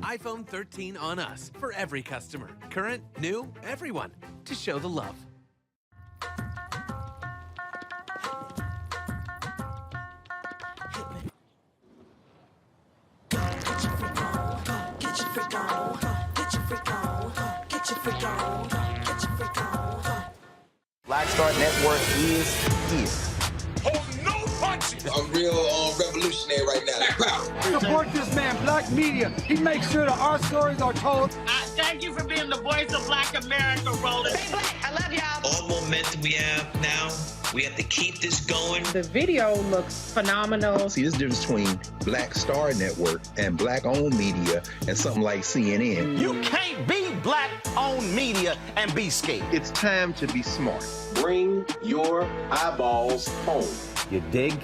iPhone 13 on us for every customer. Current, new, everyone. To show the love. Black Star Network is here. Oh, no punches! I'm real revolutionary right now. Support this man, Black Media. He makes sure that our stories are told. Thank you for being the voice of Black America, Roland. Stay black. I love y'all. All momentum we have now, we have to keep this going. The video looks phenomenal. See, there's a difference between Black Star Network and Black-owned media and something like CNN. You can't be Black-owned media and be scared. It's time to be smart. Bring your eyeballs home. You dig?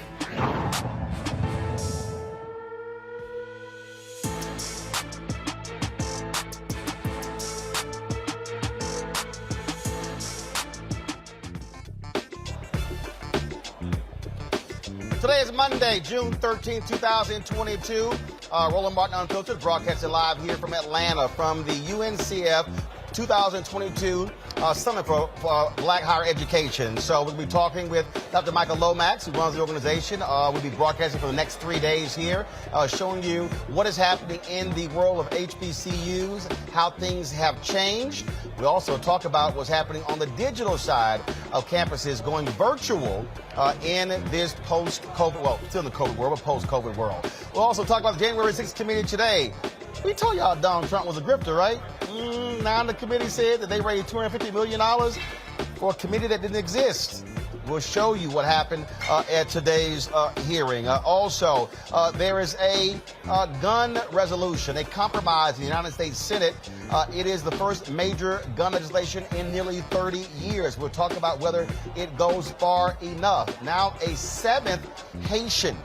Today is Monday, June 13, 2022. Roland Martin Unfiltered, broadcasting live here from Atlanta from the UNCF 2022 Summit for Black Higher Education. So we'll be talking with Dr. Michael Lomax, who runs the organization. We'll be broadcasting for the next 3 days here, showing you what is happening in the world of HBCUs, how things have changed. We also talk about what's happening on the digital side of campuses going virtual in this post-COVID, well, still in the COVID world, but post-COVID world. We'll also talk about the January 6th committee today. We told y'all Donald Trump was a grifter, right? Now the committee said that they raised $250 million for a committee that didn't exist. We'll show you what happened at today's hearing. Also, there is a gun resolution, a compromise in the United States Senate. It is the first major gun legislation in nearly 30 years. We'll talk about whether it goes far enough. Now, a seventh Haitian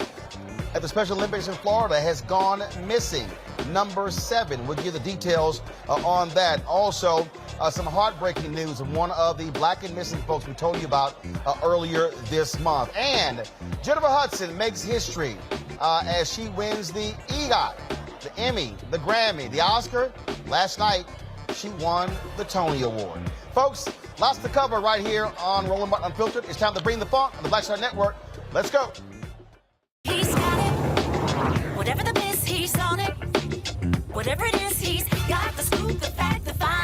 at the Special Olympics in Florida has gone missing. Number 7. We'll give the details on that. Also, some heartbreaking news of one of the black and missing folks we told you about earlier this month. And Jennifer Hudson makes history as she wins the EGOT, the Emmy, the Grammy, the Oscar. Last night, she won the Tony Award. Folks, lots to cover right here on Roland Martin Unfiltered. It's time to bring the funk on the Black Star Network. Let's go. He's got it. Whatever the miss, he's on it. Whatever it is, he's got the scoop, the fact, the fine.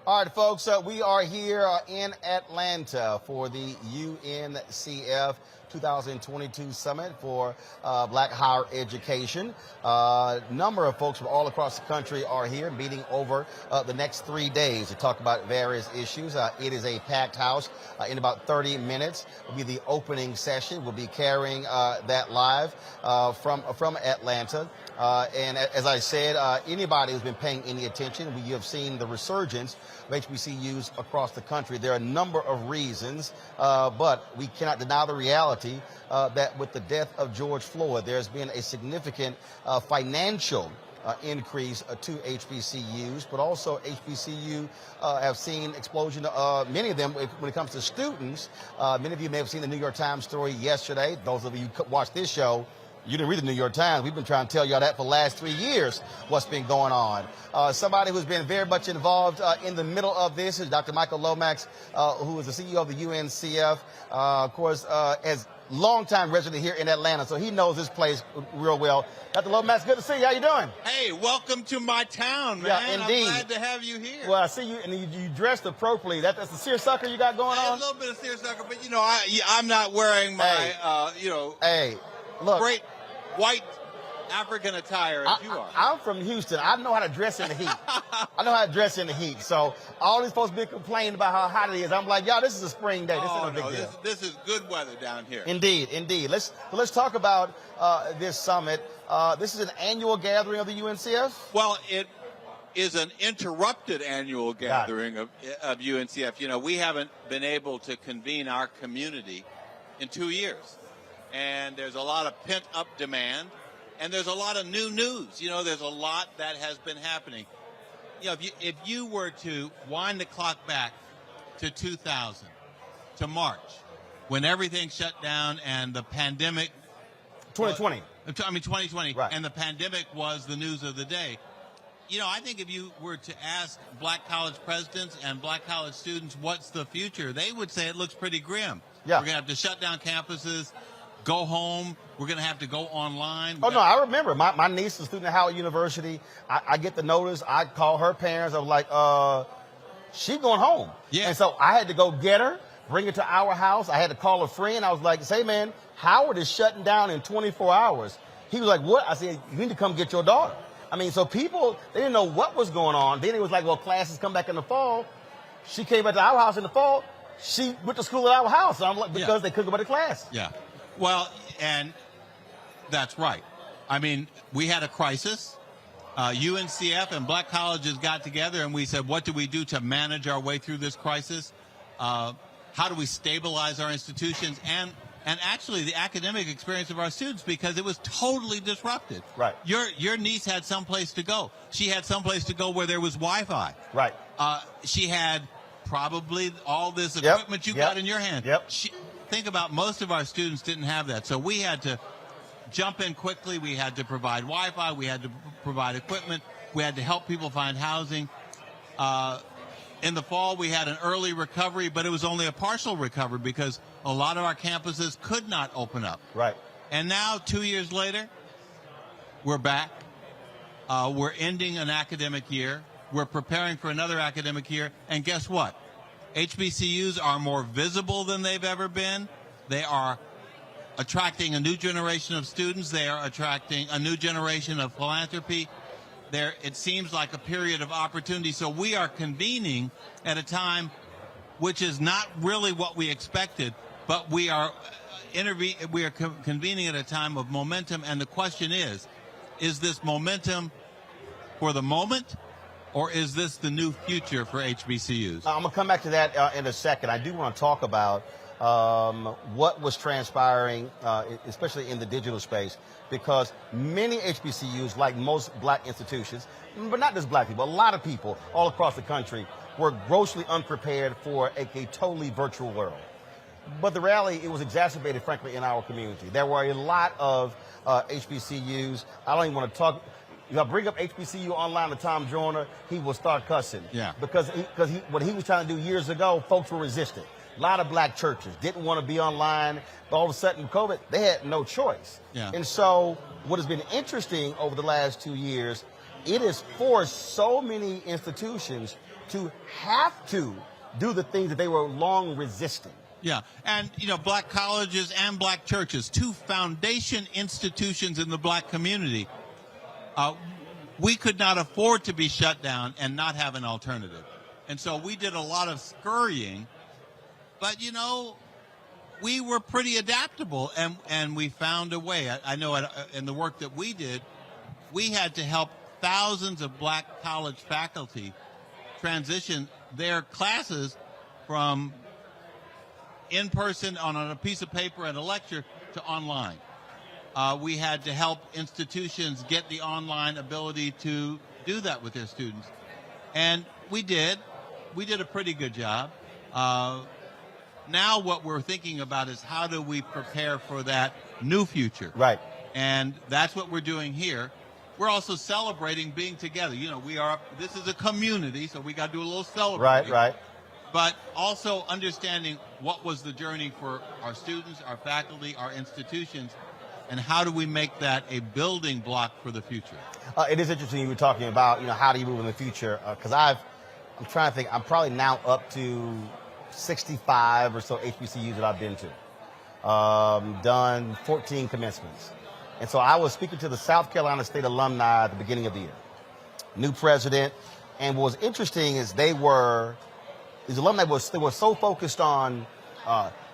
All right, folks, we are here in Atlanta for the UNCF 2022 Summit for Black Higher Education. Number of folks from all across the country are here meeting over the next 3 days to talk about various issues. It is a packed house. In about 30 minutes will be the opening session. We'll be carrying that live from Atlanta. And as I said, anybody who's been paying any attention, we have seen the resurgence of HBCUs across the country. There are a number of reasons, but we cannot deny the reality that with the death of George Floyd, there's been a significant financial increase to HBCUs, but also HBCU have seen explosion. Many of them, when it comes to students, many of you may have seen the New York Times story yesterday. Those of you who watched this show, you didn't read the New York Times. We've been trying to tell y'all that for the last 3 years, what's been going on. Somebody who's been very much involved in the middle of this is Dr. Michael Lomax, who is the CEO of the UNCF. Of course, as longtime resident here in Atlanta, so he knows this place real well. Dr. Lomax, good to see you. How you doing? Hey, welcome to my town, man. Yeah, indeed. I'm glad to have you here. Well, I see you, and you dressed appropriately. That's the seersucker you got going on? A little bit of seersucker, but, you know, I'm not wearing my, Hey, look. Great white African attire as you are. I'm from Houston. I know how to dress in the heat. I know how to dress in the heat. So all these folks been complaining about how hot it is. I'm like, y'all, this is a spring day. This isn't a big deal. This is good weather down here. Indeed, indeed. Let's talk about this summit. This is an annual gathering of the UNCF? Well, it is an interrupted annual gathering of UNCF. You know, we haven't been able to convene our community in 2 years. And there's a lot of pent-up demand. And there's a lot of new news. You know, there's a lot that has been happening. You know, if you were to wind the clock back to 2000, to March, when everything shut down and the pandemic... 2020. 2020. Right. And the pandemic was the news of the day. You know, I think if you were to ask black college presidents and black college students what's the future, they would say it looks pretty grim. Yeah. We're going to have to shut down campuses, go home. We're going to have to go online. Oh, no, I remember. My niece is a student at Howard University. I get the notice. I call her parents. I was like, she going home. Yeah. And so I had to go get her, bring her to our house. I had to call a friend. I was like, say, man, Howard is shutting down in 24 hours. He was like, what? I said, you need to come get your daughter. I mean, so people, they didn't know what was going on. Then it was like, well, classes come back in the fall. She came back to our house in the fall. She went to school at our house. I'm like, because they couldn't go to class. Yeah. Well, and that's right. I mean, we had a crisis. UNCF and black colleges got together and we said, what do we do to manage our way through this crisis? How do we stabilize our institutions and actually the academic experience of our students, because it was totally disrupted. Right. Your niece had someplace to go. She had someplace to go where there was Wi-Fi. Right. She had probably all this equipment you got in your hand. Yep. Think about most of our students didn't have that. So we had to jump in quickly. We had to provide Wi-Fi. We had to provide equipment. We had to help people find housing. In the fall, we had an early recovery, but it was only a partial recovery because a lot of our campuses could not open up. Right. And now, 2 years later, we're back. We're ending an academic year. We're preparing for another academic year. And guess what? HBCUs are more visible than they've ever been. They are attracting a new generation of students. They are attracting a new generation of philanthropy. It seems like a period of opportunity. So we are convening at a time which is not really what we expected, but we are convening at a time of momentum. And the question is this momentum for the moment, or is this the new future for HBCUs? I'm going to come back to that in a second. I do want to talk about what was transpiring, especially in the digital space, because many HBCUs, like most black institutions, but not just black people, a lot of people all across the country were grossly unprepared for a totally virtual world. But the reality, it was exacerbated, frankly, in our community. There were a lot of HBCUs. I don't even want to talk. If I bring up HBCU online to Tom Joyner, he will start cussing. Yeah. Because what he was trying to do years ago, folks were resistant. A lot of black churches didn't want to be online. But all of a sudden, COVID, they had no choice. Yeah. And so what has been interesting over the last 2 years it has forced so many institutions to have to do the things that they were long resisting. Yeah, and black colleges and black churches, two foundation institutions in the black community, we could not afford to be shut down and not have an alternative. And so we did a lot of scurrying, but we were pretty adaptable, and we found a way. I know in the work that we did, we had to help thousands of black college faculty transition their classes from in-person on a piece of paper and a lecture to online. We had to help institutions get the online ability to do that with their students. And we did. We did a pretty good job. Now what we're thinking about is how do we prepare for that new future? Right. And that's what we're doing here. We're also celebrating being together. This is a community, so we got to do a little celebrating. Right. But also understanding what was the journey for our students, our faculty, our institutions, and how do we make that a building block for the future? It is interesting you were talking about, how do you move in the future? Because I'm trying to think, I'm probably now up to 65 or so HBCUs that I've been to. Done 14 commencements. And so I was speaking to the South Carolina State alumni at the beginning of the year. New president. And what was interesting is these alumni they were so focused on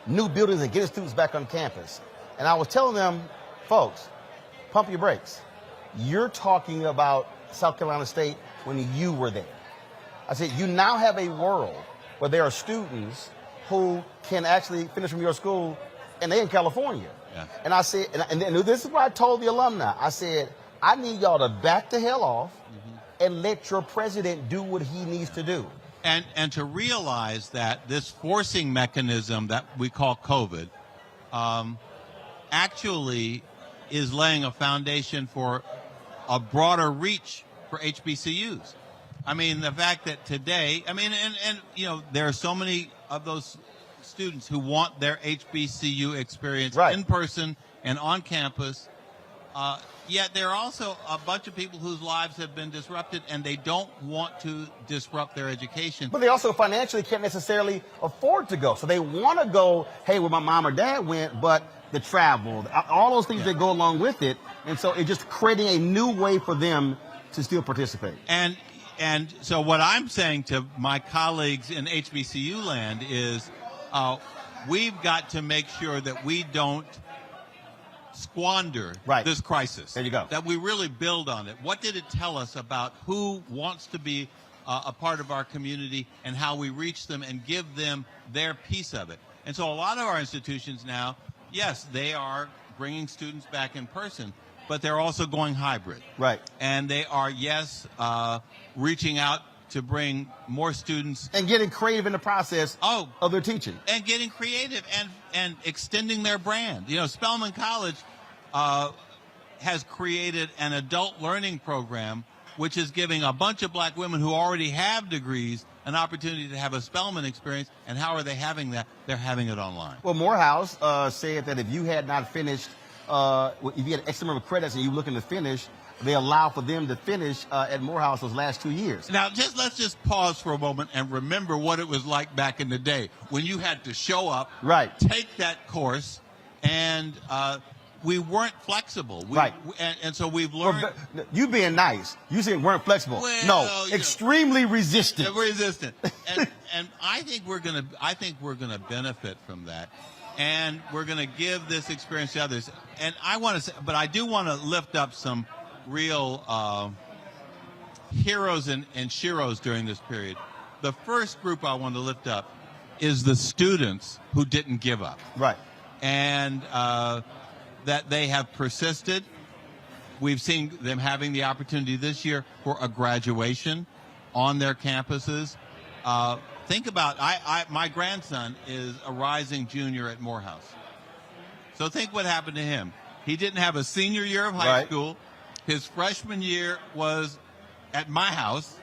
new buildings and getting students back on campus. And I was telling them, folks, pump your brakes. You're talking about South Carolina State when you were there. I said, you now have a world where there are students who can actually finish from your school and they're in California. Yeah. And I said, and this is what I told the alumni. I said, I need y'all to back the hell off and let your president do what he needs to do. And to realize that this forcing mechanism that we call COVID actually is laying a foundation for a broader reach for HBCUs. I mean, the fact that today, there are so many of those students who want their HBCU experience in person and on campus, yet there are also a bunch of people whose lives have been disrupted and they don't want to disrupt their education. But they also financially can't necessarily afford to go. So they want to go, hey, where my mom or dad went, but the travel, all those things that go along with it. And so it's just creating a new way for them to still participate. And so what I'm saying to my colleagues in HBCU land is we've got to make sure that we don't squander this crisis. There you go. That we really build on it. What did it tell us about who wants to be a part of our community and how we reach them and give them their piece of it? And so a lot of our institutions now, yes, they are bringing students back in person, but they're also going hybrid. Right. And they are, reaching out to bring more students. And getting creative in the process of their teaching. And getting creative and extending their brand. Spelman College has created an adult learning program which is giving a bunch of black women who already have degrees an opportunity to have a Spelman experience. And how are they having that? They're having it online. Well, Morehouse said that if you had not finished, if you had X number of credits and you were looking to finish, they allow for them to finish at Morehouse those last 2 years. Now, let's just pause for a moment and remember what it was like back in the day when you had to show up, take that course, and we weren't flexible. And so we've learned. Well, you being nice, you saying weren't flexible. Well, no, extremely resistant. And I think we're gonna benefit from that. And we're going to give this experience to others. And I do want to lift up some real heroes and sheroes during this period. The first group I want to lift up is the students who didn't give up. Right. And that they have persisted. We've seen them having the opportunity this year for a graduation on their campuses. Think about, my grandson is a rising junior at Morehouse. So think what happened to him. He didn't have a senior year of high school. His freshman year was at my house.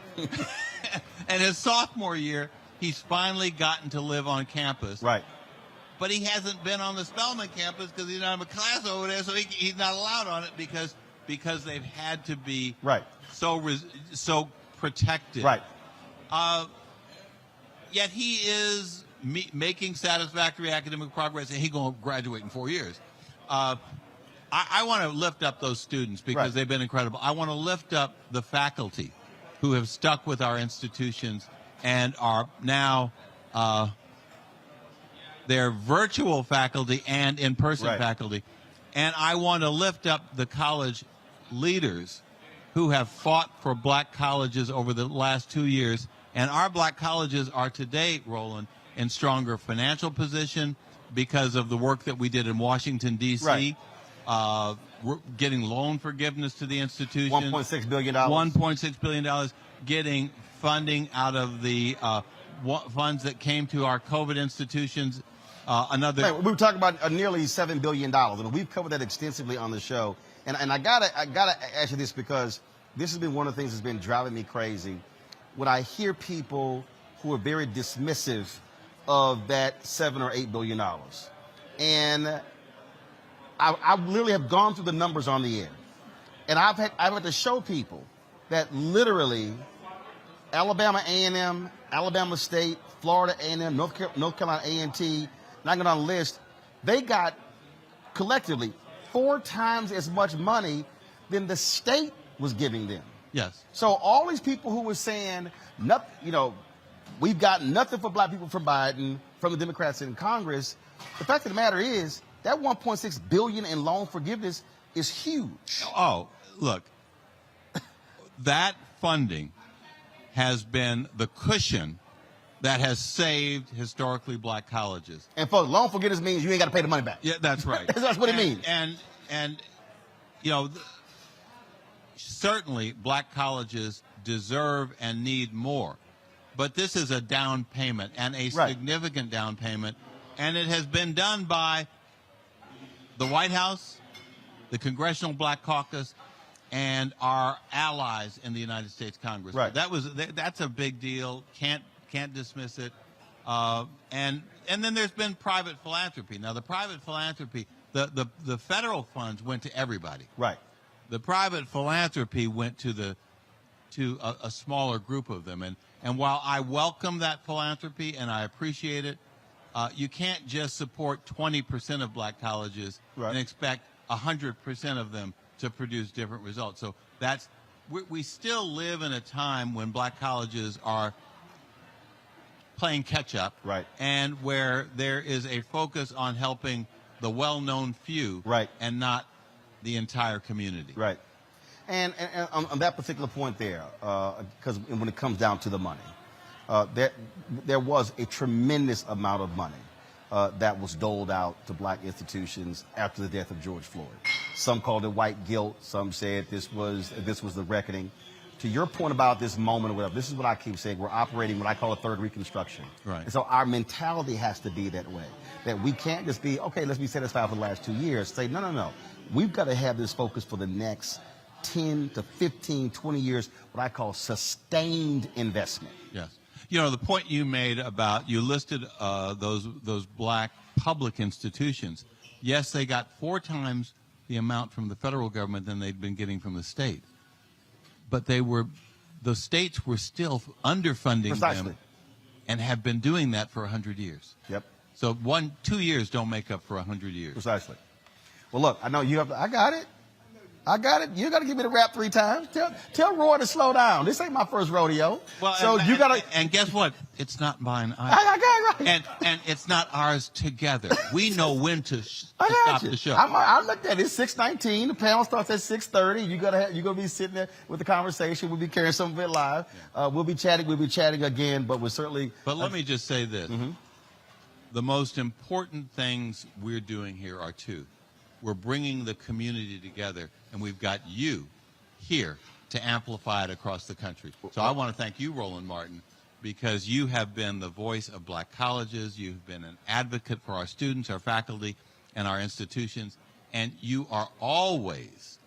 And his sophomore year, he's finally gotten to live on campus. Right. But he hasn't been on the Spelman campus because he doesn't have a class over there, so he's not allowed on it because because they've had to be right. so protected. Right. Yet he is making satisfactory academic progress, and he's going to graduate in 4 years. I want to lift up those students because they've been incredible. I want to lift up the faculty who have stuck with our institutions and are now they're virtual faculty and in-person faculty. And I want to lift up the college leaders who have fought for black colleges over the last 2 years. And our black colleges are today, Roland, in stronger financial position because of the work that we did in Washington, D.C., we're getting loan forgiveness to the institutions. $1.6 billion. $1.6 billion, getting funding out of the funds that came to our COVID institutions. We were talking about nearly $7 billion, and we've covered that extensively on the show. And I gotta ask you this, because this has been one of the things that's been driving me crazy. When I hear people who are very dismissive of that $7 or $8 billion, and I literally have gone through the numbers on the air, and I've had to show people that literally Alabama A&M, Alabama State, Florida A&M, North Carolina A&T, not going to list, they got collectively 4 times as much money than the state was giving them. Yes. So all these people who were saying, we've got nothing for black people from Biden, from the Democrats in Congress, the fact of the matter is that $1.6 billion in loan forgiveness is huge. Oh, look, that funding has been the cushion that has saved historically black colleges. And folks, loan forgiveness means you ain't got to pay the money back. Yeah, that's right. That's what it means. And certainly black colleges deserve and need more. But this is a down payment, and a significant down payment. And it has been done by the White House, the Congressional Black Caucus, and our allies in the United States Congress. Right. That's a big deal. Can't dismiss it. And then there's been private philanthropy. Now, the private philanthropy, the federal funds went to everybody. Right. The private philanthropy went to a smaller group of them. And while I welcome that philanthropy and I appreciate it, you can't just support 20% of black colleges and expect 100% of them to produce different results. So we still live in a time when black colleges are playing catch up, and where there is a focus on helping the well-known few, and not the entire community. Right. And on that particular point there, because when it comes down to the money, there was a tremendous amount of money that was doled out to black institutions after the death of George Floyd. Some called it white guilt. Some said this was the reckoning. To your point about this moment or whatever, this is what I keep saying. We're operating what I call a third Reconstruction. Right. And so our mentality has to be that way. That we can't just be, okay, let's be satisfied for the last 2 years. Say, no. We've got to have this focus for the next 10 to 15, 20 years, what I call sustained investment. Yes. The point you made about, you listed those black public institutions. Yes, they got 4 times the amount from the federal government than they'd been getting from the state. But the states were still underfunding them and have been doing that for 100 years. Yep. So 2 years don't make up for 100 years. Precisely. Well, look, I know you have I got it. You got to give me the rap 3 times. Tell Roy to slow down. This ain't my first rodeo. Well, so you got to. And guess what? It's not mine either. I got it right. And it's not ours together. We know when to stop the show. I looked at it. It's 6:19. The panel starts at 6:30. You're gonna be sitting there with the conversation. We'll be carrying some of it live. We'll be chatting again. But we're certainly. But let me just say this: the most important things we're doing here are 2. We're bringing the community together, and we've got you here to amplify it across the country. So I want to thank you, Roland Martin, because you have been the voice of black colleges. You've been an advocate for our students, our faculty, and our institutions, and you are always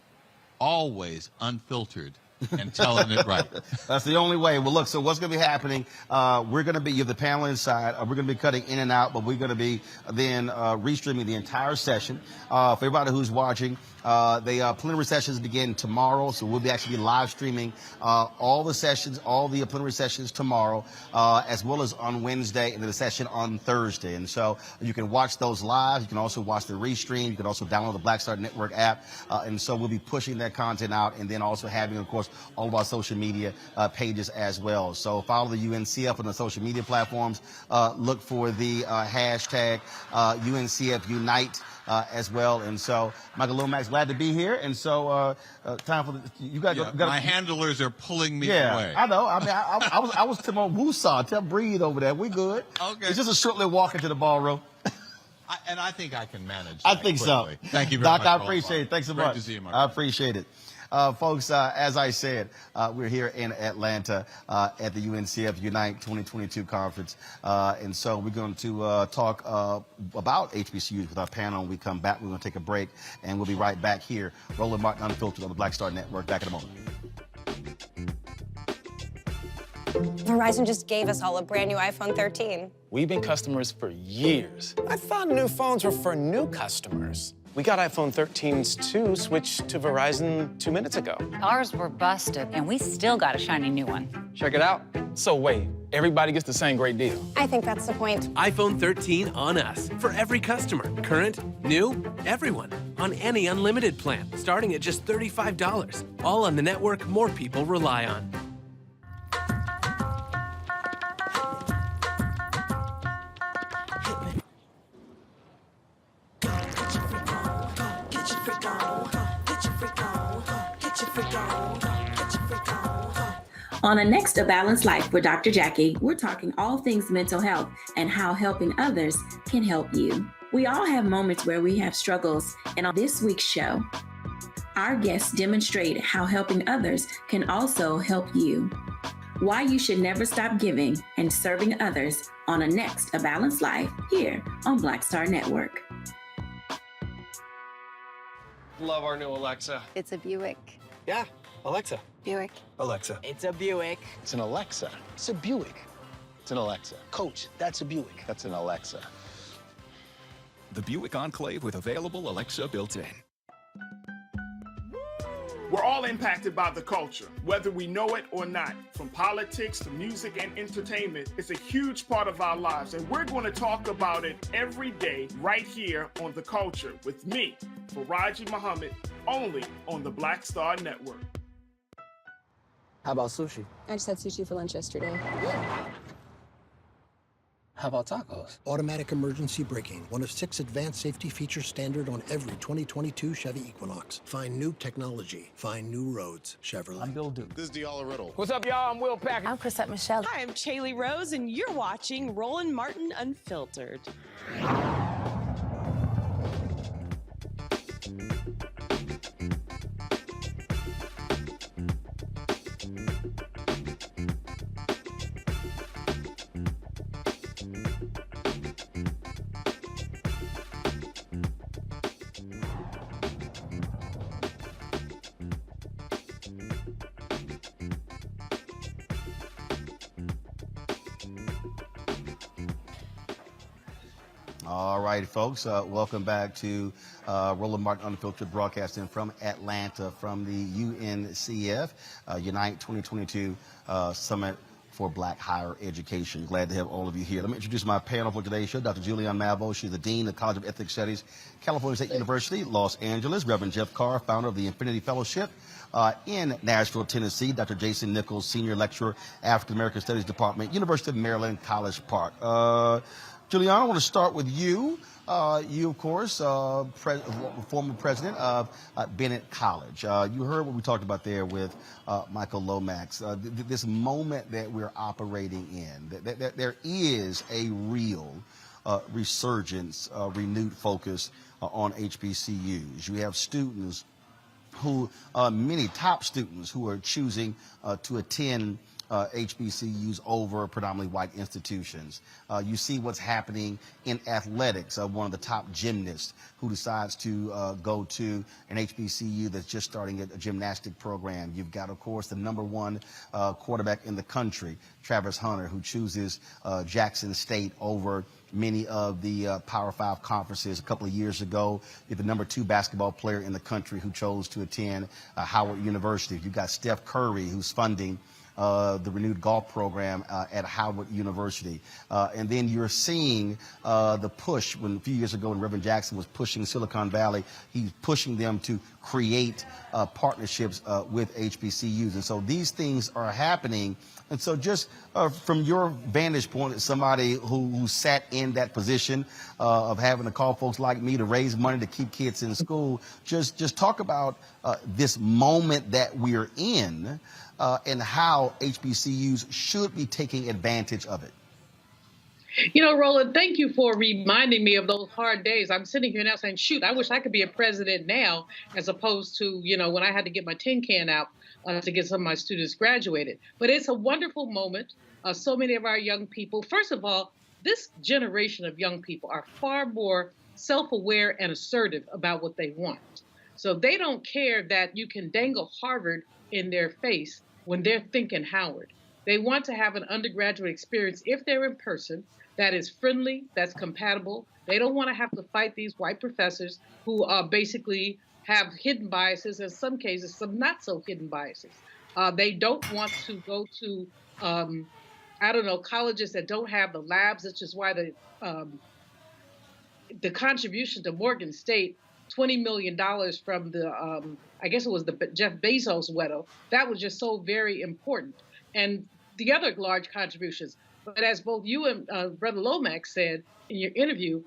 unfiltered and telling it right. That's the only way. Well, look, so what's going to be happening, we're going to be, you have the panel inside, we're going to be cutting in and out, but we're going to be then restreaming the entire session. For everybody who's watching, the plenary sessions begin tomorrow, so we'll be actually live streaming all the sessions, all the plenary sessions tomorrow, as well as on Wednesday, and then the session on Thursday. And so you can watch those live. You can also watch the restream. You can also download the Black Star Network app. And so we'll be pushing that content out, and then also having, of course, all of our social media pages as well. So follow the UNCF on the social media platforms. Look for the hashtag UNCF Unite as well. And so, Michael Lomax, glad to be here. And so, time for the, you got to My handlers are pulling me yeah, away. I know. I mean, I was Timon Wusa. Tell Breathe over there. We good. Okay. It's just a short little walk into the ballroom. And I think I can manage I that think quickly. so. Thank you very Doc, much. I appreciate it. Thanks so Great much. to see you, Mark. I appreciate it. Folks, as I said, we're here in Atlanta at the UNCF Unite 2022 conference. And so we're going to talk about HBCUs with our panel. When we come back, we're going to take a break, and we'll be right back here. Roland Martin Unfiltered on the Black Star Network. Back in a moment. Verizon just gave us all a brand new iPhone 13. We've been customers for years. I thought new phones were for new customers. We got iPhone 13s too, switched to Verizon 2 minutes ago. Ours were busted, and we still got a shiny new one. Check it out. So wait, everybody gets the same great deal? I think that's the point. iPhone 13 on us for every customer. Current, new, everyone. On any unlimited plan, starting at just $35. All on the network more people rely on. On the next A Balanced Life with Dr. Jackie, we're talking all things mental health and how helping others can help you. We all have moments where we have struggles, and on this week's show, our guests demonstrate how helping others can also help you. Why you should never stop giving and serving others on a next A Balanced Life here on Black Star Network. Love our new Alexa. It's a Buick. Yeah, Alexa. Buick. Alexa. It's a Buick. It's an Alexa. It's a Buick. It's an Alexa. Coach, that's a Buick. That's an Alexa. The Buick Enclave with available Alexa built in. We're all impacted by the culture, whether we know it or not. From politics to music and entertainment, it's a huge part of our lives, and we're going to talk about it every day right here on The Culture with me, Faraji Muhammad, only on the Black Star Network. How about sushi? I just had sushi for lunch yesterday. How about tacos? Automatic emergency braking, one of 6 advanced safety features standard on every 2022 Chevy Equinox. Find new technology. Find new roads. Chevrolet. I'm Bill Duke. This is Diala Riddle. What's up, y'all? I'm Will Packer. I'm Chrisette Michelle. Hi, I'm Chaley Rose, and you're watching Roland Martin Unfiltered. All right, folks, welcome back to Roland Martin Unfiltered, broadcasting from Atlanta from the UNCF Unite 2022 Summit for Black Higher Education. Glad to have all of you here. Let me introduce my panel for today's show. Dr. Julianne Malvo, she's the Dean of College of Ethics Studies, California State University, Los Angeles. Reverend Jeff Carr, founder of the Infinity Fellowship in Nashville, Tennessee. Dr. Jason Nichols, Senior Lecturer, African American Studies Department, University of Maryland, College Park. Julianne, I want to start with you. You, of course, former president of Bennett College. You heard what we talked about there with Michael Lomax. This moment that we're operating in, that there is a real resurgence, renewed focus on HBCUs. You have students who, many top students who are choosing to attend HBCUs over predominantly white institutions. You see what's happening in athletics. One of the top gymnasts who decides to go to an HBCU that's just starting a gymnastic program. You've got, of course, the #1 quarterback in the country, Travis Hunter, who chooses Jackson State over many of the Power 5 conferences. A couple of years ago, you have the #2 basketball player in the country who chose to attend Howard University. You've got Steph Curry, who's funding the renewed golf program at Howard University. And then you're seeing the push when a few years ago when Reverend Jackson was pushing Silicon Valley, he's pushing them to create partnerships with HBCUs. And so these things are happening. And so just from your vantage point as somebody who sat in that position of having to call folks like me to raise money to keep kids in school, just talk about this moment that we're in and how HBCUs should be taking advantage of it. You know, Roland, thank you for reminding me of those hard days. I'm sitting here now saying, shoot, I wish I could be a president now, as opposed to, you know, when I had to get my tin can out to get some of my students graduated. But it's a wonderful moment. So many of our young people, first of all, this generation of young people are far more self-aware and assertive about what they want. So they don't care that you can dangle Harvard in their face when they're thinking Howard. They want to have an undergraduate experience, if they're in person, that is friendly, that's compatible. They don't want to have to fight these white professors who basically have hidden biases, in some cases, some not so hidden biases. They don't want to go to, colleges that don't have the labs, which is why the contribution to Morgan State, $20 million from the, I guess it was the Jeff Bezos widow, that was just so very important. And the other large contributions. But as both you and Brother Lomax said in your interview,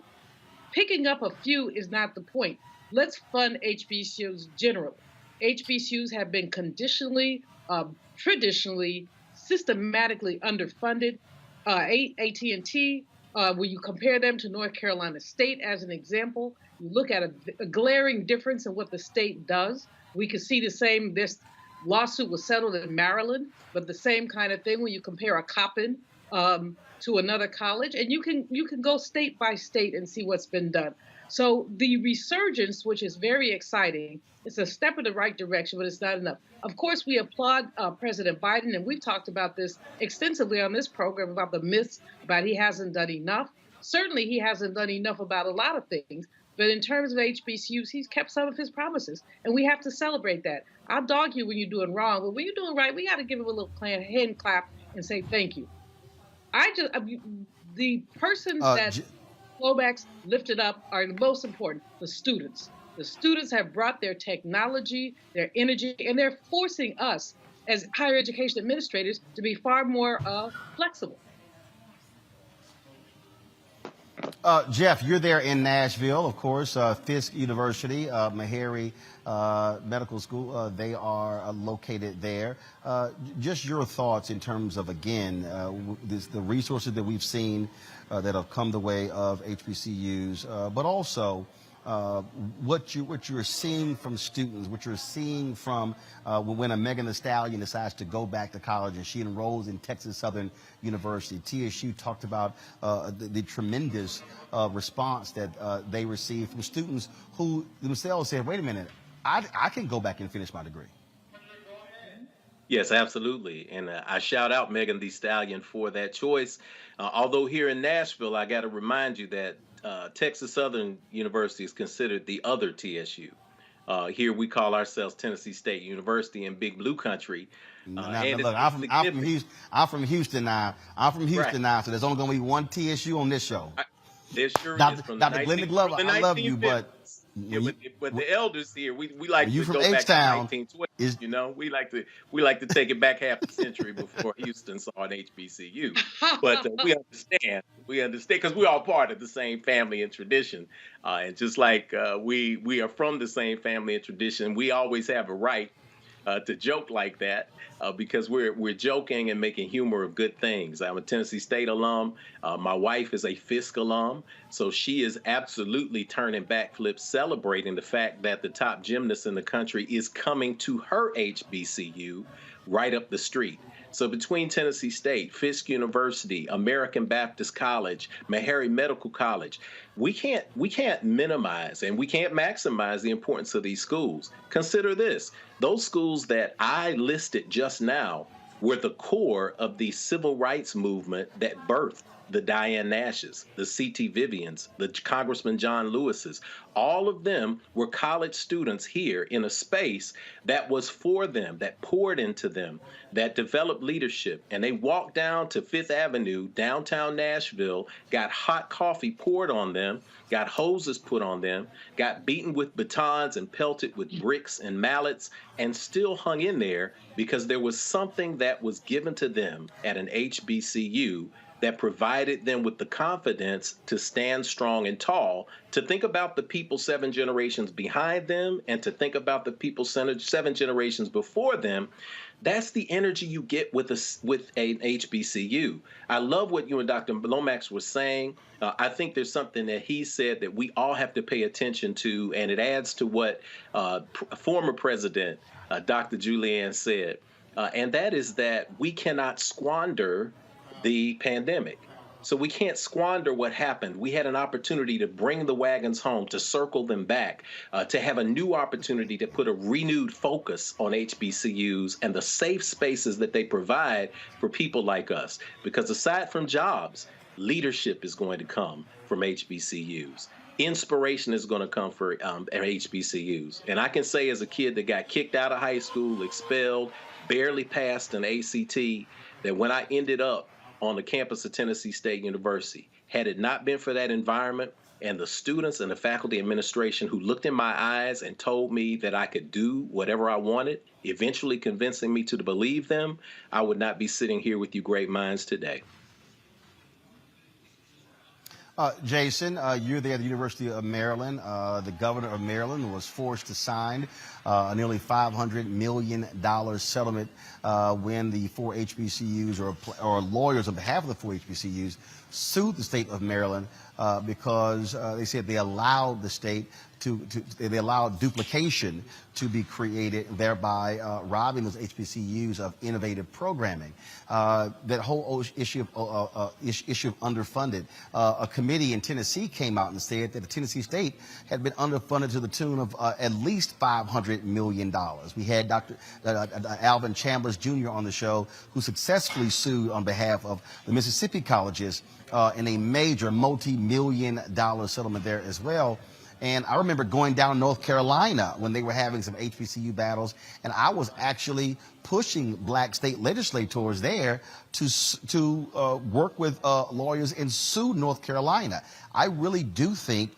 picking up a few is not the point. Let's fund HBCUs generally. HBCUs have been traditionally, systematically underfunded. AT&T, when you compare them to North Carolina State as an example, you look at a glaring difference in what the state does. We could see the same, this lawsuit was settled in Maryland, but the same kind of thing when you compare a Coppin to another college, and you can go state by state and see what's been done. So the resurgence, which is very exciting, it's a step in the right direction, but it's not enough. Of course, we applaud President Biden, and we've talked about this extensively on this program about the myths about he hasn't done enough. Certainly, he hasn't done enough about a lot of things, but in terms of HBCUs, he's kept some of his promises, and we have to celebrate that. I'll dog you when you're doing wrong, but when you're doing right, we got to give him a little hand clap and say thank you. The persons that Lomax lifted up are the most important, the students. The students have brought their technology, their energy, and they're forcing us as higher education administrators to be far more flexible. Jeff, you're there in Nashville, of course. Fisk University, Meharry Medical School, they are located there. Just your thoughts in terms of, again, the resources that we've seen that have come the way of HBCUs, but also what you're seeing from students, what you're seeing from when a Megan Thee Stallion decides to go back to college and she enrolls in Texas Southern University. TSU talked about the tremendous response that they received from students who themselves said, wait a minute, I can go back and finish my degree. Yes, absolutely. And I shout out Megan Thee Stallion for that choice. Although here in Nashville, I got to remind you that Texas Southern University is considered the other TSU. Here we call ourselves Tennessee State University in Big Blue Country. Look, I'm from Houston now. So there's only going to be one TSU on this show. There sure is. Dr. Glenda Glover, I love you, but the elders here, we like to go back to 1920. You know, we like to take it back half a century before Houston saw an HBCU. But we understand because we're all part of the same family and tradition. And just like we are from the same family and tradition, we always have a right to joke like that because we're joking and making humor of good things. I'm a Tennessee State alum. My wife is a Fisk alum, so she is absolutely turning backflips, celebrating the fact that the top gymnast in the country is coming to her HBCU right up the street. So between Tennessee State, Fisk University, American Baptist College, Meharry Medical College, we can't minimize and we can't maximize the importance of these schools. Consider this: those schools that I listed just now were the core of the civil rights movement that birthed the Diane Nashes, the C.T. Vivians, the Congressman John Lewises. All of them were college students here in a space that was for them, that poured into them, that developed leadership. And they walked down to Fifth Avenue, downtown Nashville, got hot coffee poured on them, got hoses put on them, got beaten with batons and pelted with bricks and mallets, and still hung in there because there was something that was given to them at an HBCU that provided them with the confidence to stand strong and tall, to think about the people 7 generations behind them and to think about the people 7 generations before them. That's the energy you get with an HBCU. I love what you and Dr. Lomax were saying. I think there's something that he said that we all have to pay attention to, and it adds to what former President Dr. Julianne said, and that is that we cannot squander the pandemic. So we can't squander what happened. We had an opportunity to bring the wagons home, to circle them back, to have a new opportunity to put a renewed focus on HBCUs and the safe spaces that they provide for people like us. Because aside from jobs, leadership is going to come from HBCUs. Inspiration is going to come for HBCUs. And I can say, as a kid that got kicked out of high school, expelled, barely passed an ACT, that when I ended up on the campus of Tennessee State University, had it not been for that environment and the students and the faculty administration who looked in my eyes and told me that I could do whatever I wanted, eventually convincing me to believe them, I would not be sitting here with you great minds today. Jason, you're there at the University of Maryland. The governor of Maryland was forced to sign a nearly $500 million settlement when the 4 HBCUs or lawyers on behalf of the 4 HBCUs sued the state of Maryland because they said they allowed the state they allowed duplication to be created, thereby robbing those HBCUs of innovative programming. That whole issue of underfunded. A committee in Tennessee came out and said that the Tennessee State had been underfunded to the tune of at least $500 million. We had Dr. Alvin Chambers Jr. on the show, who successfully sued on behalf of the Mississippi colleges in a major multi-million-dollar settlement there as well. And I remember going down North Carolina when they were having some HBCU battles, and I was actually pushing black state legislators there to work with lawyers and sue North Carolina. I really do think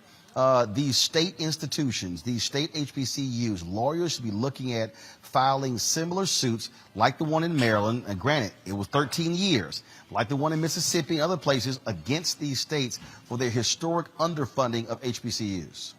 these state institutions, these state HBCUs, lawyers should be looking at filing similar suits like the one in Maryland, and granted, it was 13 years, like the one in Mississippi and other places, against these states for their historic underfunding of HBCUs.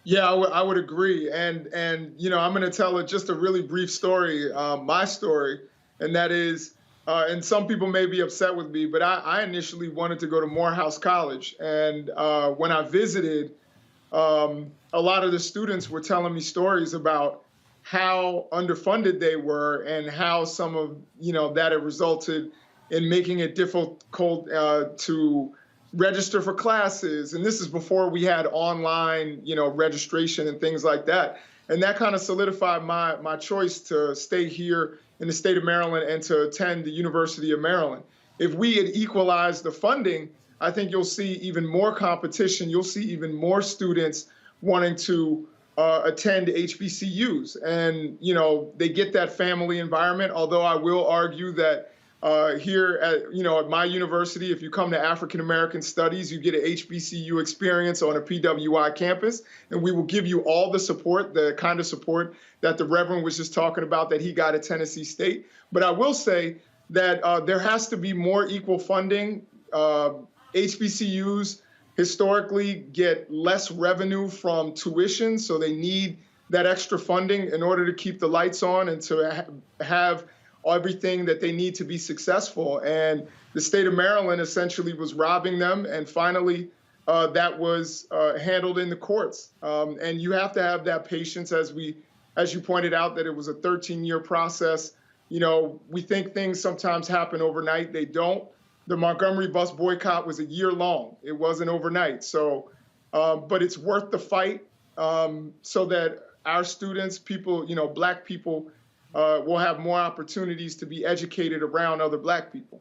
Yeah, I would agree. And you know, I'm going to tell just a really brief story, my story, and that is, and some people may be upset with me, but I initially wanted to go to Morehouse College. And when I visited, a lot of the students were telling me stories about how underfunded they were and how some of, that it resulted in making it difficult to register for classes. And this is before we had online, registration and things like that. And that kind of solidified my choice to stay here in the state of Maryland and to attend the University of Maryland. If we had equalized the funding, I think you'll see even more competition. You'll see even more students wanting to attend HBCUs. And, they get that family environment, although I will argue that here at my university, if you come to African American Studies, you get an HBCU experience on a PWI campus, and we will give you all the support, the kind of support that the Reverend was just talking about that he got at Tennessee State. But I will say that there has to be more equal funding. HBCUs historically get less revenue from tuition, so they need that extra funding in order to keep the lights on and to have everything that they need to be successful. And the state of Maryland essentially was robbing them. And finally, that was handled in the courts. And you have to have that patience, as you pointed out, that it was a 13-year process. We think things sometimes happen overnight. They don't. The Montgomery bus boycott was a year long. It wasn't overnight. So, but it's worth the fight so that our students, people, Black people, will have more opportunities to be educated around other Black people.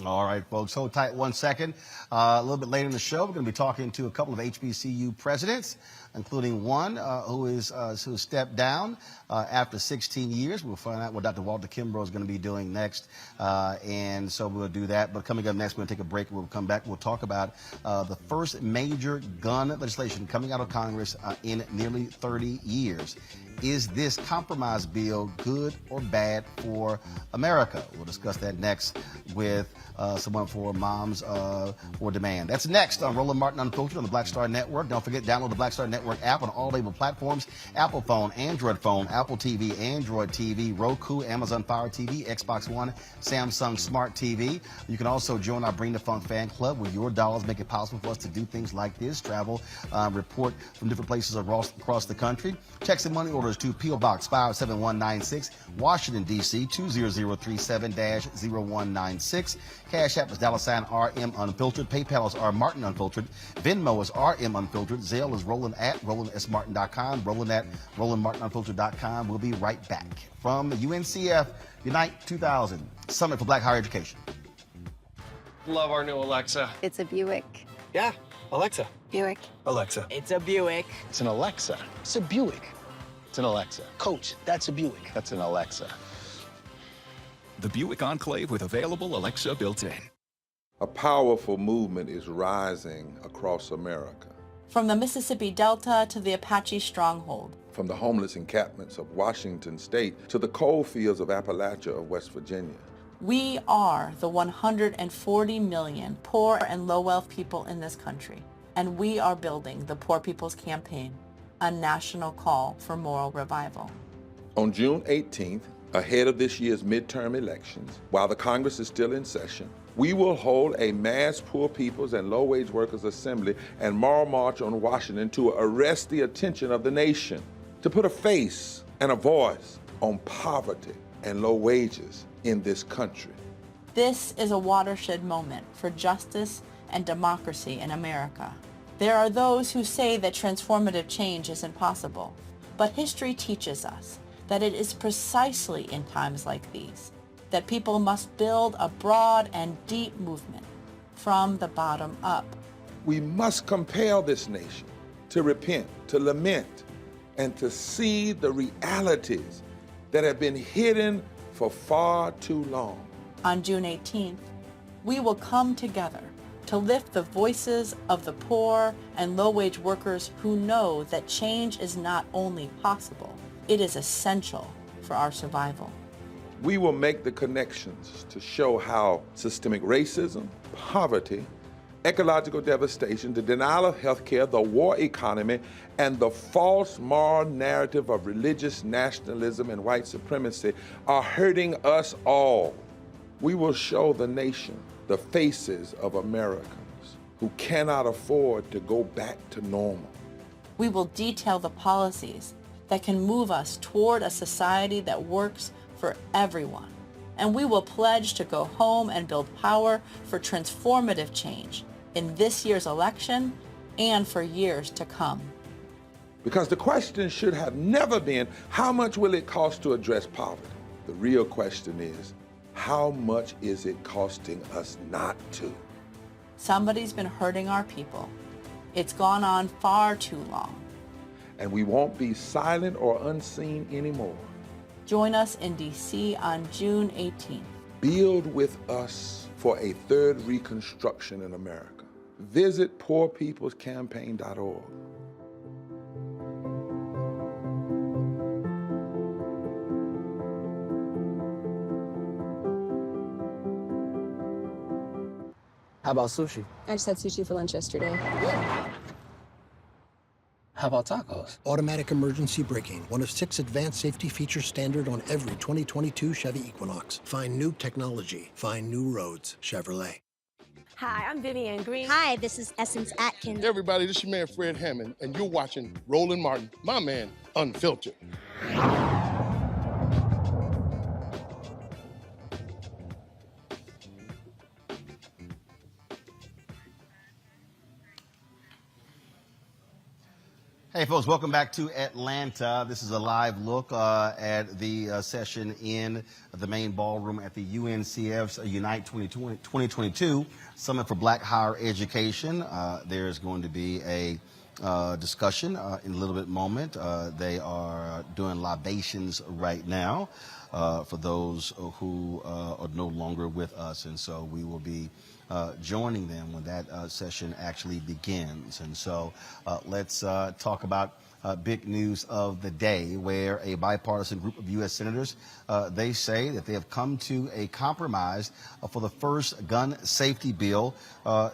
All right, folks, hold tight 1 second. A little bit later in the show, we're going to be talking to a couple of HBCU presidents, including one who stepped down after 16 years. We'll find out what Dr. Walter Kimbrough is going to be doing next, and so we'll do that. But coming up next, we're going to take a break. We'll come back. We'll talk about the first major gun legislation coming out of Congress in nearly 30 years. Is this compromise bill good or bad for America? We'll discuss that next with someone for Moms for Demand. That's next on Roland Martin Unfiltered on the Black Star Network. Don't forget, download the Black Star Network app on all label platforms: Apple phone, Android phone, Apple TV, Android TV, Roku, Amazon Fire TV, Xbox One, Samsung Smart TV. You can also join our Bring the Funk fan club, where your dollars make it possible for us to do things like this: travel, report from different places across the country. Check some money orders to P.O. Box 57196, Washington, D.C. 20037-0196. Cash App is $RM Unfiltered. PayPal is R Martin Unfiltered. Venmo is RM Unfiltered. Zelle is Roland at RolandSMartin.com. Roland at RolandMartinUnfiltered.com. We'll be right back from the UNCF Unite 2000 Summit for Black Higher Education. Love our new Alexa. It's a Buick. Yeah, Alexa. Buick. Alexa. It's a Buick. It's an Alexa. It's a Buick. It's an Alexa. Coach, that's a Buick. That's an Alexa. The Buick Enclave with available Alexa built-in. A powerful movement is rising across America. From the Mississippi Delta to the Apache Stronghold. From the homeless encampments of Washington State to the coal fields of Appalachia of West Virginia. We are the 140 million poor and low-wealth people in this country, and we are building the Poor People's Campaign, a national call for moral revival. On June 18th, ahead of this year's midterm elections, while the Congress is still in session, we will hold a mass poor people's and low-wage workers assembly and moral march on Washington to arrest the attention of the nation, to put a face and a voice on poverty and low wages in this country. This is a watershed moment for justice and democracy in America. There are those who say that transformative change isn't possible, but history teaches us that it is precisely in times like these that people must build a broad and deep movement from the bottom up. We must compel this nation to repent, to lament, and to see the realities that have been hidden for far too long. On June 18th, we will come together to lift the voices of the poor and low-wage workers who know that change is not only possible, it is essential for our survival. We will make the connections to show how systemic racism, poverty, ecological devastation, the denial of health care, the war economy, and the false moral narrative of religious nationalism and white supremacy are hurting us all. We will show the nation the faces of Americans who cannot afford to go back to normal. We will detail the policies that can move us toward a society that works for everyone. And we will pledge to go home and build power for transformative change in this year's election and for years to come. Because the question should have never been, how much will it cost to address poverty? The real question is, how much is it costing us not to? Somebody's been hurting our people. It's gone on far too long. And we won't be silent or unseen anymore. Join us in D.C. on June 18th. Build with us for a third reconstruction in America. Visit poorpeoplescampaign.org. How about sushi? I just had sushi for lunch yesterday. How about tacos? Automatic emergency braking, one of 6 advanced safety features standard on every 2022 Chevy Equinox. Find new technology. Find new roads. Chevrolet. Hi, I'm Vivian Green. Hi, this is Essence Atkins. Hey everybody, this is your man Fred Hammond, and you're watching Roland Martin, my man, Unfiltered. Hey, folks, welcome back to Atlanta. This is a live look at the session in the main ballroom at the UNCF's Unite 2022 Summit for Black Higher Education. There's going to be a discussion in a little bit moment. They are doing libations right now for those who are no longer with us, and so we will be joining them when that session actually begins. And so let's talk about big news of the day, where a bipartisan group of U.S. senators, they say that they have come to a compromise for the first gun safety bill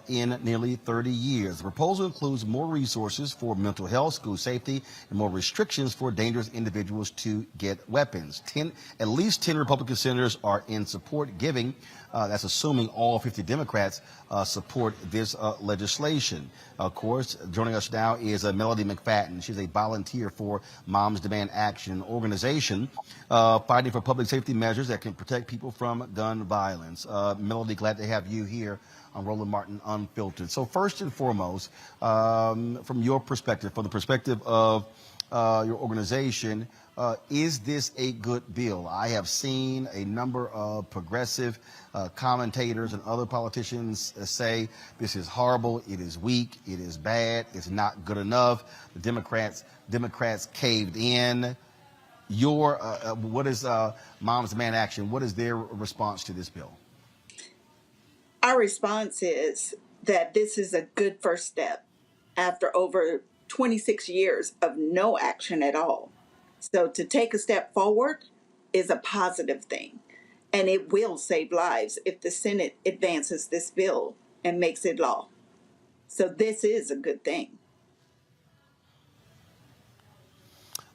in nearly 30 years. The proposal includes more resources for mental health, school safety, and more restrictions for dangerous individuals to get weapons. At least 10 Republican senators are in support, that's assuming all 50 Democrats support this legislation. Of course, joining us now is Melody McFadden. She's a volunteer for Moms Demand Action, an organization fighting for public safety measures that can protect people from gun violence. Melody, glad to have you here on Roland Martin Unfiltered. So first and foremost, from your perspective, from the perspective of your organization, is this a good bill? I have seen a number of progressive commentators and other politicians say this is horrible, it is weak, it is bad, it's not good enough. The Democrats caved in. What is Moms Demand Action? What is their response to this bill? Our response is that this is a good first step after over 26 years of no action at all. So to take a step forward is a positive thing, and it will save lives if the Senate advances this bill and makes it law. So this is a good thing.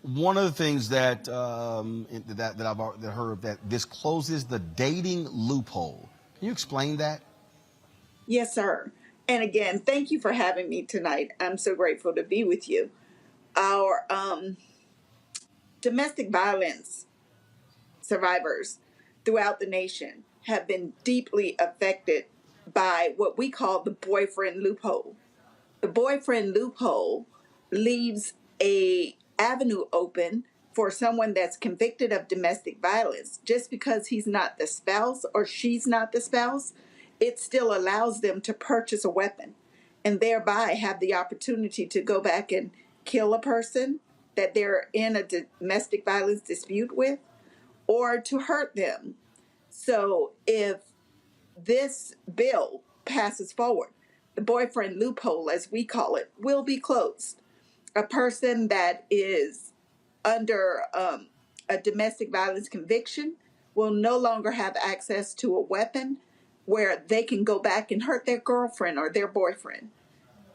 One of the things that I've heard, that this closes the dating loophole. Can you explain that? Yes, sir. And again, thank you for having me tonight. I'm so grateful to be with you. Our domestic violence survivors throughout the nation have been deeply affected by what we call the boyfriend loophole. The boyfriend loophole leaves an avenue open for someone that's convicted of domestic violence. Just because he's not the spouse or she's not the spouse, it still allows them to purchase a weapon and thereby have the opportunity to go back and kill a person that they're in a domestic violence dispute with, or to hurt them. So if this bill passes forward, the boyfriend loophole, as we call it, will be closed. A person that is under a domestic violence conviction will no longer have access to a weapon where they can go back and hurt their girlfriend or their boyfriend.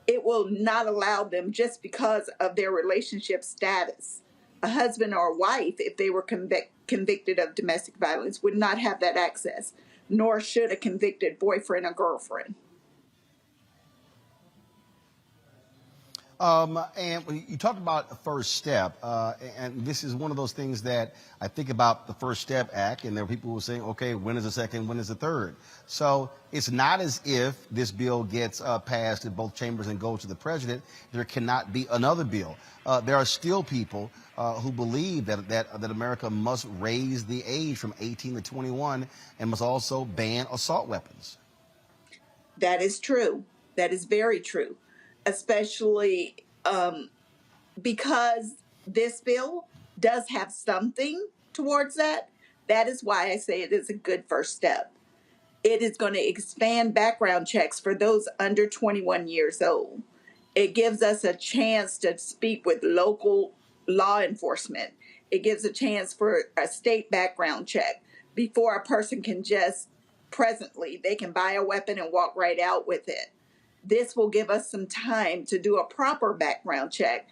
It will not allow them, just because of their relationship status. A husband or a wife, if they were convicted of domestic violence, would not have that access, nor should a convicted boyfriend or girlfriend. And you talked about the First Step, and this is one of those things that I think about the First Step Act, and there are people who are saying, okay, when is the second, when is the third? So it's not as if this bill gets passed in both chambers and goes to the president. There cannot be another bill. There are still people who believe that America must raise the age from 18 to 21 and must also ban assault weapons. That is true. That is very true. Especially because this bill does have something towards that. That is why I say it is a good first step. It is going to expand background checks for those under 21 years old. It gives us a chance to speak with local law enforcement. It gives a chance for a state background check before a person can just they can buy a weapon and walk right out with it. This will give us some time to do a proper background check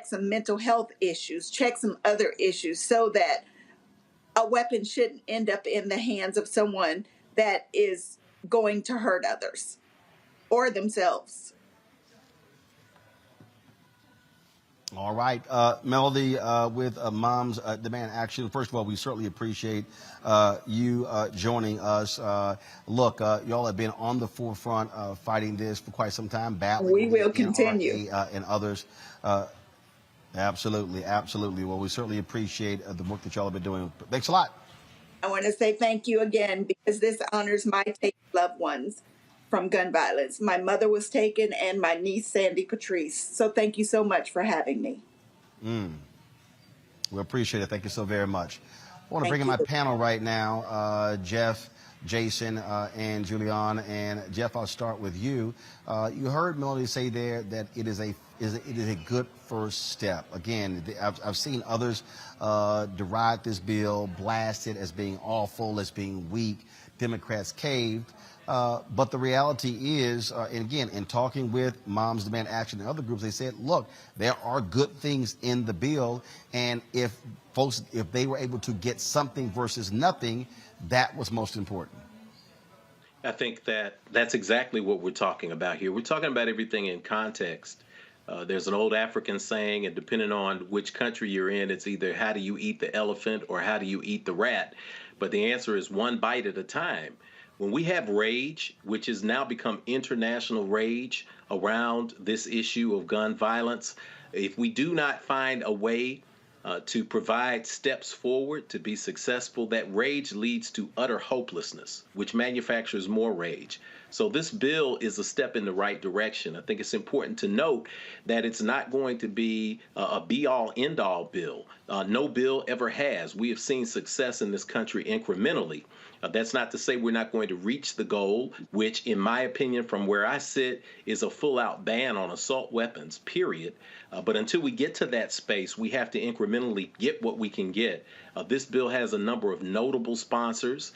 some mental health issues, check some other issues, so that a weapon shouldn't end up in the hands of someone that is going to hurt others or themselves. All right, Melody, with Moms Demand Action. First of all, we certainly appreciate you joining us. Look, y'all have been on the forefront of fighting this for quite some time, battling we will continue. NRA, and others. Absolutely, absolutely. Well, we certainly appreciate the work that y'all have been doing. Thanks a lot. I want to say thank you again because this honors my taken loved ones from gun violence. My mother was taken and my niece, Sandy Patrice. So thank you so much for having me. We appreciate it. Thank you so very much. I want to bring in my panel right now, Jeff, Jason, and Julian. And Jeff, I'll start with you. You heard Melody say there that it is a good first step. Again, I've seen others deride this bill, blast it as being awful, as being weak. Democrats caved. But the reality is, and again, in talking with Moms Demand Action and other groups, they said, look, there are good things in the bill. And if they were able to get something versus nothing, that was most important. I think that's exactly what we're talking about here. We're talking about everything in context. There's an old African saying, and depending on which country you're in, it's either how do you eat the elephant or how do you eat the rat? But the answer is one bite at a time. When we have rage, which has now become international rage around this issue of gun violence, if we do not find a way to provide steps forward to be successful, that rage leads to utter hopelessness, which manufactures more rage. So this bill is a step in the right direction. I think it's important to note that it's not going to be a be-all, end-all bill. No bill ever has. We have seen success in this country incrementally. That's not to say we're not going to reach the goal, which, in my opinion, from where I sit, is a full-out ban on assault weapons, period. But until we get to that space, we have to incrementally get what we can get. This bill has a number of notable sponsors.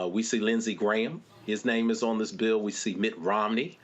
We see Lindsey Graham. His name is on this bill. We see Mitt Romney,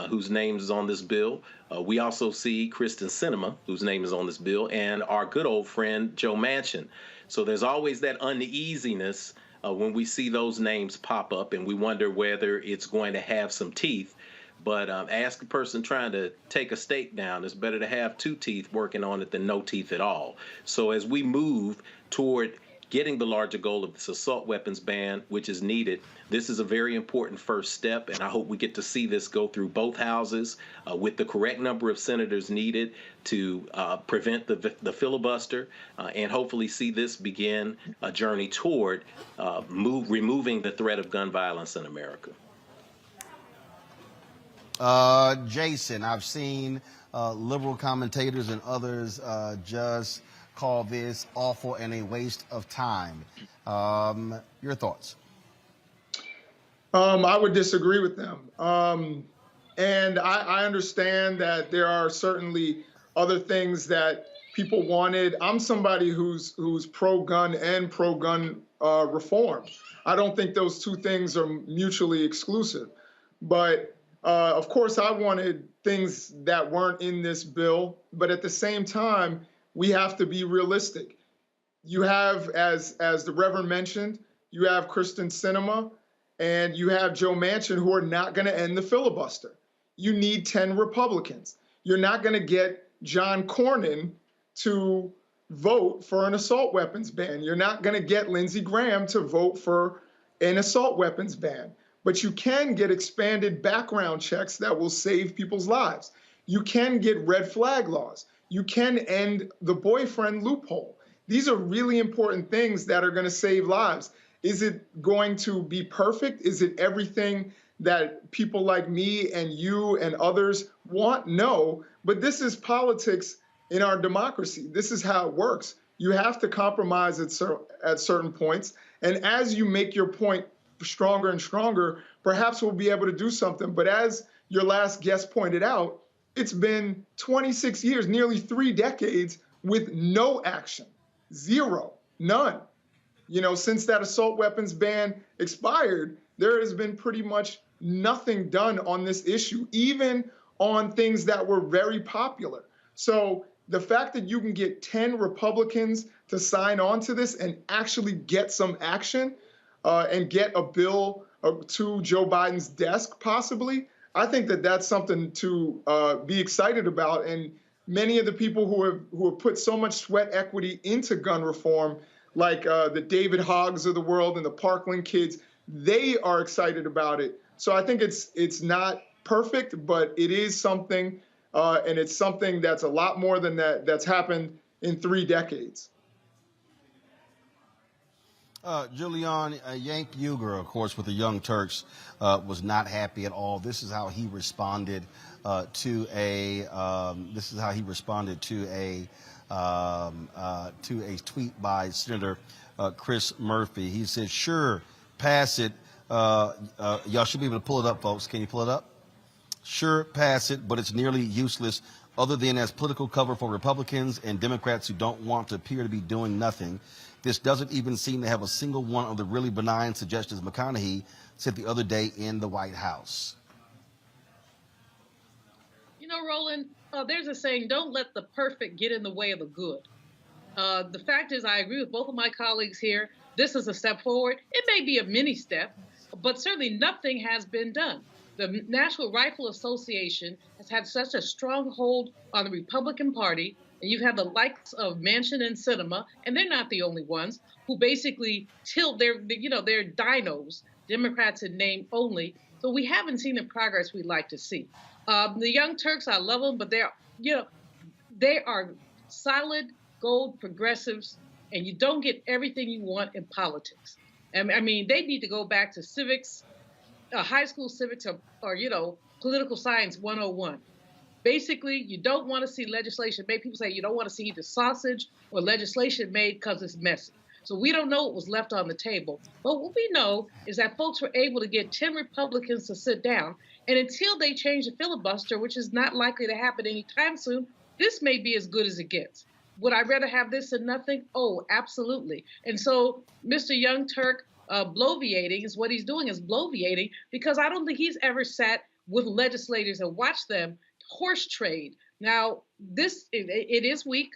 whose name is on this bill. We also see Kristen Sinema, whose name is on this bill, and our good old friend Joe Manchin. So there's always that uneasiness when we see those names pop up, and we wonder whether it's going to have some teeth. But ask a person trying to take a steak down, it's better to have two teeth working on it than no teeth at all. So as we move toward getting the larger goal of this assault weapons ban, which is needed, this is a very important first step, and I hope we get to see this go through both houses with the correct number of senators needed to prevent the filibuster, and hopefully see this begin a journey toward removing the threat of gun violence in America. Jason, I've seen liberal commentators and others just call this awful and a waste of time. Your thoughts? I would disagree with them. And I understand that there are certainly other things that people wanted. I'm somebody who's pro-gun and pro-gun reform. I don't think those two things are mutually exclusive. But of course, I wanted things that weren't in this bill. But at the same time, we have to be realistic. You have, as the Reverend mentioned, you have Kristen Sinema and you have Joe Manchin, who are not going to end the filibuster. You need 10 Republicans. You're not going to get John Cornyn to vote for an assault weapons ban. You're not going to get Lindsey Graham to vote for an assault weapons ban. But you can get expanded background checks that will save people's lives. You can get red flag laws. You can end the boyfriend loophole. These are really important things that are going to save lives. Is it going to be perfect? Is it everything that people like me and you and others want? No, but this is politics in our democracy. This is how it works. You have to compromise at certain points. And as you make your point stronger and stronger, perhaps we'll be able to do something. But as your last guest pointed out, it's been 26 years, nearly 3 decades with no action, zero, none. You know, since that assault weapons ban expired, there has been pretty much nothing done on this issue, even on things that were very popular. So the fact that you can get 10 Republicans to sign on to this and actually get some action and get a bill to Joe Biden's desk, possibly, I think that that's something to be excited about. And many of the people who have put so much sweat equity into gun reform, like the David Hoggs of the world and the Parkland kids, they are excited about it. So I think it's not perfect, but it is something, and it's something that's a lot more than that's happened in 3 decades. Julian Yank Uger, of course, with the Young Turks, was not happy at all. This is how he responded to a tweet by Senator Chris Murphy. He said, "Sure, pass it." Y'all should be able to pull it up, folks. Can you pull it up? Sure, pass it, but it's nearly useless, other than as political cover for Republicans and Democrats who don't want to appear to be doing nothing. This doesn't even seem to have a single one of the really benign suggestions McConaughey said the other day in the White House. You know, Roland, there's a saying, don't let the perfect get in the way of the good. The fact is, I agree with both of my colleagues here. This is a step forward. It may be a mini step, but certainly nothing has been done. The National Rifle Association has had such a strong hold on the Republican Party, and you've had the likes of Manchin and Sinema, and they're not the only ones, who basically tilt their dinos, Democrats in name only. So we haven't seen the progress we'd like to see. The Young Turks, I love them, but they are solid gold progressives, and you don't get everything you want in politics. I mean, they need to go back to civics, high school civics, or political science 101. Basically, you don't want to see legislation made. People say you don't want to see either sausage or legislation made because it's messy. So we don't know what was left on the table. But what we know is that folks were able to get 10 Republicans to sit down. And until they change the filibuster, which is not likely to happen anytime soon, this may be as good as it gets. Would I rather have this than nothing? Oh, absolutely. And so Mr. Young Turk bloviating is what he's doing, is bloviating, because I don't think he's ever sat with legislators and watched them horse trade. Now, it is weak,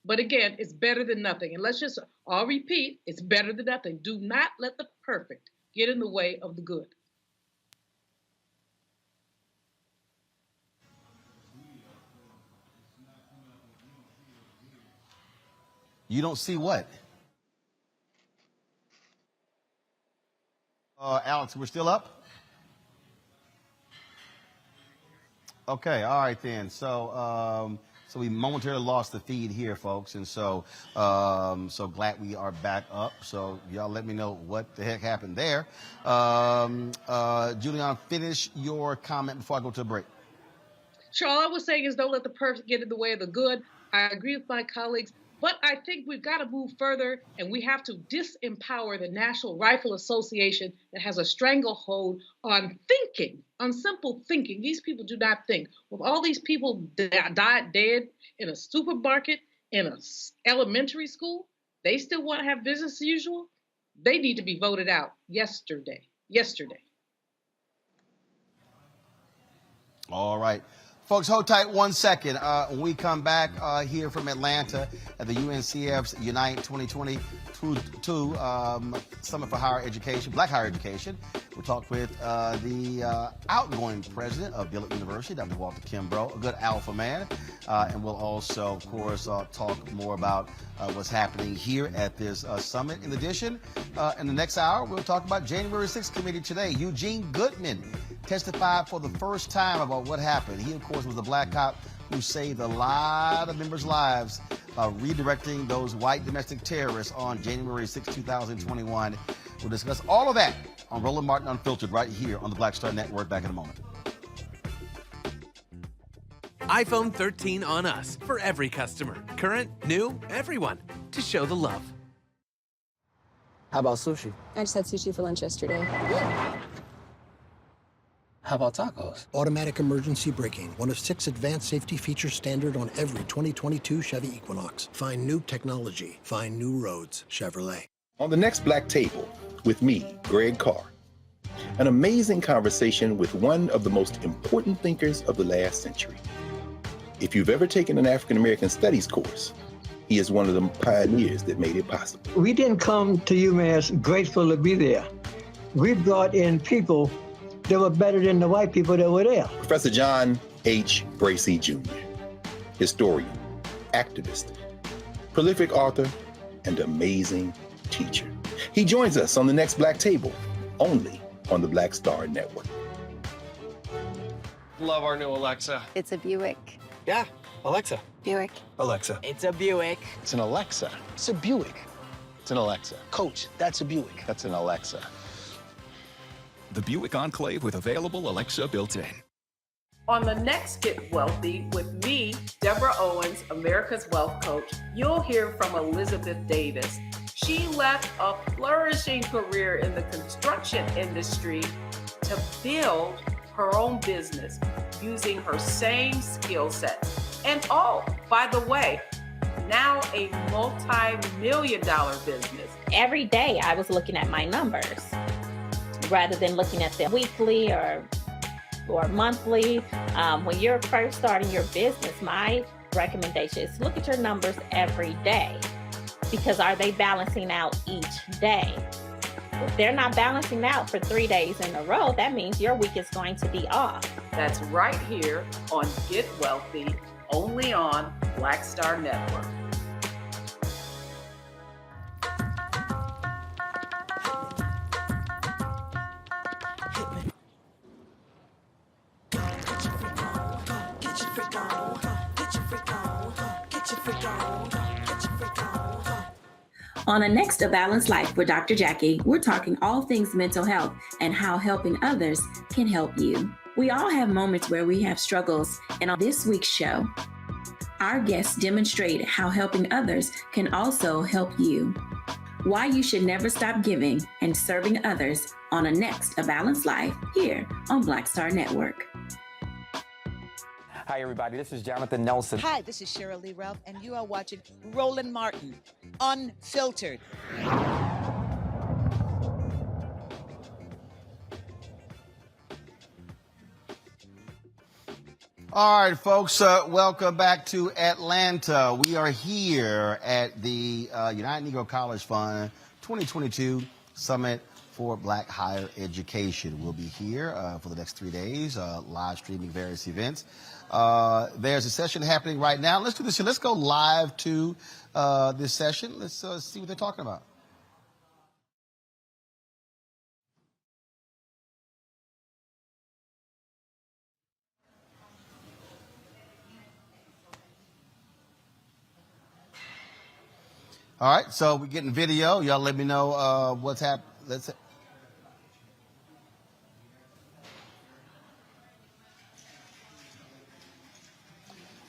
but again, it's better than nothing. And let's just all repeat, it's better than nothing. Do not let the perfect get in the way of the good. You don't see what? Alex, we're still up? Okay, all right then. So we momentarily lost the feed here, folks, and so glad we are back up. So y'all let me know what the heck happened there. Julian, finish your comment before I go to a break. Sure, all I was saying is don't let the perfect get in the way of the good. I agree with my colleagues, but I think we've got to move further, and we have to disempower the National Rifle Association that has a stranglehold on thinking, on simple thinking. These people do not think. With all these people died dead in a supermarket, in an elementary school, they still want to have business as usual? They need to be voted out yesterday. All right. Folks, hold tight 1 second. When we come back here from Atlanta at the UNCF's Unite 2022 Summit for Higher Education, Black Higher Education, we'll talk with the outgoing president of Dillard University, Dr. Walter Kimbrough, a good alpha man. And we'll also, of course, talk more about what's happening here at this summit. In addition, in the next hour, we'll talk about January 6th committee today. Eugene Goodman testified for the first time about what happened. He, of course, was the black cop who saved a lot of members' lives by redirecting those white domestic terrorists on January 6, 2021. We'll discuss all of that on Roland Martin Unfiltered right here on the Black Star Network. Back in a moment. iPhone 13 on us for every customer. Current, new, everyone. To show the love. How about sushi? I just had sushi for lunch yesterday. How about tacos? Automatic emergency braking, one of 6 advanced safety features standard on every 2022 Chevy Equinox. Find new technology. Find new roads. Chevrolet. On the next Black Table, with me, Greg Carr. An amazing conversation with one of the most important thinkers of the last century. If you've ever taken an African American Studies course, he is one of the pioneers that made it possible. We didn't come to UMass grateful to be there. We brought in people that were better than the white people that were there. Professor John H. Bracey Jr., historian, activist, prolific author, and amazing teacher. He joins us on the next Black Table, only on the Black Star Network. Love our new Alexa. It's a Buick. Yeah, Alexa. Buick. Alexa. It's a Buick. It's an Alexa. It's a Buick. It's an Alexa. Coach, that's a Buick. That's an Alexa. The Buick Enclave with available Alexa built-in. On the next Get Wealthy with me, Deborah Owens, America's Wealth Coach, you'll hear from Elizabeth Davis. She left a flourishing career in the construction industry to build her own business using her same skill sets. And oh, by the way, now a multi-million-dollar business. Every day I was looking at my numbers rather than looking at them weekly or monthly. When you're first starting your business, my recommendation is look at your numbers every day, because are they balancing out each day? If they're not balancing out for 3 days in a row, that means your week is going to be off. That's right here on Get Wealthy, only on Black Star Network. On the next A Balanced Life with Dr. Jackie, we're talking all things mental health and how helping others can help you. We all have moments where we have struggles, and on this week's show, our guests demonstrate how helping others can also help you. Why you should never stop giving and serving others on the next A Balanced Life here on Black Star Network. Hi, everybody. This is Jonathan Nelson. Hi, this is Cheryl Lee Ralph, and you are watching Roland Martin Unfiltered. All right, folks, welcome back to Atlanta. We are here at the United Negro College Fund 2022 Summit for Black Higher Education. We'll be here for the next 3 days, live streaming various events. There's a session happening right now. Let's do this. Let's go live to this session. Let's see what they're talking about. All right, so we're getting video. Y'all let me know what's happening. Let's.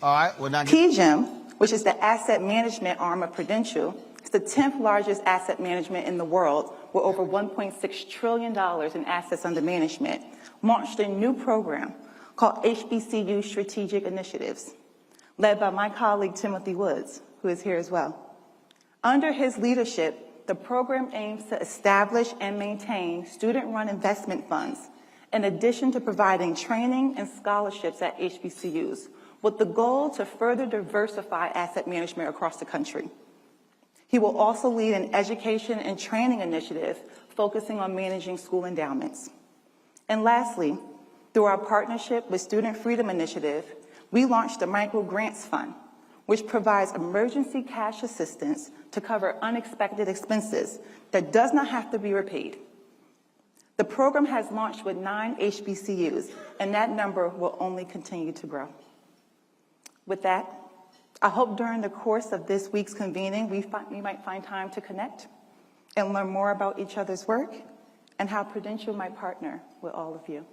All right, we're not. PGIM, which is the asset management arm of Prudential, is the 10th largest asset management in the world, with over $1.6 trillion in assets under management, launched a new program called HBCU Strategic Initiatives, led by my colleague Timothy Woods, who is here as well. Under his leadership, the program aims to establish and maintain student-run investment funds, in addition to providing training and scholarships at HBCUs, with the goal to further diversify asset management across the country. He will also lead an education and training initiative focusing on managing school endowments. And lastly, through our partnership with Student Freedom Initiative, we launched the Micro Grants Fund, which provides emergency cash assistance to cover unexpected expenses that does not have to be repaid. The program has launched with 9 HBCUs, and that number will only continue to grow. With that, I hope during the course of this week's convening, we might find time to connect and learn more about each other's work and how Prudential might partner with all of you.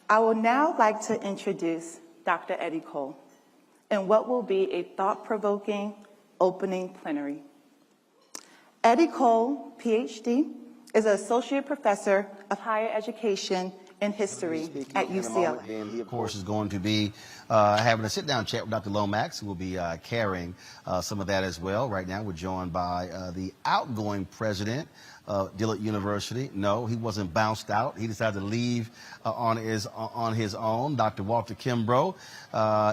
I would now like to introduce Dr. Eddie Cole in what will be a thought-provoking opening plenary. Eddie Cole, PhD, is an associate professor of higher education and history at UCLA. And he, of course, is going to be having a sit-down chat with Dr. Lomax, who will be carrying some of that as well. Right now, we're joined by the outgoing president of Dillard University. No, he wasn't bounced out. He decided to leave on his own. Dr. Walter Kimbrough.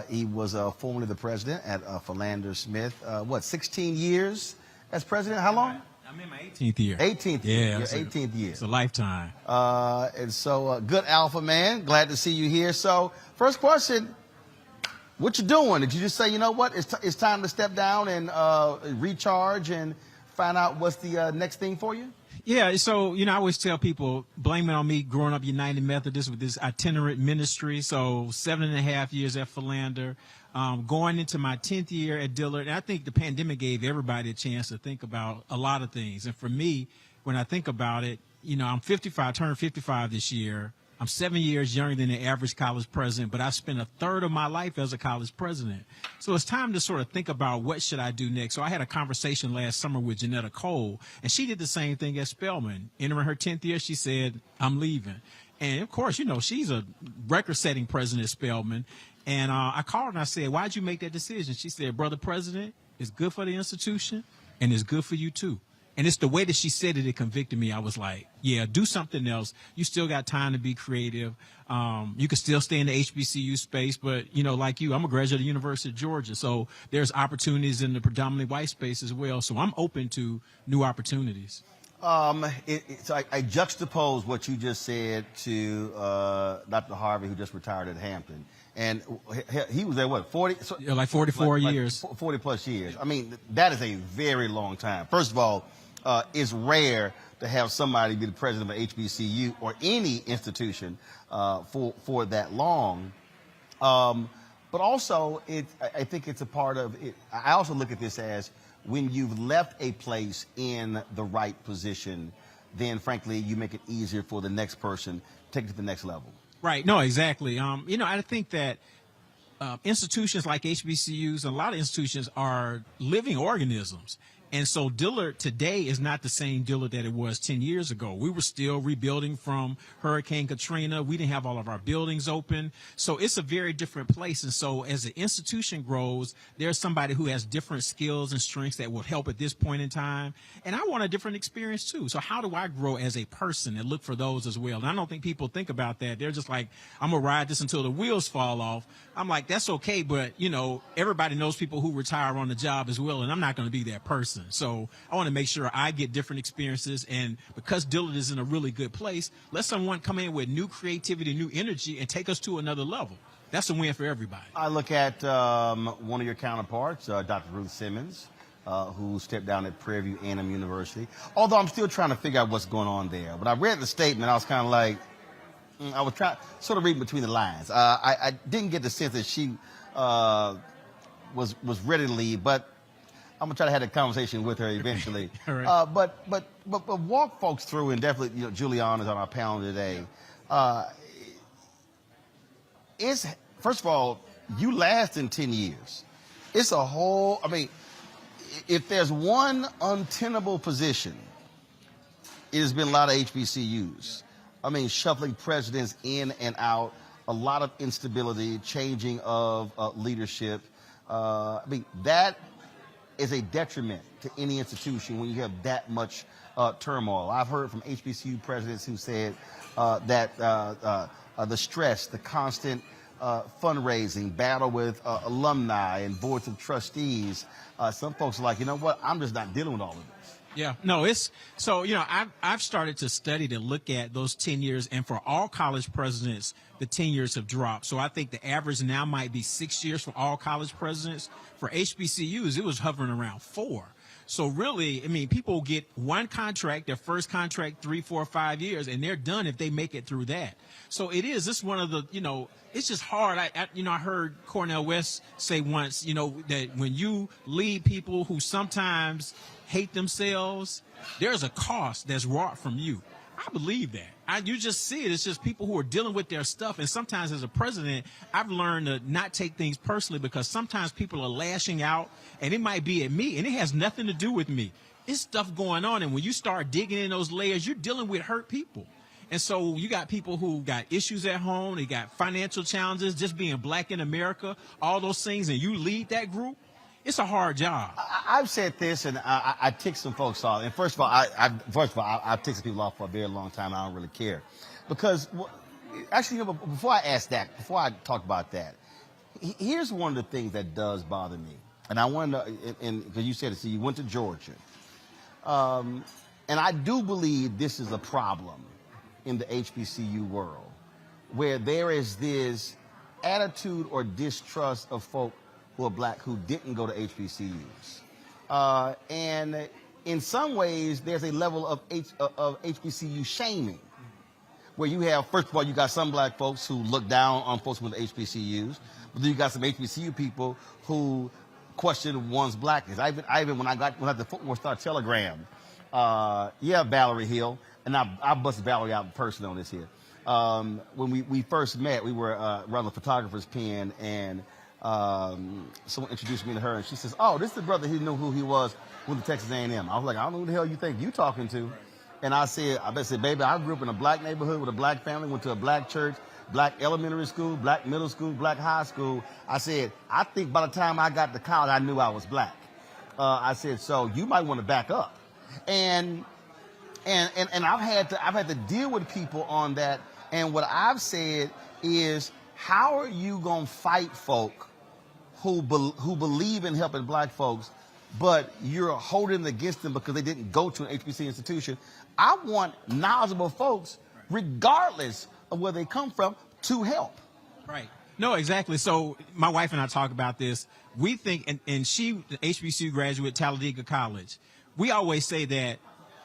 He was formerly the president at Philander Smith. 16 years as president? How long? I'm in my 18th year. 18th year. Yeah, your 18th year. It's a lifetime. And so, good alpha man. Glad to see you here. So, first question, what you doing? Did you just say, you know what, it's time to step down and recharge and find out what's the next thing for you? Yeah, so, I always tell people, blame it on me growing up United Methodist with this itinerant ministry. So 7.5 years at Philander, going into my 10th year at Dillard. And I think the pandemic gave everybody a chance to think about a lot of things. And for me, when I think about it, you know, I'm 55, turned 55 this year. I'm 7 years younger than the average college president, but I spent a third of my life as a college president. So it's time to sort of think about what should I do next. So I had a conversation last summer with Janetta Cole, and she did the same thing at Spelman. Entering her 10th year, she said, I'm leaving. And of course, you know, she's a record-setting president at Spelman. And I called her and I said, why'd you make that decision? She said, Brother President, it's good for the institution and it's good for you too. And it's the way that she said it that convicted me. I was like, yeah, do something else. You still got time to be creative. You can still stay in the HBCU space, but, you know, like you, I'm a graduate of the University of Georgia. So there's opportunities in the predominantly white space as well. So I'm open to new opportunities. So I juxtapose what you just said to Dr. Harvey, who just retired at Hampton. And he was there, what, 40? So, yeah, like 44 years. 40 plus years. I mean, that is a very long time. First of all, it's rare to have somebody be the president of an HBCU or any institution for that long. But also, I think it's a part of it. I also look at this as when you've left a place in the right position, then frankly, you make it easier for the next person to take it to the next level. Right. No, exactly. You know, I think that institutions like HBCUs and a lot of institutions are living organisms. And so Dillard today is not the same Dillard that it was 10 years ago. We were still rebuilding from Hurricane Katrina. We didn't have all of our buildings open. So it's a very different place. And so as the institution grows, there's somebody who has different skills and strengths that will help at this point in time. And I want a different experience too. So how do I grow as a person and look for those as well? And I don't think people think about that. They're just like, I'm going to ride this until the wheels fall off. I'm like, that's okay. But, you know, everybody knows people who retire on the job as well. And I'm not going to be that person. So I want to make sure I get different experiences. And because Dillard is in a really good place, let someone come in with new creativity, new energy, and take us to another level. That's a win for everybody. I look at one of your counterparts, Dr. Ruth Simmons, who stepped down at Prairie View A&M University. Although I'm still trying to figure out what's going on there. But I read the statement, I was kind of like, I was trying sort of reading between the lines. I didn't get the sense that she was ready to leave, but I'm gonna try to have a conversation with her eventually. Right. But walk folks through, and definitely, you know, Julianne is on our panel today. First of all, you last in 10 years. It's a whole. I mean, if there's one untenable position, it has been a lot of HBCUs. I mean, shuffling presidents in and out, a lot of instability, changing of leadership. I mean, that is a detriment to any institution when you have that much turmoil. I've heard from HBCU presidents who said that the stress, the constant fundraising, battle with alumni and boards of trustees, some folks are like, you know what, I'm just not dealing with all of this. Yeah, no, it's so, you know, I've started to study to look at those 10 years, and for all college presidents, the 10 years have dropped. So I think the average now might be 6 years for all college presidents. For HBCUs, it was hovering around 4. So really, I mean, people get one contract, their first contract, 3, 4, 5 years, and they're done if they make it through that. So this is one of the, you know, it's just hard. I heard Cornel West say once, you know, that when you lead people who sometimes hate themselves, there's a cost that's wrought from you. I believe that. You just see it. It's just people who are dealing with their stuff. And sometimes as a president, I've learned to not take things personally, because sometimes people are lashing out, and it might be at me, and it has nothing to do with me. It's stuff going on. And when you start digging in those layers, you're dealing with hurt people. And so you got people who got issues at home. They got financial challenges, just being black in America, all those things. And you lead that group. It's a hard job. I've said this, and I tick some folks off. And first of all, I've ticked some people off for a very long time. I don't really care, because actually, before I talk about that, here's one of the things that does bother me. And I want to, and because you said it, so you went to Georgia, and I do believe this is a problem in the HBCU world, where there is this attitude or distrust of folk who are black who didn't go to HBCUs. And in some ways, there's a level of HBCU shaming. where you have, first of all, you got some black folks who look down on folks with HBCUs, but then you got some HBCU people who question one's blackness. I even when I had the Fort Worth Star-Telegram, Valerie Hill, and I busted Valerie out in person on this here. When we first met, we were around the photographer's pen, and someone introduced me to her, and she says, "Oh, this is the brother who knew who he was with the Texas A&M." I was like, "I don't know who the hell you think you talking to." And I said, "Baby, I grew up in a black neighborhood with a black family, went to a black church, black elementary school, black middle school, black high school." I said, "I think by the time I got to college, I knew I was black." I said, "So you might want to back up." And I've had to deal with people on that. And what I've said is, how are you gonna fight folk who believe in helping black folks, but you're holding against them because they didn't go to an HBC institution? I want knowledgeable folks, regardless of where they come from, to help. Right. No, exactly. So my wife and I talk about this. We think, and she, the HBCU graduate, Talladega College, we always say that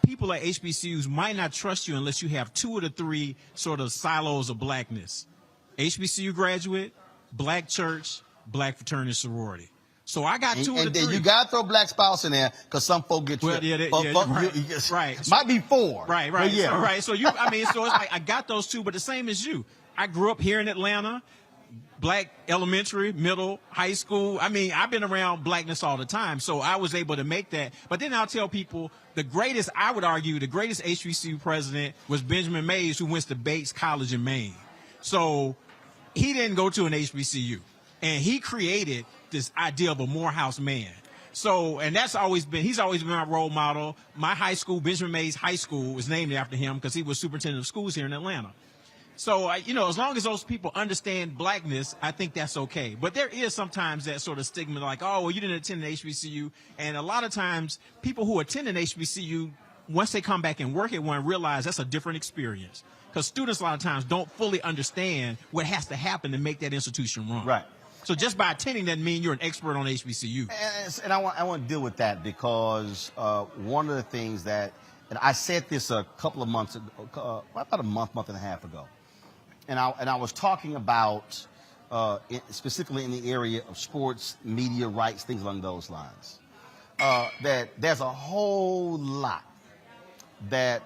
people at HBCUs might not trust you unless you have 2 of the 3 sort of silos of blackness. HBCU graduate, black church, black fraternity sorority. So I got 2 of the 3. And you got to throw black spouse in there because some folk get tripped. Right. Might be 4. Right. Yeah. So, right. So so it's like I got those 2, but the same as you. I grew up here in Atlanta, black elementary, middle, high school. I've been around blackness all the time, so I was able to make that. But then I'll tell people I would argue the greatest HBCU president was Benjamin Mays, who went to Bates College in Maine. So he didn't go to an HBCU, and he created this idea of a Morehouse man. So, and he's always been my role model. My high school, Benjamin Mays High School, was named after him because he was superintendent of schools here in Atlanta. So, as long as those people understand blackness, I think that's okay. But there is sometimes that sort of stigma like, oh, well, you didn't attend an HBCU. And a lot of times people who attend an HBCU, once they come back and work at one, realize that's a different experience. Because students a lot of times don't fully understand what has to happen to make that institution run. Right. So just by attending doesn't mean you're an expert on HBCU. And I want to deal with that because one of the things that, and I said this a couple of months ago, about a month and a half ago, and I was talking about specifically in the area of sports, media rights, things along those lines, that there's a whole lot that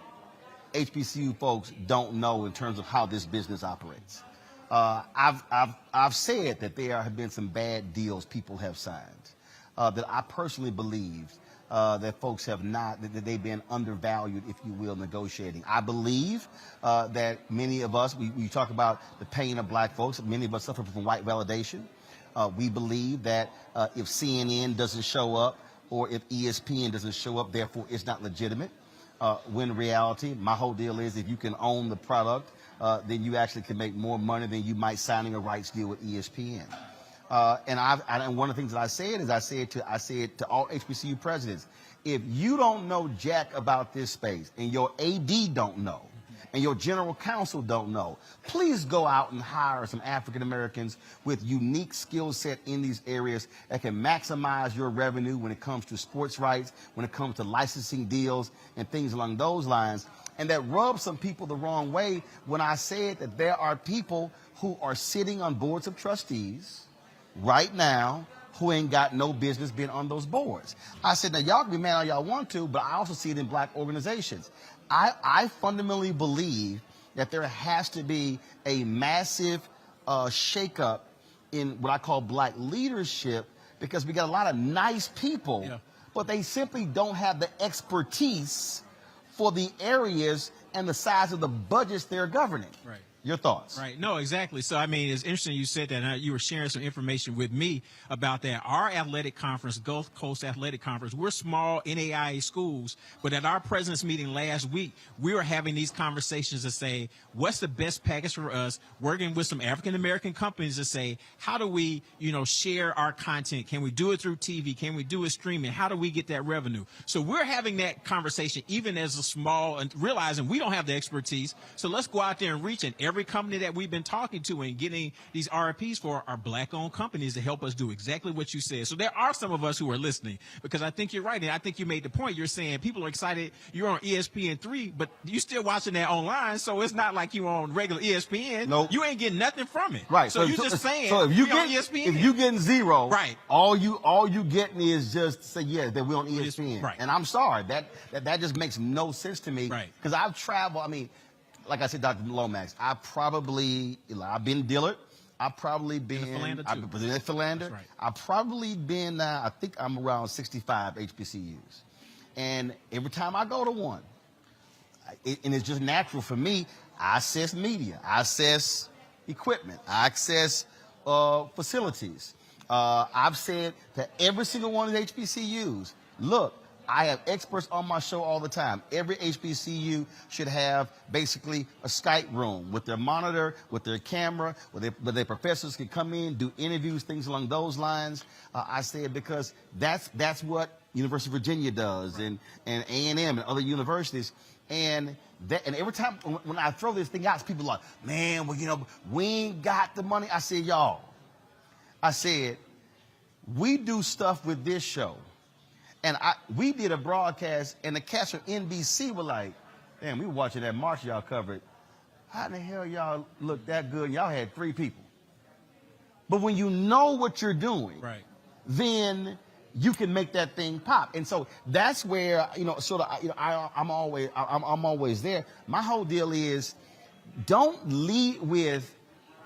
HBCU folks don't know in terms of how this business operates. I've said that there have been some bad deals people have signed that I personally believe that folks have not, that they've been undervalued, if you will, negotiating. I believe that many of us, we talk about the pain of black folks, many of us suffer from white validation. We believe that if CNN doesn't show up or if ESPN doesn't show up, therefore it's not legitimate. When in reality, my whole deal is if you can own the product, then you actually can make more money than you might signing a rights deal with ESPN. And one of the things that I said is I said to all HBCU presidents, if you don't know jack about this space and your AD don't know and your general counsel don't know, please go out and hire some African Americans with unique skill set in these areas that can maximize your revenue when it comes to sports rights, when it comes to licensing deals and things along those lines. And that rubs some people the wrong way when I said that there are people who are sitting on boards of trustees right now who ain't got no business being on those boards. I said, now y'all can be mad all y'all want to, but I also see it in black organizations. I fundamentally believe that there has to be a massive shakeup in what I call black leadership because we got a lot of nice people, but they simply don't have the expertise for the areas and the size of the budgets they're governing. Right. Your thoughts? Right. No, exactly. So, it's interesting you said that. You were sharing some information with me about that. Our athletic conference, Gulf Coast Athletic Conference, we're small NAIA schools, but at our president's meeting last week, we were having these conversations to say, what's the best package for us, working with some African-American companies to say, how do we, share our content? Can we do it through TV? Can we do it streaming? How do we get that revenue? So we're having that conversation even as a small and realizing we don't have the expertise. So let's go out there and reach, and every company that we've been talking to and getting these RFPs for are black-owned companies to help us do exactly what you said. So there are some of us who are listening, because I think you're right, and I think you made the point. You're saying people are excited. You're on ESPN3, but you're still watching that online, so it's not like you're on regular ESPN. Nope. You ain't getting nothing from it. Right. So you're just saying, so if you on get ESPN. if you getting zero, right, all you getting is just say that we're on ESPN. Right. And I'm sorry, that just makes no sense to me. Right. Because I've traveled. I mean, like I said, Dr. Lomax, I've been Dillard. I've probably been in Philander. Right. I've probably been. I think I'm around 65 HBCUs, and every time I go to one, and it's just natural for me. I access media. I access equipment. I access facilities. I've said to every single one of the HBCUs, look, I have experts on my show all the time. Every HBCU should have basically a Skype room with their monitor, with their camera, where their professors can come in, do interviews, things along those lines. I said because that's what University of Virginia does, and A&M and other universities. And every time when I throw this thing out, people are like, man, well, we ain't got the money. I said, y'all, we do stuff with this show. And we did a broadcast, and the cast from NBC were like, damn, we were watching that march y'all covered. How in the hell y'all look that good? Y'all had 3 people. But when you know what you're doing, right, then you can make that thing pop. And so that's where, I'm always there. My whole deal is, don't lead with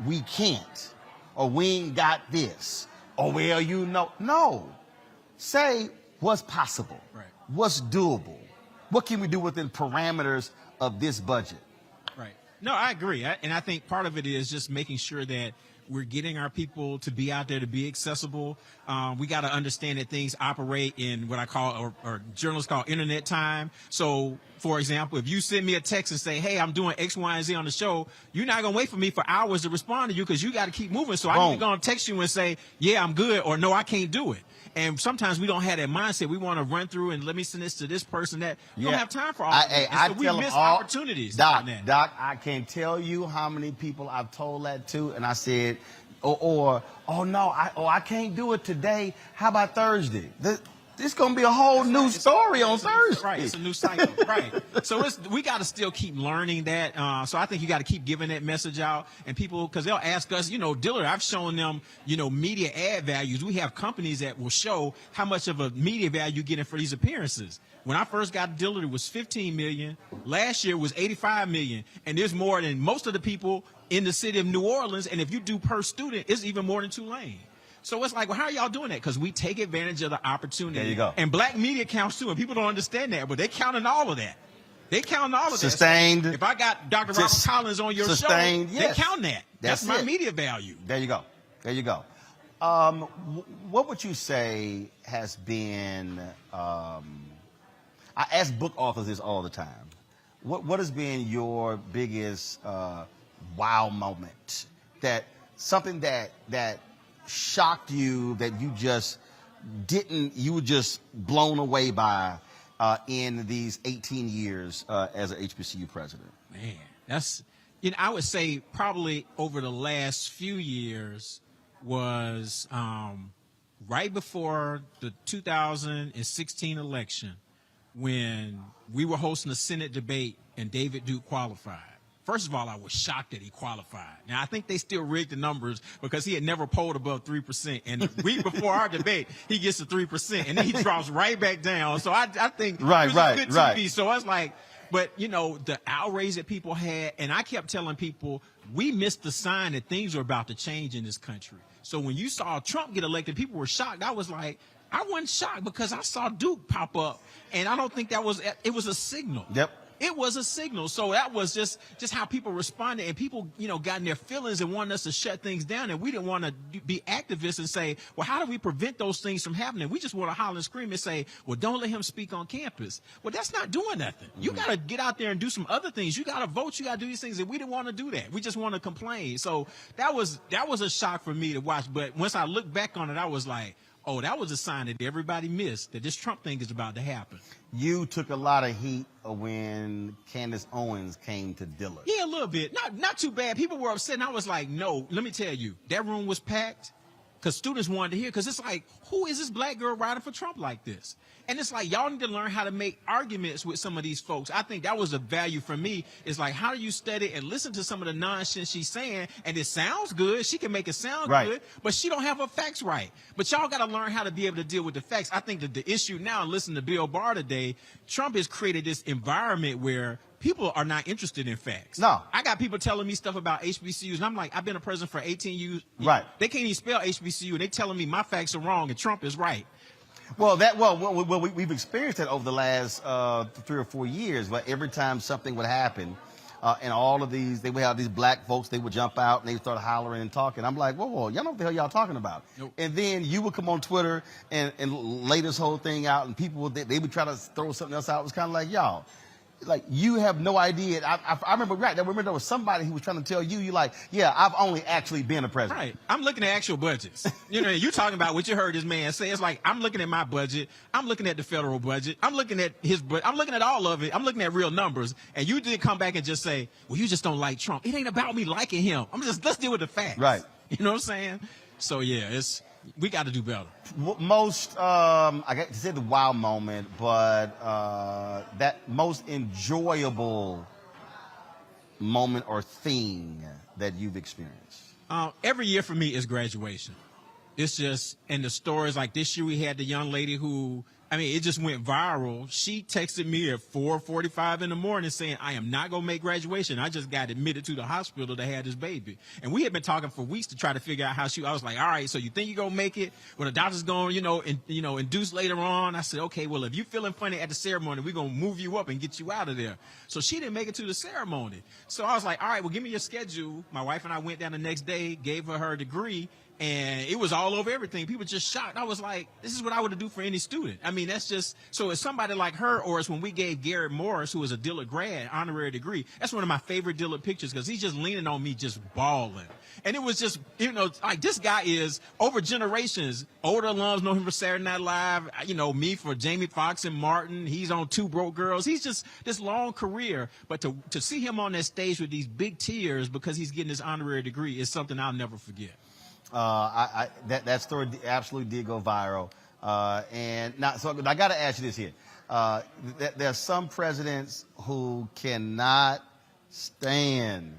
we can't, or we ain't got this, or well, no. Say what's possible, right, what's doable, what can we do within parameters of this budget. Right. No, I agree. And I think part of it is just making sure that we're getting our people to be out there, to be accessible. We got to understand that things operate in what I call, or journalists call, internet time. So, for example, if you send me a text and say, hey, I'm doing X, Y, and Z on the show, you're not going to wait for me for hours to respond to you, because you got to keep moving. So I'm going to text you and say, yeah, I'm good, or no, I can't do it. And sometimes we don't have that mindset. We want to run through and let me send this to this person. That we don't have time for all that. So we miss opportunities. Doc, I can't tell you how many people I've told that to, and I said, I can't do it today. How about Thursday? This going to be a whole new story on Thursday. Right, it's a new cycle. Right. So we got to still keep learning that. So I think you got to keep giving that message out. And people, because they'll ask us, Dillard, I've shown them, media ad values. We have companies that will show how much of a media value you're getting for these appearances. When I first got Dillard, it was $15 million. Last year it was $85 million. And there's more than most of the people in the city of New Orleans. And if you do per student, it's even more than Tulane. So it's like, well, how are y'all doing that? Because we take advantage of the opportunity. There you go. And black media counts too, and people don't understand that, but they counting all of that. They counting all of Sustained, that. So if I got Dr. Robert Collins on your show, yes. they count that. That's my media value. There you go. What would you say has been, I ask book authors this all the time. What has been your biggest wow moment? That something that shocked you, that you were just blown away by in these 18 years as an HBCU president? Man, that's, I would say probably over the last few years was right before the 2016 election, when we were hosting a Senate debate and David Duke qualified. First of all, I was shocked that he qualified. Now, I think they still rigged the numbers because he had never polled above 3%. And the week before our debate, he gets to 3%, and then he drops right back down. So I think it was good TV. So I was like, but, the outrage that people had, and I kept telling people, we missed the sign that things were about to change in this country. So when you saw Trump get elected, people were shocked. I was like, I wasn't shocked because I saw Duke pop up, and I don't think it was a signal. Yep. It was a signal. So that was just how people responded, and people, got in their feelings and wanted us to shut things down. And we didn't want to be activists and say, well, how do we prevent those things from happening? We just want to holler and scream and say, well, don't let him speak on campus. Well, that's not doing nothing. You got to get out there and do some other things. You got to vote. You got to do these things. And we didn't want to do that. We just want to complain. So that was a shock for me to watch. But once I look back on it, I was like, oh, that was a sign that everybody missed, that this Trump thing is about to happen. You took a lot of heat when Candace Owens came to Dillard. Yeah, a little bit. Not too bad. People were upset, and I was like, no, let me tell you, that room was packed because students wanted to hear, because it's like, who is this black girl riding for Trump like this? And it's like, y'all need to learn how to make arguments with some of these folks. I think that was a value for me. It's like, how do you study and listen to some of the nonsense she's saying? And it sounds good. She can make it sound good, but she don't have her facts right. But y'all got to learn how to be able to deal with the facts. I think that the issue now, listening to Bill Barr today, Trump has created this environment where people are not interested in facts. No. I got people telling me stuff about HBCUs, and I'm like, I've been a president for 18 years. Right. They can't even spell HBCU, and they telling me my facts are wrong and Trump is right. Well, we've experienced that over the last 3 or 4 years, where every time something would happen, and all of these, they would have these black folks, they would jump out and they would start hollering and talking. I'm like, whoa, y'all know what the hell y'all talking about? Nope. And then you would come on Twitter and lay this whole thing out, and people they would try to throw something else out. It was kind of like, y'all, like, you have no idea. I remember there was somebody who was trying to tell you like, yeah, I've only actually been a president. Right. I'm looking at actual budgets. You know, you talking about what you heard this man say. It's like, I'm looking at my budget. I'm looking at the federal budget. I'm looking at his budget. I'm looking at all of it. I'm looking at real numbers. And you did come back and just say, well, you just don't like Trump. It ain't about me liking him. Let's deal with the facts. Right. You know what I'm saying? So, yeah, we got to do better. Most, I got to say the wow moment, but that most enjoyable moment or thing that you've experienced? Every year for me is graduation. It's just, and the stories, like this year we had the young lady who, it just went viral. She texted me at 4:45 in the morning saying, I am not going to make graduation. I just got admitted to the hospital to have this baby. And we had been talking for weeks to try to figure out how I was like, all right, so you think you're going to make it? When the doctor's going, induce later on. I said, okay, well, if you're feeling funny at the ceremony, we're going to move you up and get you out of there. So she didn't make it to the ceremony. So I was like, all right, well, give me your schedule. My wife and I went down the next day, gave her degree. And it was all over everything. People just shocked. I was like, this is what I would do for any student. That's just, so it's somebody like her, or it's when we gave Garrett Morris, who is a Dillard grad, honorary degree. That's one of my favorite Dillard pictures, because he's just leaning on me, just bawling. And it was just, like, this guy is over generations. Older alums know him for Saturday Night Live, me for Jamie Foxx and Martin. He's on Two Broke Girls. He's just this long career. But to see him on that stage with these big tears because he's getting this honorary degree is something I'll never forget. That story absolutely did go viral. And now, so I got to ask you this here. There are some presidents who cannot stand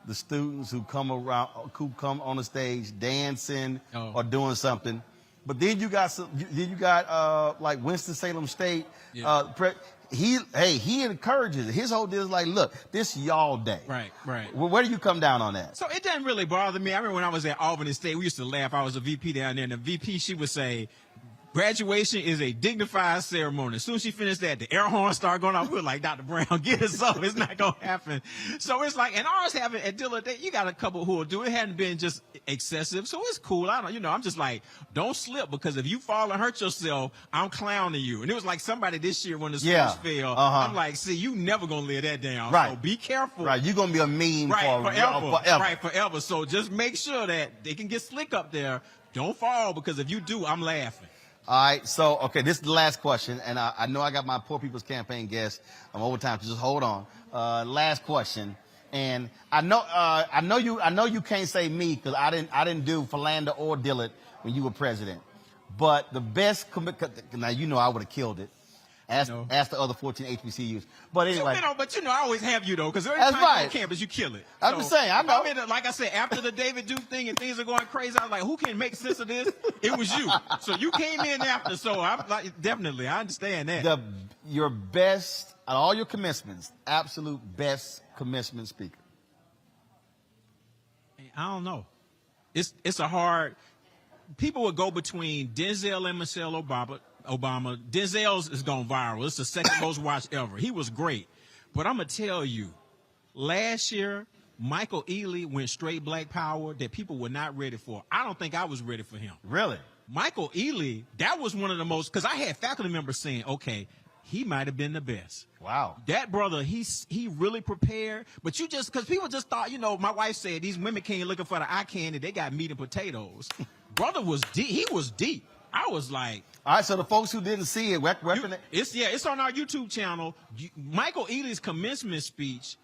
the students who come on the stage dancing or doing something. But then you got like Winston-Salem State. Yeah. He encourages it. His whole deal is like, look, this y'all day. Right. Well, where do you come down on that? So it doesn't really bother me. I remember when I was at Albany State, we used to laugh. I was a VP down there, and the VP, she would say, graduation is a dignified ceremony. As soon as she finished that, the air horn started going off. We were like, Dr. Brown, get us up. It's not going to happen. So it's like, and ours having at Dillard, you got a couple who will do it. It hadn't been just excessive. So it's cool. I'm just like, don't slip, because if you fall and hurt yourself, I'm clowning you. And it was like somebody this year when the scores fell. I'm like, see, you never going to live that down. Right. So be careful. Right. You're going to be a meme forever. Right, forever. So just make sure that they can get slick up there. Don't fall, because if you do, I'm laughing. All right, so, okay, this is the last question, and I know I got my Poor People's Campaign guest. I'm over time, so just hold on. Last question, and I know you can't say me, because I didn't do Philander or Dillard when you were president. But the best now I would have killed it. Ask the other 14 HBCUs. But anyway. But I always have you, though, because every that's time you're right. on campus, you kill it. I'm just saying, I know. Like I said, after the David Duke thing and things are going crazy, I was like, who can make sense of this? It was you. So you came in after, so I'm like, definitely, I understand that. Your best, at all your commencements, absolute best commencement speaker. I don't know. It's a hard, people would go between Denzel and Michelle Obama. Denzel's is gone viral. It's the second most watched ever. He was great. But I'm going to tell you, last year, Michael Ealy went straight black power that people were not ready for. I don't think I was ready for him. Really? Michael Ealy, that was one of the most, because I had faculty members saying, okay, he might have been the best. Wow. That brother, he really prepared. But because people just thought, my wife said these women came looking for the eye candy. They got meat and potatoes. Brother was deep. He was deep. I was like, all right, so the folks who didn't see it, it's on our YouTube channel. Michael Ealy's commencement speech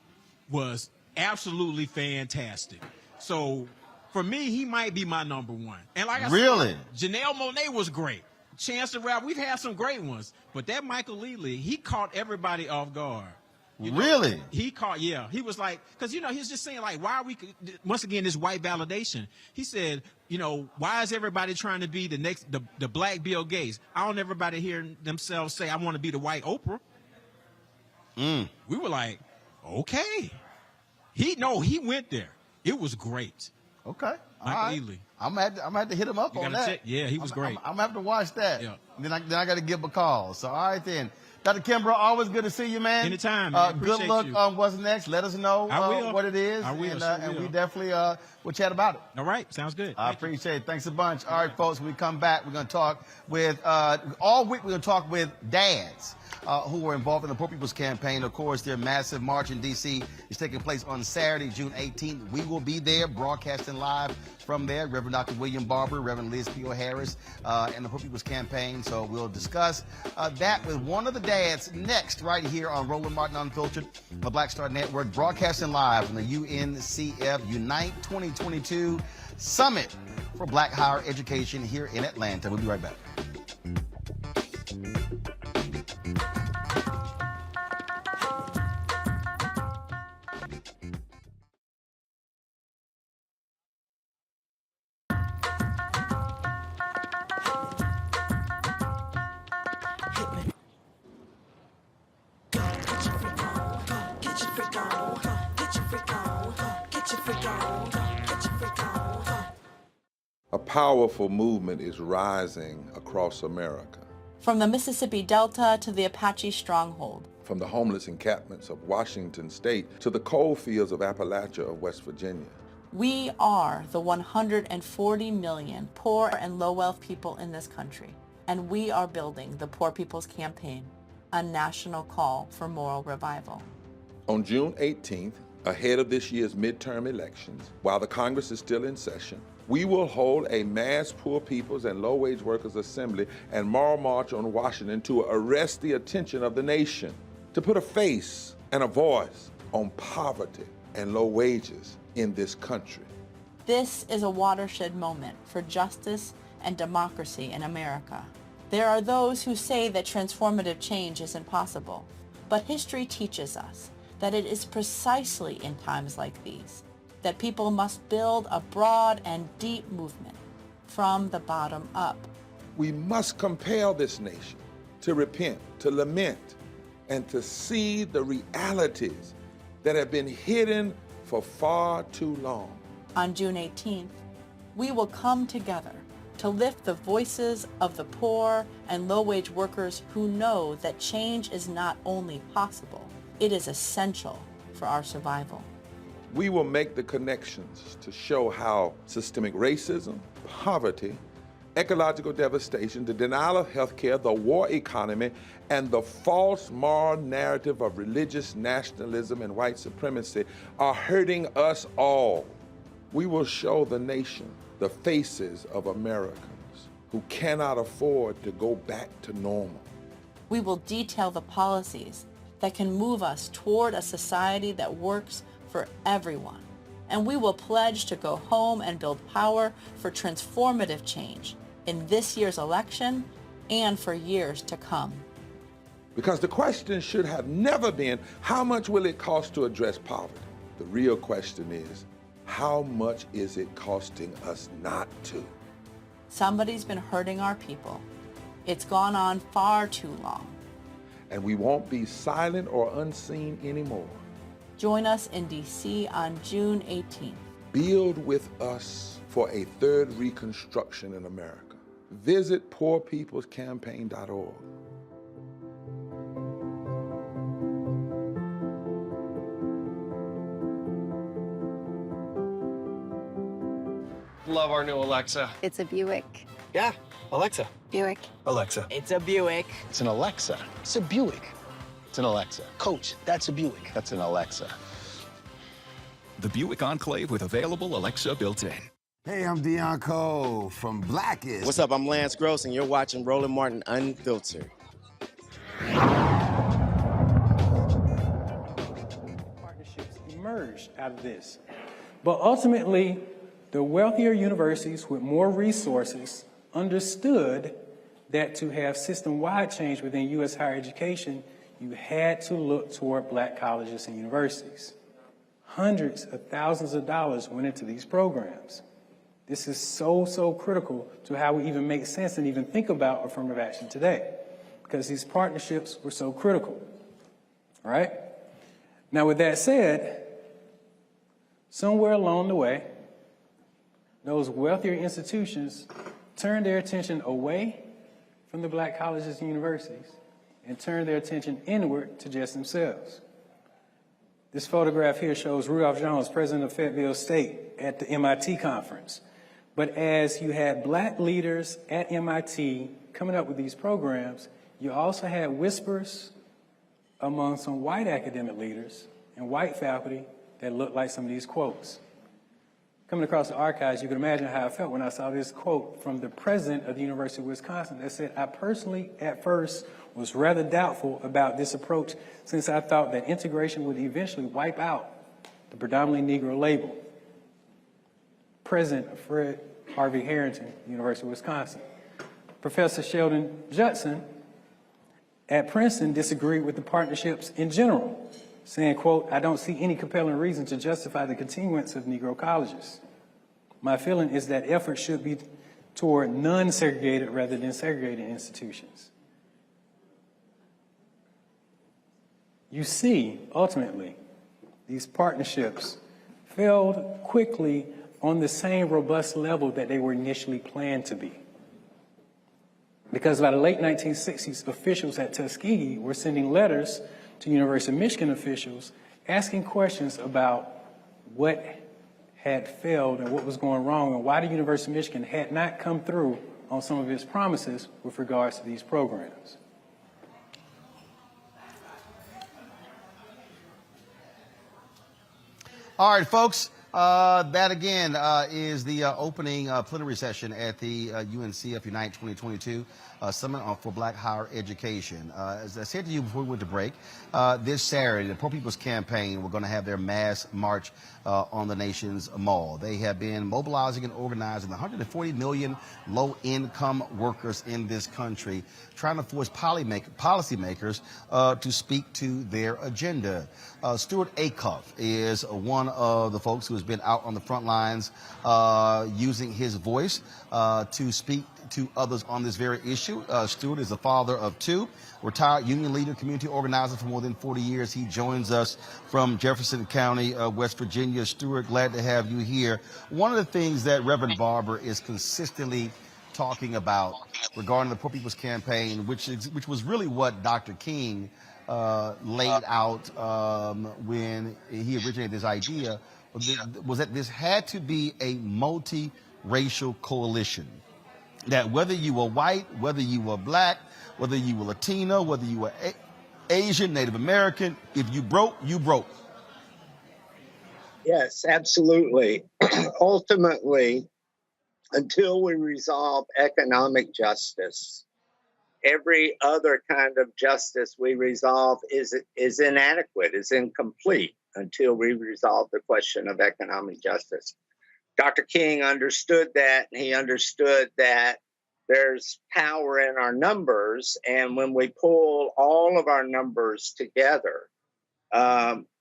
was absolutely fantastic. So for me, he might be my number one. And like I said, Janelle Monáe was great. Chance the Rapper, we've had some great ones, but that Michael Ealy, he caught everybody off guard. Really? He caught, he was like, because, he was just saying, like, why are we, once again, this white validation. He said, why is everybody trying to be the black Bill Gates? I don't everybody hear themselves say, I want to be the white Oprah. We were like, okay. He went there. It was great. Okay. Michael Ealy. I'm gonna have to hit him up on that. Yeah, he was great. I'm gonna have to watch that. Yeah. Then I got to give him a call. So, all right then. Dr. Kimbrough, always good to see you, man. Anytime, man. Good luck on what's next. Let us know what it is. I will. And we definitely will chat about it. All right. Sounds good. I appreciate it. Thanks a bunch. All right, folks, when we come back, we're going to talk with, all week we're going to talk with dads who were involved in the Poor People's Campaign. Of course, their massive march in D.C. is taking place on Saturday, June 18th. We will be there broadcasting live from there. Reverend Dr. William Barber, Reverend Liz P.O. Harris, and the Poor People's Campaign. So we'll discuss that with one of the dads next right here on Roland Martin Unfiltered, the Black Star Network, broadcasting live from the UNCF Unite 2022 Summit for Black Higher Education here in Atlanta. We'll be right back. A powerful movement is rising across America. From the Mississippi Delta to the Apache Stronghold. From the homeless encampments of Washington State to the coal fields of Appalachia of West Virginia. We are the 140 million poor and low-wealth people in this country, and we are building the Poor People's Campaign, a national call for moral revival. On June 18th, ahead of this year's midterm elections, while the Congress is still in session, we will hold a mass poor people's and low-wage workers assembly and moral march on Washington to arrest the attention of the nation, to put a face and a voice on poverty and low wages in this country. This is a watershed moment for justice and democracy in America. There are those who say that transformative change isn't possible, but history teaches us that it is precisely in times like these that people must build a broad and deep movement from the bottom up. We must compel this nation to repent, to lament, and to see the realities that have been hidden for far too long. On June 18th, we will come together to lift the voices of the poor and low-wage workers who know that change is not only possible, it is essential for our survival. We will make the connections to show how systemic racism, poverty, ecological devastation, the denial of health care, the war economy, and the false moral narrative of religious nationalism and white supremacy are hurting us all. We will show the nation the faces of Americans who cannot afford to go back to normal. We will detail the policies that can move us toward a society that works for everyone. And we will pledge to go home and build power for transformative change in this year's election and for years to come. Because the question should have never been, how much will it cost to address poverty? The real question is, how much is it costing us not to? Somebody's been hurting our people. It's gone on far too long. And we won't be silent or unseen anymore. Join us in D.C. on June 18th. Build with us for a third reconstruction in America. Visit poorpeoplescampaign.org. Love our new Alexa. It's a Buick. Yeah, Alexa. Buick. Alexa. It's a Buick. It's an Alexa. It's a Buick. It's an Alexa. Coach, that's a Buick. That's an Alexa. The Buick Enclave with available Alexa built-in. Hey, I'm Deion Cole from Blackest. What's up? I'm Lance Gross, and you're watching Roland Martin Unfiltered. Partnerships emerged out of this. But ultimately, the wealthier universities with more resources understood that to have system-wide change within U.S. higher education, you had to look toward black colleges and universities. Hundreds of thousands of dollars went into these programs. This is so critical to how we even make sense and even think about affirmative action today, because these partnerships were so critical, all right? Now, with that said, somewhere along the way, those wealthier institutions turned their attention away from the black colleges and universities and turned their attention inward to just themselves. This photograph here shows Rudolph Jones, president of Fayetteville State, at the MIT conference. But as you had black leaders at MIT coming up with these programs, you also had whispers among some white academic leaders and white faculty that looked like some of these quotes. Coming across the archives, you can imagine how I felt when I saw this quote from the president of the University of Wisconsin that said, "I personally, at first, was rather doubtful about this approach since I thought that integration would eventually wipe out the predominantly Negro label." President Fred Harvey Harrington, University of Wisconsin. Professor Sheldon Judson at Princeton disagreed with the partnerships in general, saying, quote, "I don't see any compelling reason to justify the continuance of Negro colleges. My feeling is that effort should be toward non-segregated rather than segregated institutions." You see, ultimately, these partnerships failed quickly on the same robust level that they were initially planned to be. Because by the late 1960s, officials at Tuskegee were sending letters to University of Michigan officials asking questions about what had failed and what was going wrong and why the University of Michigan had not come through on some of its promises with regards to these programs. All right, folks. That again is the opening plenary session at the UNCF Unite 2022 Summit for Black Higher Education. As I said to you before we went to break, this Saturday, the Poor People's Campaign, we're going to have their mass march on the nation's mall. They have been mobilizing and organizing 140 million low-income workers in this country, trying to force policymakers to speak to their agenda. Stuart Acuff is one of the folks who has been out on the front lines using his voice to speak to others on this very issue. Stuart is the father of two, retired union leader, community organizer for more than 40 years. He joins us from Jefferson County, West Virginia. Stuart, glad to have you here. One of the things that Reverend Barber is consistently talking about regarding the Poor People's Campaign, which was really what Dr. King laid out when he originated this idea, was that this had to be a multi-racial coalition. That whether you were white, whether you were black, whether you were Latino, whether you were Asian, Native American, if you broke, you broke. Yes, absolutely. Ultimately, until we resolve economic justice, every other kind of justice we resolve is inadequate, is incomplete until we resolve the question of economic justice. Dr. King understood that, and he understood that there's power in our numbers, and when we pull all of our numbers together,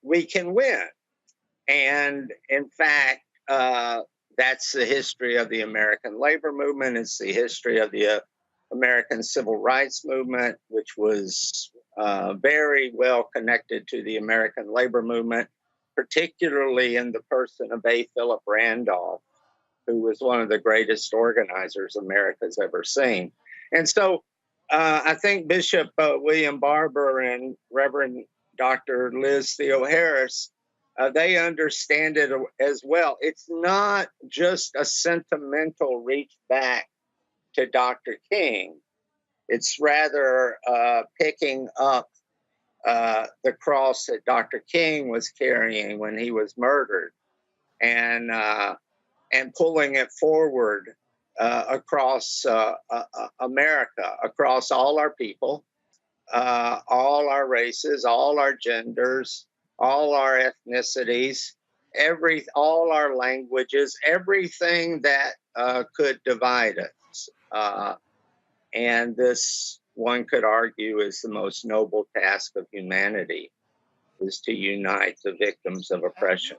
we can win. And in fact, that's the history of the American labor movement. It's the history of the American civil rights movement, which was very well connected to the American labor movement, particularly in the person of A. Philip Randolph, who was one of the greatest organizers America's ever seen. And so I think Bishop William Barber and Reverend Dr. Liz Theo-Harris, they understand it as well. It's not just a sentimental reach back to Dr. King. It's rather picking up the cross that Dr. King was carrying when he was murdered, and and pulling it forward across America, across all our people, all our races, all our genders, all our ethnicities, all our languages, everything that could divide us. And this, one could argue, is the most noble task of humanity, is to unite the victims of oppression.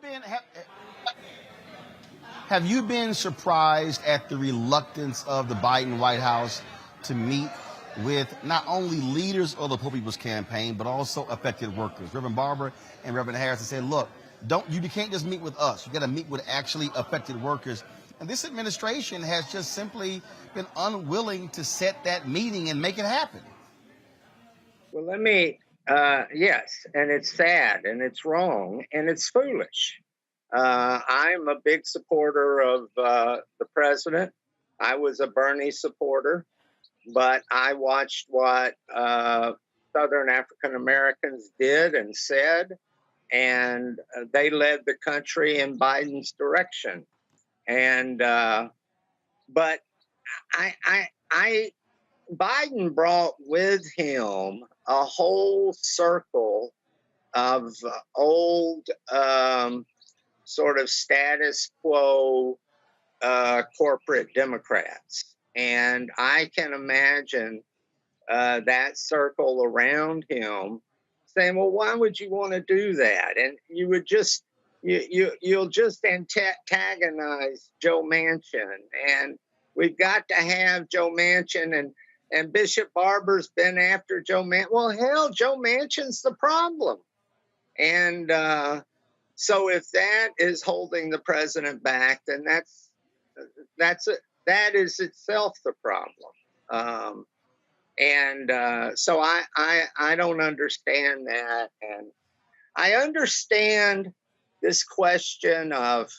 Have you been surprised at the reluctance of the Biden White House to meet with not only leaders of the Poor People's Campaign, but also affected workers? Reverend Barber and Reverend Harris said, look, you can't just meet with us. You got to meet with actually affected workers. And this administration has just simply been unwilling to set that meeting and make it happen. Well, yes, and it's sad and it's wrong and it's foolish. I'm a big supporter of the president. I was a Bernie supporter, but I watched what Southern African Americans did and said, and they led the country in Biden's direction. And but Biden brought with him a whole circle of old sort of status quo corporate Democrats. And I can imagine that circle around him saying, well, why would you want to do that? And you would just, you'll just antagonize Joe Manchin. And we've got to have Joe Manchin, and Bishop Barber's been after Joe Manchin. Well, hell, Joe Manchin's the problem. And so if that is holding the president back, then that is itself the problem. So I don't understand that. And I understand this question of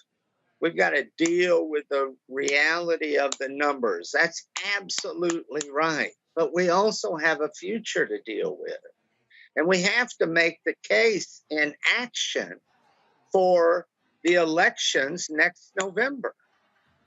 we've got to deal with the reality of the numbers. That's absolutely right. But we also have a future to deal with. And we have to make the case in action for the elections next November.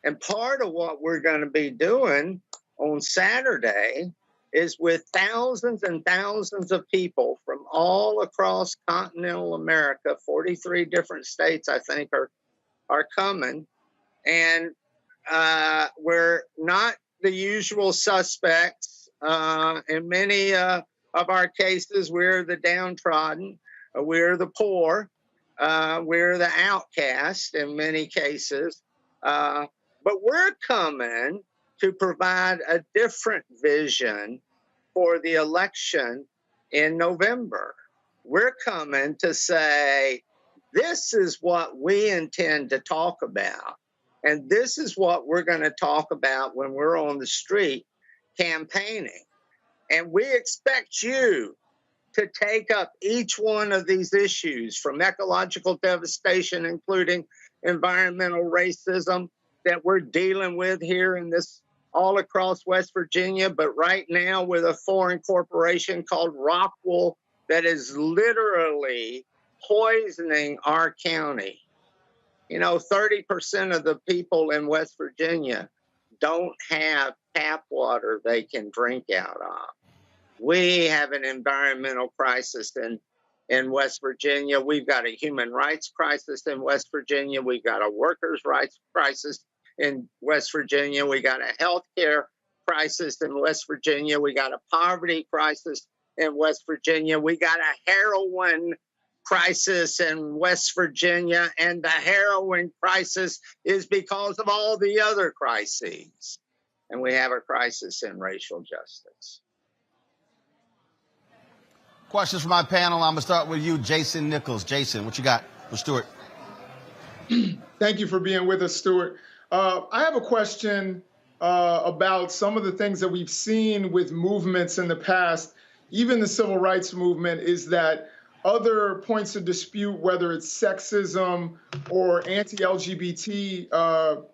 And part of what we're going to be doing on Saturday is with thousands and thousands of people from all across continental America, 43 different states, I think, are coming. And we're not the usual suspects. In many of our cases, we're the downtrodden, we're the poor, we're the outcast in many cases. But we're coming to provide a different vision for the election in November. We're coming to say, this is what we intend to talk about. And this is what we're going to talk about when we're on the street campaigning. And we expect you to take up each one of these issues, from ecological devastation, including environmental racism that we're dealing with here in this all across West Virginia, but right now with a foreign corporation called Rockwool that is literally poisoning our county. You know, 30% of the people in West Virginia don't have tap water they can drink out of. We have an environmental crisis in West Virginia. We've got a human rights crisis in West Virginia. We've got a workers' rights crisis in West Virginia. We got a healthcare crisis in West Virginia. We got a poverty crisis in West Virginia. We got a heroin crisis in West Virginia, and the heroin crisis is because of all the other crises. And we have a crisis in racial justice. Questions from my panel. I'm going to start with you, Jason Nichols. Jason, what you got for Stuart? Thank you for being with us, Stuart. I have a question about some of the things that we've seen with movements in the past, even the civil rights movement, is that other points of dispute, whether it's sexism or anti-LGBT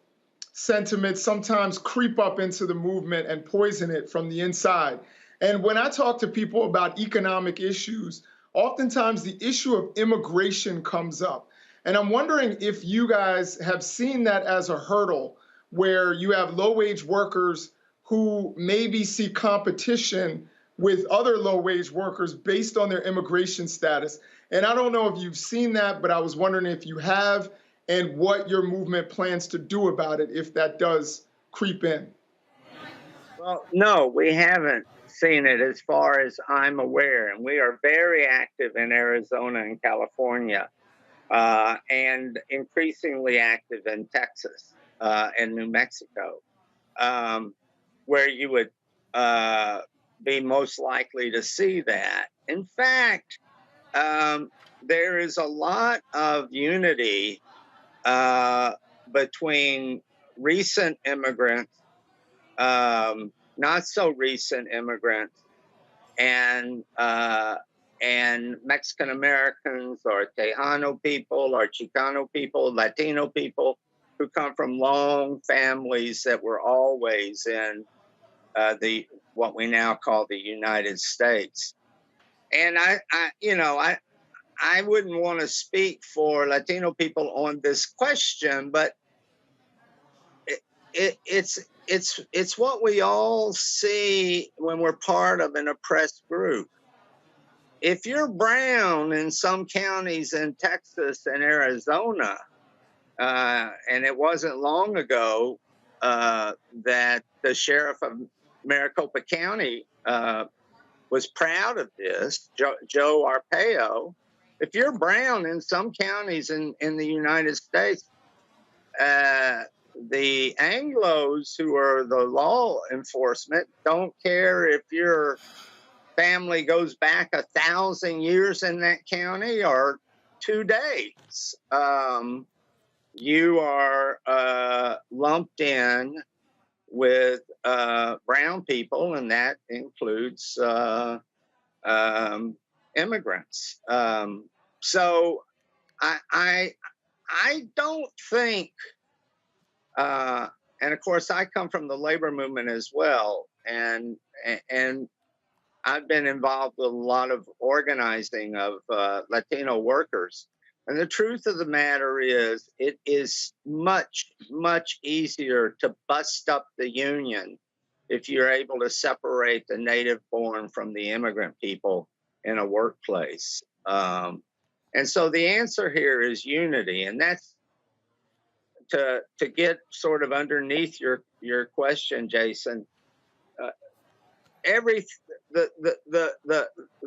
sentiments, sometimes creep up into the movement and poison it from the inside. And when I talk to people about economic issues, oftentimes the issue of immigration comes up. And I'm wondering if you guys have seen that as a hurdle where you have low-wage workers who maybe see competition with other low-wage workers based on their immigration status. And I don't know if you've seen that, but I was wondering if you have and what your movement plans to do about it if that does creep in. Well, no, we haven't seen it as far as I'm aware. And we are very active in Arizona and California, and increasingly active in Texas and New Mexico, where you would be most likely to see that. In fact, there is a lot of unity between recent immigrants, not so recent immigrants, and Mexican Americans or Tejano people or Chicano people, Latino people who come from long families that were always in what we now call the United States. And I wouldn't want to speak for Latino people on this question, but it's what we all see when we're part of an oppressed group. If you're brown in some counties in Texas and Arizona, and it wasn't long ago that the sheriff of Maricopa County was proud of this, Joe Arpaio. If you're brown in some counties in the United States, the Anglos, who are the law enforcement, don't care if your family goes back 1,000 years in that county or 2 days. You are lumped in with brown people, and that includes immigrants. So I don't think, and of course I come from the labor movement as well, and I've been involved with a lot of organizing of Latino workers. And the truth of the matter is, it is much, much easier to bust up the union if you're able to separate the native born from the immigrant people in a workplace. And so the answer here is unity. And that's to get sort of underneath your question, Jason.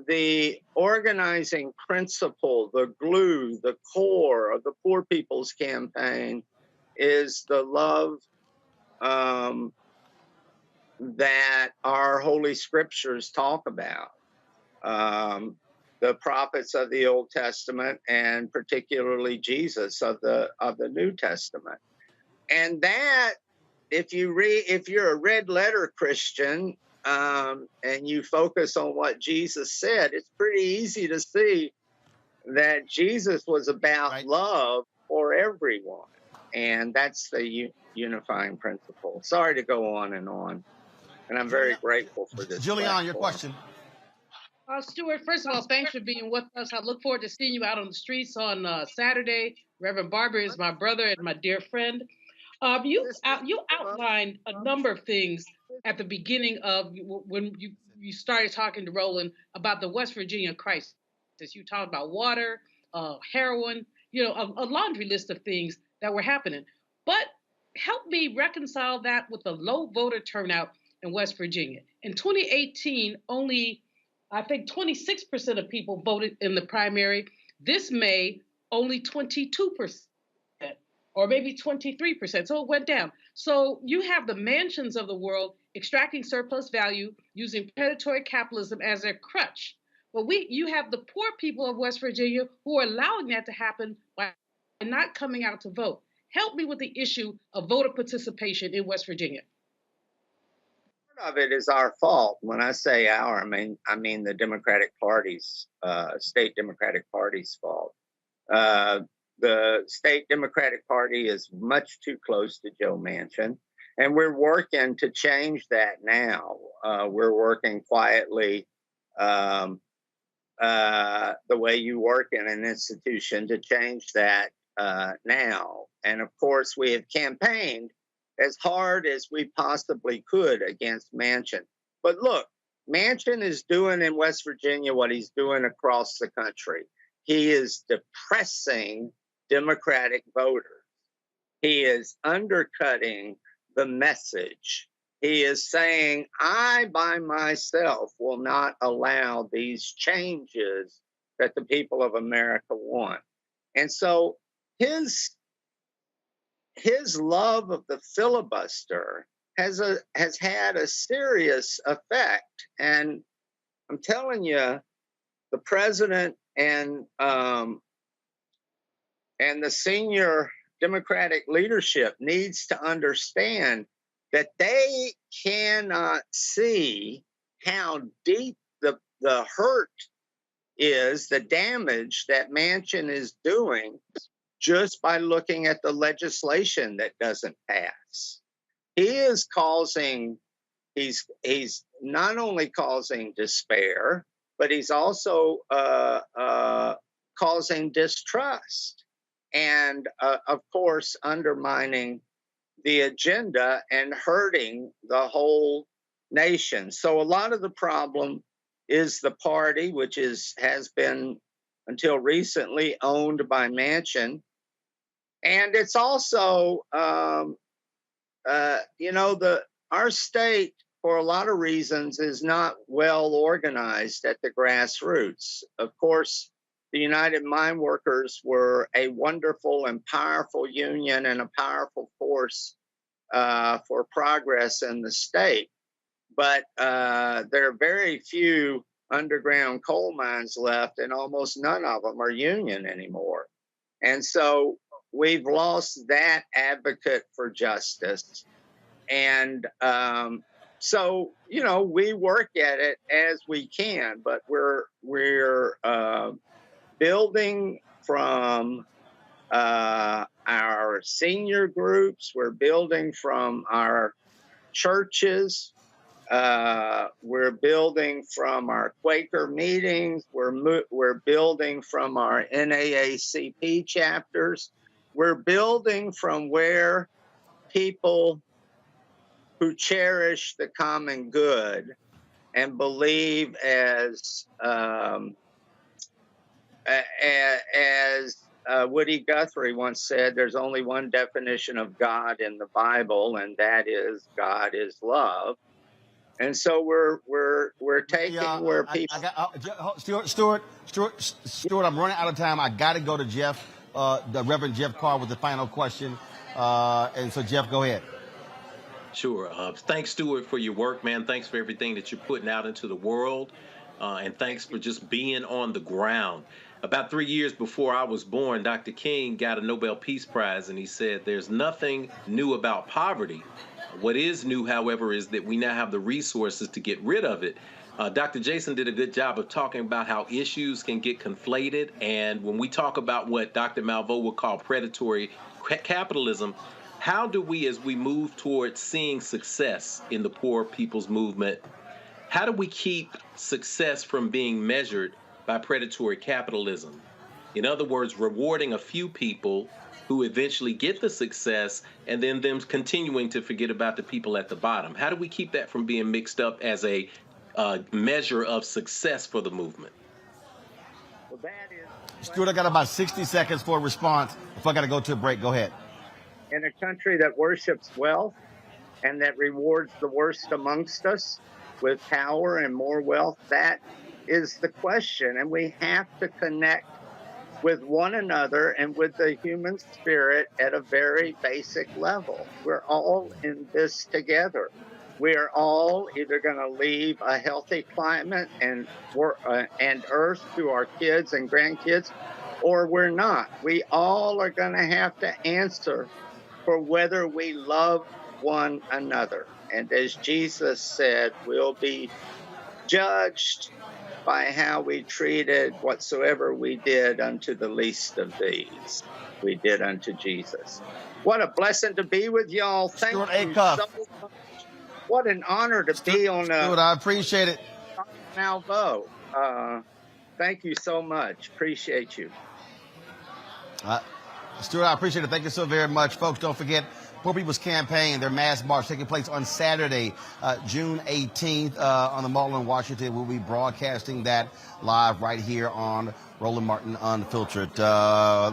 The organizing principle, the glue, the core of the Poor People's Campaign is the love that our holy scriptures talk about, the prophets of the Old Testament and particularly Jesus of the New Testament. And that, if you're a red letter Christian, and you focus on what Jesus said, it's pretty easy to see that Jesus was about love for everyone. And that's the unifying principle. Sorry to go on. And I'm very grateful for this. Julian, your question. Stuart, first of all, thanks for being with us. I look forward to seeing you out on the streets on Saturday. Reverend Barber is my brother and my dear friend. You outlined a number of things at the beginning of when you started talking to Roland about the West Virginia crisis. You talked about water, heroin, a laundry list of things that were happening. But help me reconcile that with the low voter turnout in West Virginia. In 2018, only, I think 26% of people voted in the primary. This May, only 22%. Or maybe 23%. So it went down. So you have the mansions of the world extracting surplus value using predatory capitalism as their crutch. But you have the poor people of West Virginia who are allowing that to happen by not coming out to vote. Help me with the issue of voter participation in West Virginia. Part of it is our fault. When I say our, I mean the Democratic Party's, state Democratic Party's fault. The state Democratic Party is much too close to Joe Manchin, and we're working to change that now. We're working quietly, the way you work in an institution, to change that now. And of course, we have campaigned as hard as we possibly could against Manchin. But look, Manchin is doing in West Virginia what he's doing across the country. He is depressing Democratic voters. He is undercutting the message. He is saying, I by myself will not allow these changes that the people of America want. And so his love of the filibuster has had a serious effect. And I'm telling you, the president and the senior Democratic leadership needs to understand that they cannot see how deep the hurt is, the damage that Manchin is doing just by looking at the legislation that doesn't pass. He is causing, he's not only causing despair, but he's also causing distrust and, of course, undermining the agenda and hurting the whole nation. So a lot of the problem is the party, which has been until recently owned by Manchin. And it's also, our state, for a lot of reasons, is not well organized at the grassroots. Of course, the United Mine Workers were a wonderful and powerful union and a powerful force for progress in the state. But there are very few underground coal mines left, and almost none of them are union anymore. And so we've lost that advocate for justice. And so, we work at it as we can, but we're building from our senior groups, we're building from our churches, we're building from our Quaker meetings, we're building from our NAACP chapters, we're building from where people who cherish the common good and believe as Woody Guthrie once said, there's only one definition of God in the Bible, and that is God is love. And so we're taking where people. Stuart, I'm running out of time. I got to go to Jeff, the Reverend Jeff Carr, with the final question. And so, Jeff, go ahead. Sure. Thanks, Stuart, for your work, man. Thanks for everything that you're putting out into the world. And thanks for just being on the ground. About 3 years before I was born, Dr. King got a Nobel Peace Prize, and he said, there's nothing new about poverty. What is new, however, is that we now have the resources to get rid of it. Dr. Jason did a good job of talking about how issues can get conflated. And when we talk about what Dr. Malveaux would call predatory capitalism, how do we, as we move towards seeing success in the poor people's movement, how do we keep success from being measured by predatory capitalism? In other words, rewarding a few people who eventually get the success and then them continuing to forget about the people at the bottom. How do we keep that from being mixed up as a measure of success for the movement? Well, that is. Stuart, I got about 60 seconds for a response. If I got to go to a break, go ahead. In a country that worships wealth and that rewards the worst amongst us with power and more wealth, that is the question. And we have to connect with one another and with the human spirit at a very basic level. We're all in this together. We are all either going to leave a healthy climate and earth to our kids and grandkids, or we're not. We all are going to have to answer for whether we love one another. And as Jesus said, we'll be judged by how we treated whatsoever we did unto the least of these, we did unto Jesus. What a blessing to be with y'all. Thank you so much. What an honor to be on Stuart, I appreciate it. Malveaux. Thank you so much. Appreciate you. Stuart, I appreciate it. Thank you so very much. Folks, don't forget, Poor People's Campaign, their mass march taking place on Saturday, June 18th on the Mall in Washington. We'll be broadcasting that live right here on Roland Martin Unfiltered.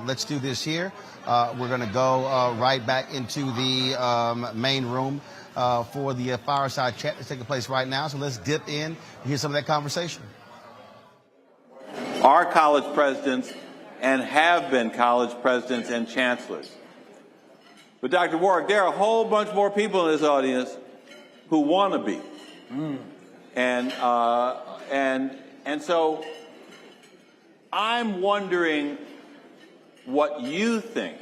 Let's do this here. We're going to go right back into the main room for the fireside chat that's taking place right now. So let's dip in and hear some of that conversation. Are college presidents and have been college presidents and chancellors. But Dr. Warwick, there are a whole bunch more people in this audience who want to be. And so I'm wondering what you think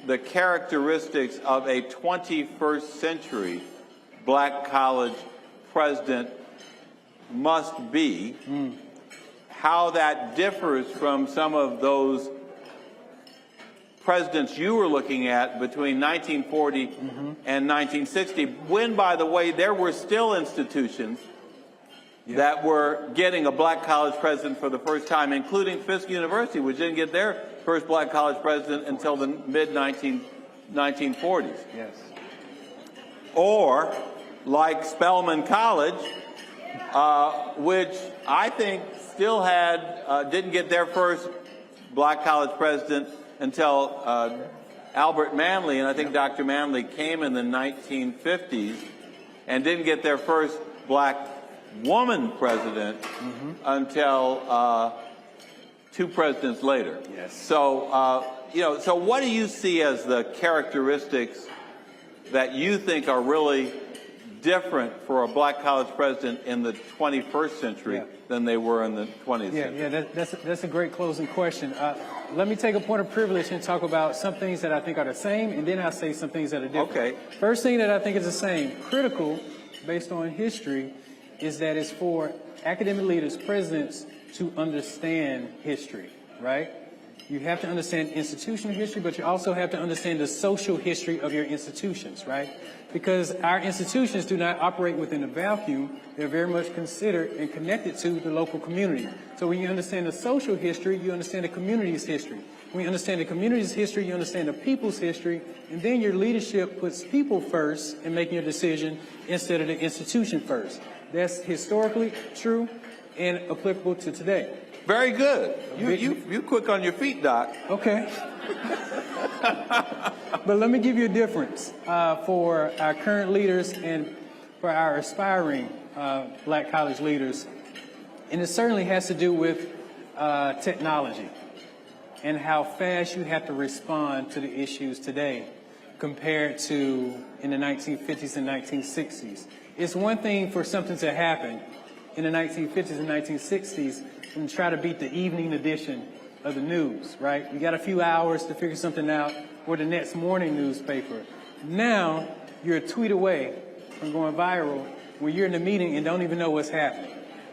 the characteristics of a 21st century black college president must be, how that differs from some of those presidents you were looking at between 1940 and 1960, when, by the way, there were still institutions that were getting a black college president for the first time, including Fisk University, which didn't get their first black college president until the mid-1940s. Yes. Or, like Spelman College, which I think still had, didn't get their first black college president until Albert Manley, and I think Dr. Manley came in the 1950s, and didn't get their first black woman president until 2 presidents later. Yes. So, so what do you see as the characteristics that you think are really different for a black college president in the 21st century than they were in the 20th century? Yeah, that's a great closing question. Let me take a point of privilege and talk about some things that I think are the same, and then I'll say some things that are different. Okay. First thing that I think is the same, critical, based on history, is that it's for academic leaders, presidents, to understand history, right? You have to understand institutional history, but you also have to understand the social history of your institutions, right? Because our institutions do not operate within a vacuum. They're very much considered and connected to the local community. So when you understand the social history, you understand the community's history. When you understand the community's history, you understand the people's history, and then your leadership puts people first in making a decision instead of the institution first. That's historically true and applicable to today. Very good. You quick on your feet, Doc. Okay. But let me give you a difference for our current leaders and for our aspiring black college leaders. And it certainly has to do with technology and how fast you have to respond to the issues today compared to in the 1950s and 1960s. It's one thing for something to happen in the 1950s and 1960s and try to beat the evening edition of the news, right? You got a few hours to figure something out, or the next morning newspaper. Now, you're a tweet away from going viral where you're in a meeting and don't even know what's happening.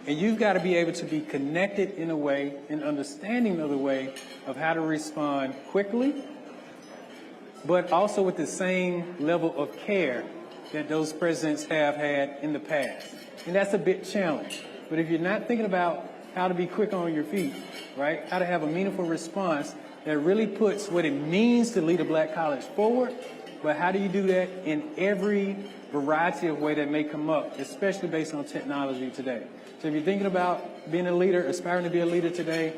And you've got to be able to be connected in a way, and understanding of the way of how to respond quickly, but also with the same level of care that those presidents have had in the past. And that's a big challenge. But if you're not thinking about how to be quick on your feet, right? How to have a meaningful response that really puts what it means to lead a black college forward, but how do you do that in every variety of way that may come up, especially based on technology today? So if you're thinking about being a leader, aspiring to be a leader today,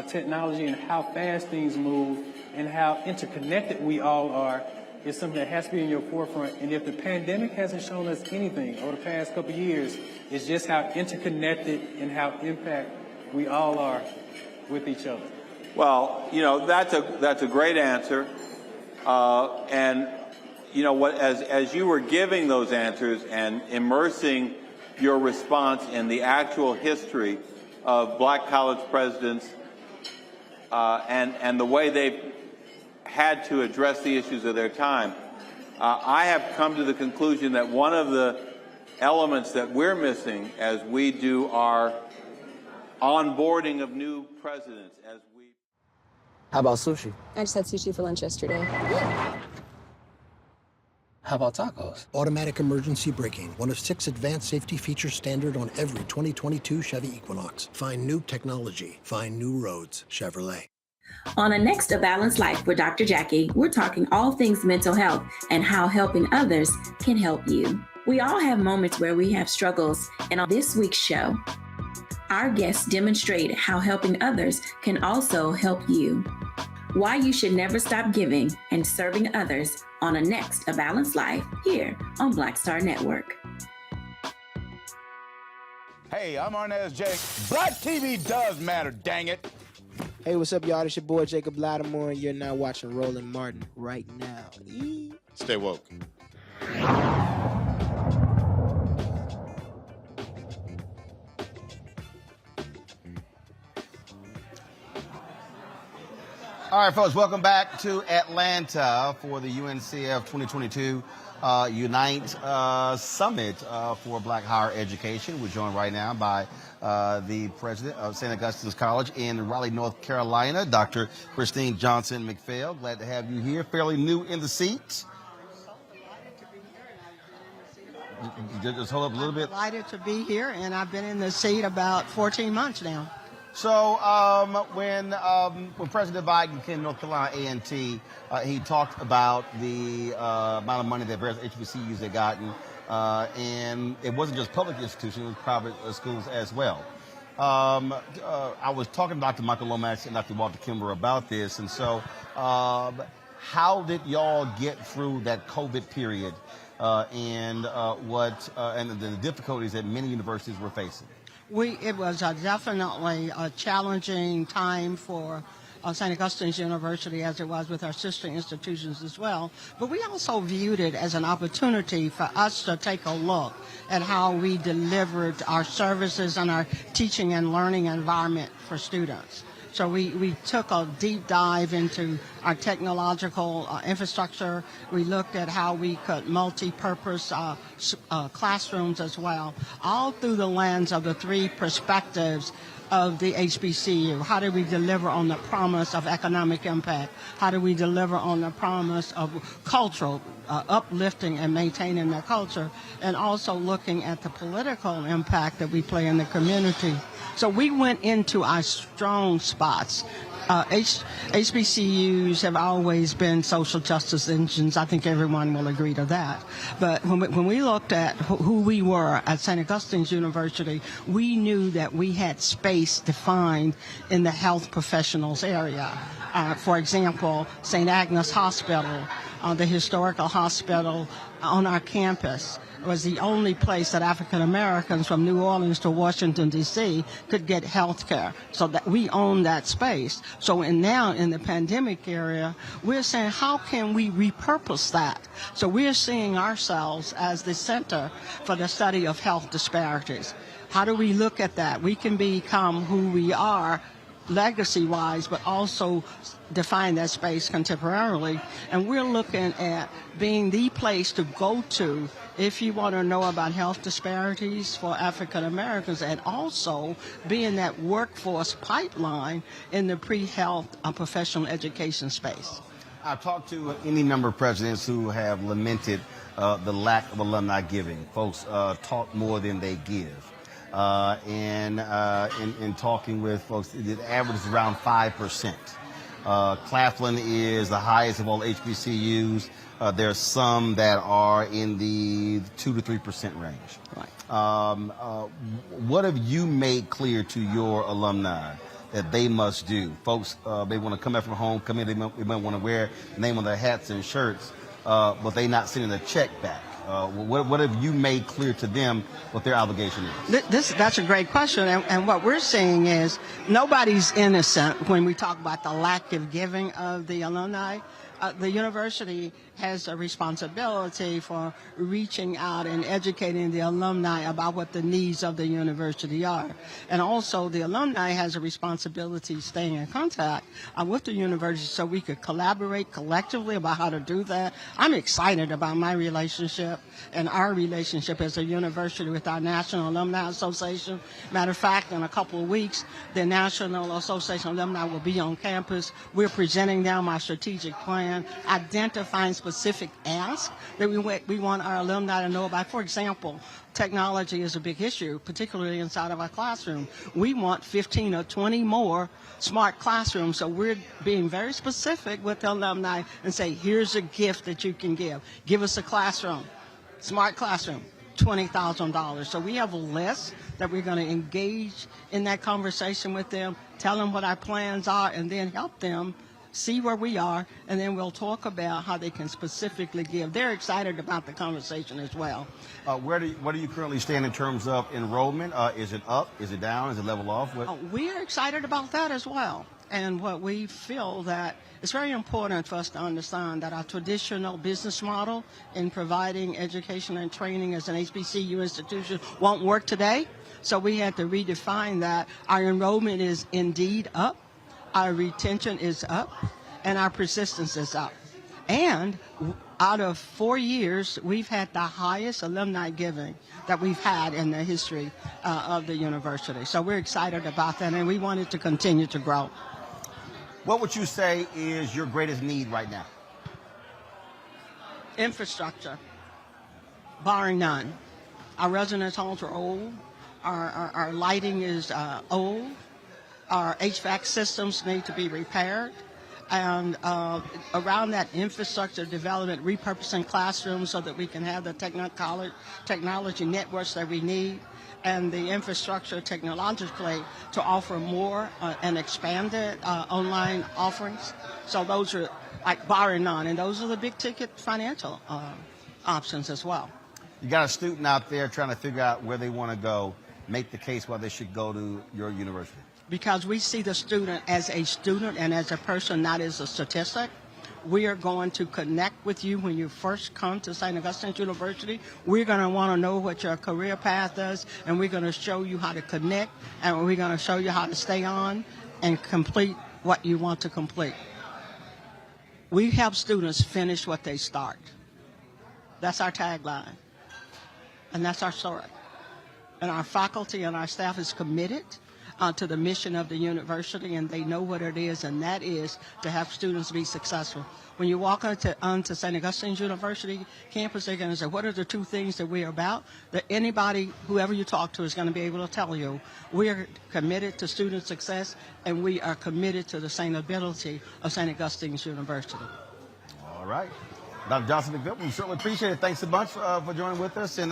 technology and how fast things move and how interconnected we all are is something that has to be in your forefront. And if the pandemic hasn't shown us anything over the past couple of years, it's just how interconnected and how impact we all are with each other. Well, that's a great answer. And what, as you were giving those answers and immersing your response in the actual history of black college presidents and the way they've had to address the issues of their time, I have come to the conclusion that one of the elements that we're missing as we do our onboarding of new presidents, as we... How about sushi? I just had sushi for lunch yesterday. How about tacos? Automatic emergency braking, one of 6 advanced safety features standard on every 2022 Chevy Equinox. Find new technology. Find new roads. Chevrolet. On A Next A Balanced Life with Dr. Jackie, we're talking all things mental health and how helping others can help you. We all have moments where we have struggles, and on this week's show, our guests demonstrate how helping others can also help you. Why you should never stop giving and serving others on A Next A Balanced Life here on Black Star Network. Hey, I'm Arnez J. Black TV does matter, dang it. Hey, what's up, y'all? It's your boy, Jacob Lattimore, and you're now watching Roland Martin right now. Stay woke. All right, folks, welcome back to Atlanta for the UNCF 2022 Unite Summit for Black Higher Education. We're joined right now by the president of St. Augustine's College in Raleigh, North Carolina, Dr. Christine Johnson McPhail. Glad to have you here. Fairly new in the seat. Just hold up a little bit. Delighted to be here, and I've been in the seat about 14 months now. So when President Biden came to North Carolina A&T, he talked about the amount of money that various HBCUs had gotten, and it wasn't just public institutions, it was private schools as well. I was talking to Dr. Michael Lomax and Dr. Walter Kimber about this, and so how did y'all get through that COVID period and the difficulties that many universities were facing? It was definitely a challenging time for St. Augustine's University, as it was with our sister institutions as well. But we also viewed it as an opportunity for us to take a look at how we delivered our services and our teaching and learning environment for students. So we took a deep dive into our technological infrastructure. We looked at how we could multi-purpose classrooms as well, all through the lens of the three perspectives of the HBCU. How do we deliver on the promise of economic impact? How do we deliver on the promise of cultural uplifting and maintaining their culture? And also looking at the political impact that we play in the community. So we went into our strong spots. HBCUs have always been social justice engines. I think everyone will agree to that. But when we looked at who we were at St. Augustine's University, we knew that we had space defined in the health professionals area. For example, St. Agnes Hospital, the historical hospital on our campus, was the only place that African Americans from New Orleans to Washington, D.C. could get health care. So that we own that space. So now in the pandemic area, we're saying, how can we repurpose that? So we're seeing ourselves as the center for the study of health disparities. How do we look at that? We can become who we are legacy-wise, but also define that space contemporarily. And we're looking at being the place to go to if you want to know about health disparities for African Americans, and also being that workforce pipeline in the pre-health professional education space. I've talked to any number of presidents who have lamented the lack of alumni giving. Folks talk more than they give. And in talking with folks, the average is around 5%. Claflin is the highest of all HBCUs. There's some that are in the 2 to 3% range. Right. What have you made clear to your alumni that they must do? Folks, they want to come back from home, come in, they might want to wear the name on their hats and shirts, but they're not sending a check back. What have you made clear to them what their obligation is? That's a great question. And what we're seeing is nobody's innocent when we talk about the lack of giving of the alumni. The university has a responsibility for reaching out and educating the alumni about what the needs of the university are. And also the alumni has a responsibility staying in contact with the university so we could collaborate collectively about how to do that. I'm excited about my relationship and our relationship as a university with our National Alumni Association. Matter of fact, in a couple of weeks, the National Association of Alumni will be on campus. We're presenting them our strategic plan, identifying specific asks that we want our alumni to know about. For example, technology is a big issue, particularly inside of our classroom. We want 15 or 20 more smart classrooms, so we're being very specific with the alumni and say, here's a gift that you can give. Give us a classroom, smart classroom, $20,000. So we have a list that we're going to engage in that conversation with them, tell them what our plans are, and then help them see where we are, and then we'll talk about how they can specifically give. They're excited about the conversation as well. Where do you currently stand in terms of enrollment? Is it up? Is it down? Is it level off? We're excited about that as well. And what we feel that it's very important for us to understand that our traditional business model in providing education and training as an HBCU institution won't work today. So we had to redefine that. Our enrollment is indeed up. Our retention is up, and our persistence is up. And out of 4 years, we've had the highest alumni giving that we've had in the history of the university. So we're excited about that, and we want it to continue to grow. What would you say is your greatest need right now? Infrastructure, barring none. Our residence halls are old. Our lighting is old. Our HVAC systems need to be repaired, and around that infrastructure development, repurposing classrooms so that we can have the technology networks that we need, and the infrastructure technologically to offer more and expanded online offerings. So those are like barring none, and those are the big ticket financial options as well. You got a student out there trying to figure out where they want to go, make the case why they should go to your university. Because we see the student as a student and as a person, not as a statistic. We are going to connect with you when you first come to St. Augustine's University. We're going to want to know what your career path is, and we're going to show you how to connect, and we're going to show you how to stay on and complete what you want to complete. We help students finish what they start. That's our tagline, and that's our story. And our faculty and our staff is committed to the mission of the university, and they know what it is, and that is to have students be successful. When you walk onto St. Augustine's University campus, they're going to say, what are the two things that we are about? That anybody, whoever you talk to, is going to be able to tell you. We are committed to student success, and we are committed to the sustainability of St. Augustine's University. All right. Dr. Johnson McVill, we certainly appreciate it. Thanks so much for joining with us, and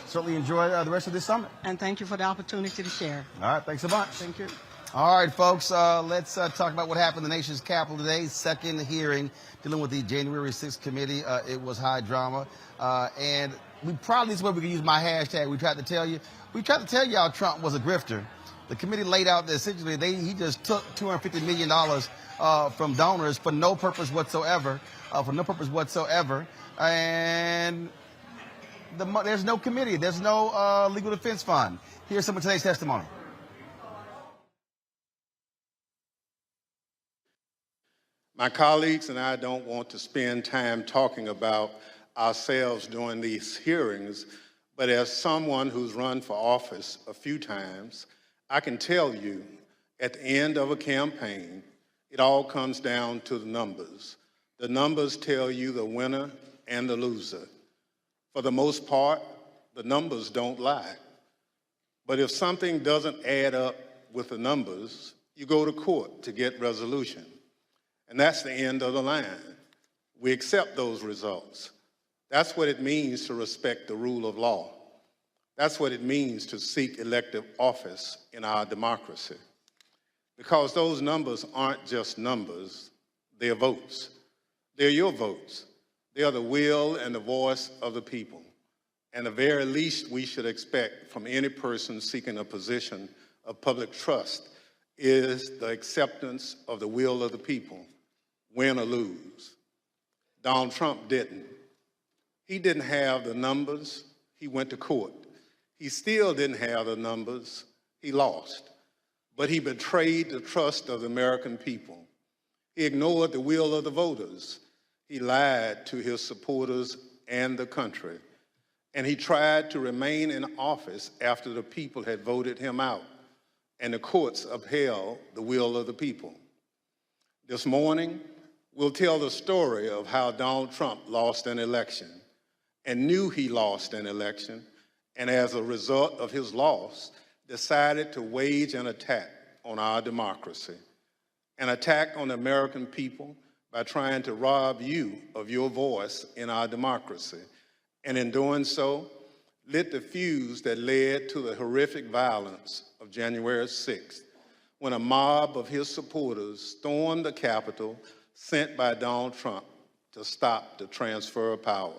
certainly enjoy the rest of this summit. And thank you for the opportunity to share. All right, thanks so much. Thank you. All right, folks, let's talk about what happened in the nation's capital today. Second hearing dealing with the January 6th committee. It was high drama. And we probably, this is where we can use my hashtag. We tried to tell y'all Trump was a grifter. The committee laid out that essentially he just took $250 million from donors for no purpose whatsoever. And there's no committee. There's no legal defense fund. Here's some of today's testimony. My colleagues and I don't want to spend time talking about ourselves during these hearings, but as someone who's run for office a few times, I can tell you at the end of a campaign, it all comes down to the numbers. The numbers tell you the winner and the loser. For the most part, the numbers don't lie. But if something doesn't add up with the numbers, you go to court to get resolution. And that's the end of the line. We accept those results. That's what it means to respect the rule of law. That's what it means to seek elective office in our democracy. Because those numbers aren't just numbers, they're votes. They're your votes. They are the will and the voice of the people. And the very least we should expect from any person seeking a position of public trust is the acceptance of the will of the people, win or lose. Donald Trump didn't. He didn't have the numbers. He went to court. He still didn't have the numbers. He lost. But he betrayed the trust of the American people. He ignored the will of the voters. He lied to his supporters and the country. And he tried to remain in office after the people had voted him out, and the courts upheld the will of the people. This morning, we'll tell the story of how Donald Trump lost an election and knew he lost an election and as a result of his loss, decided to wage an attack on our democracy, an attack on the American people by trying to rob you of your voice in our democracy, and in doing so, lit the fuse that led to the horrific violence of January 6th, when a mob of his supporters stormed the Capitol sent by Donald Trump to stop the transfer of power.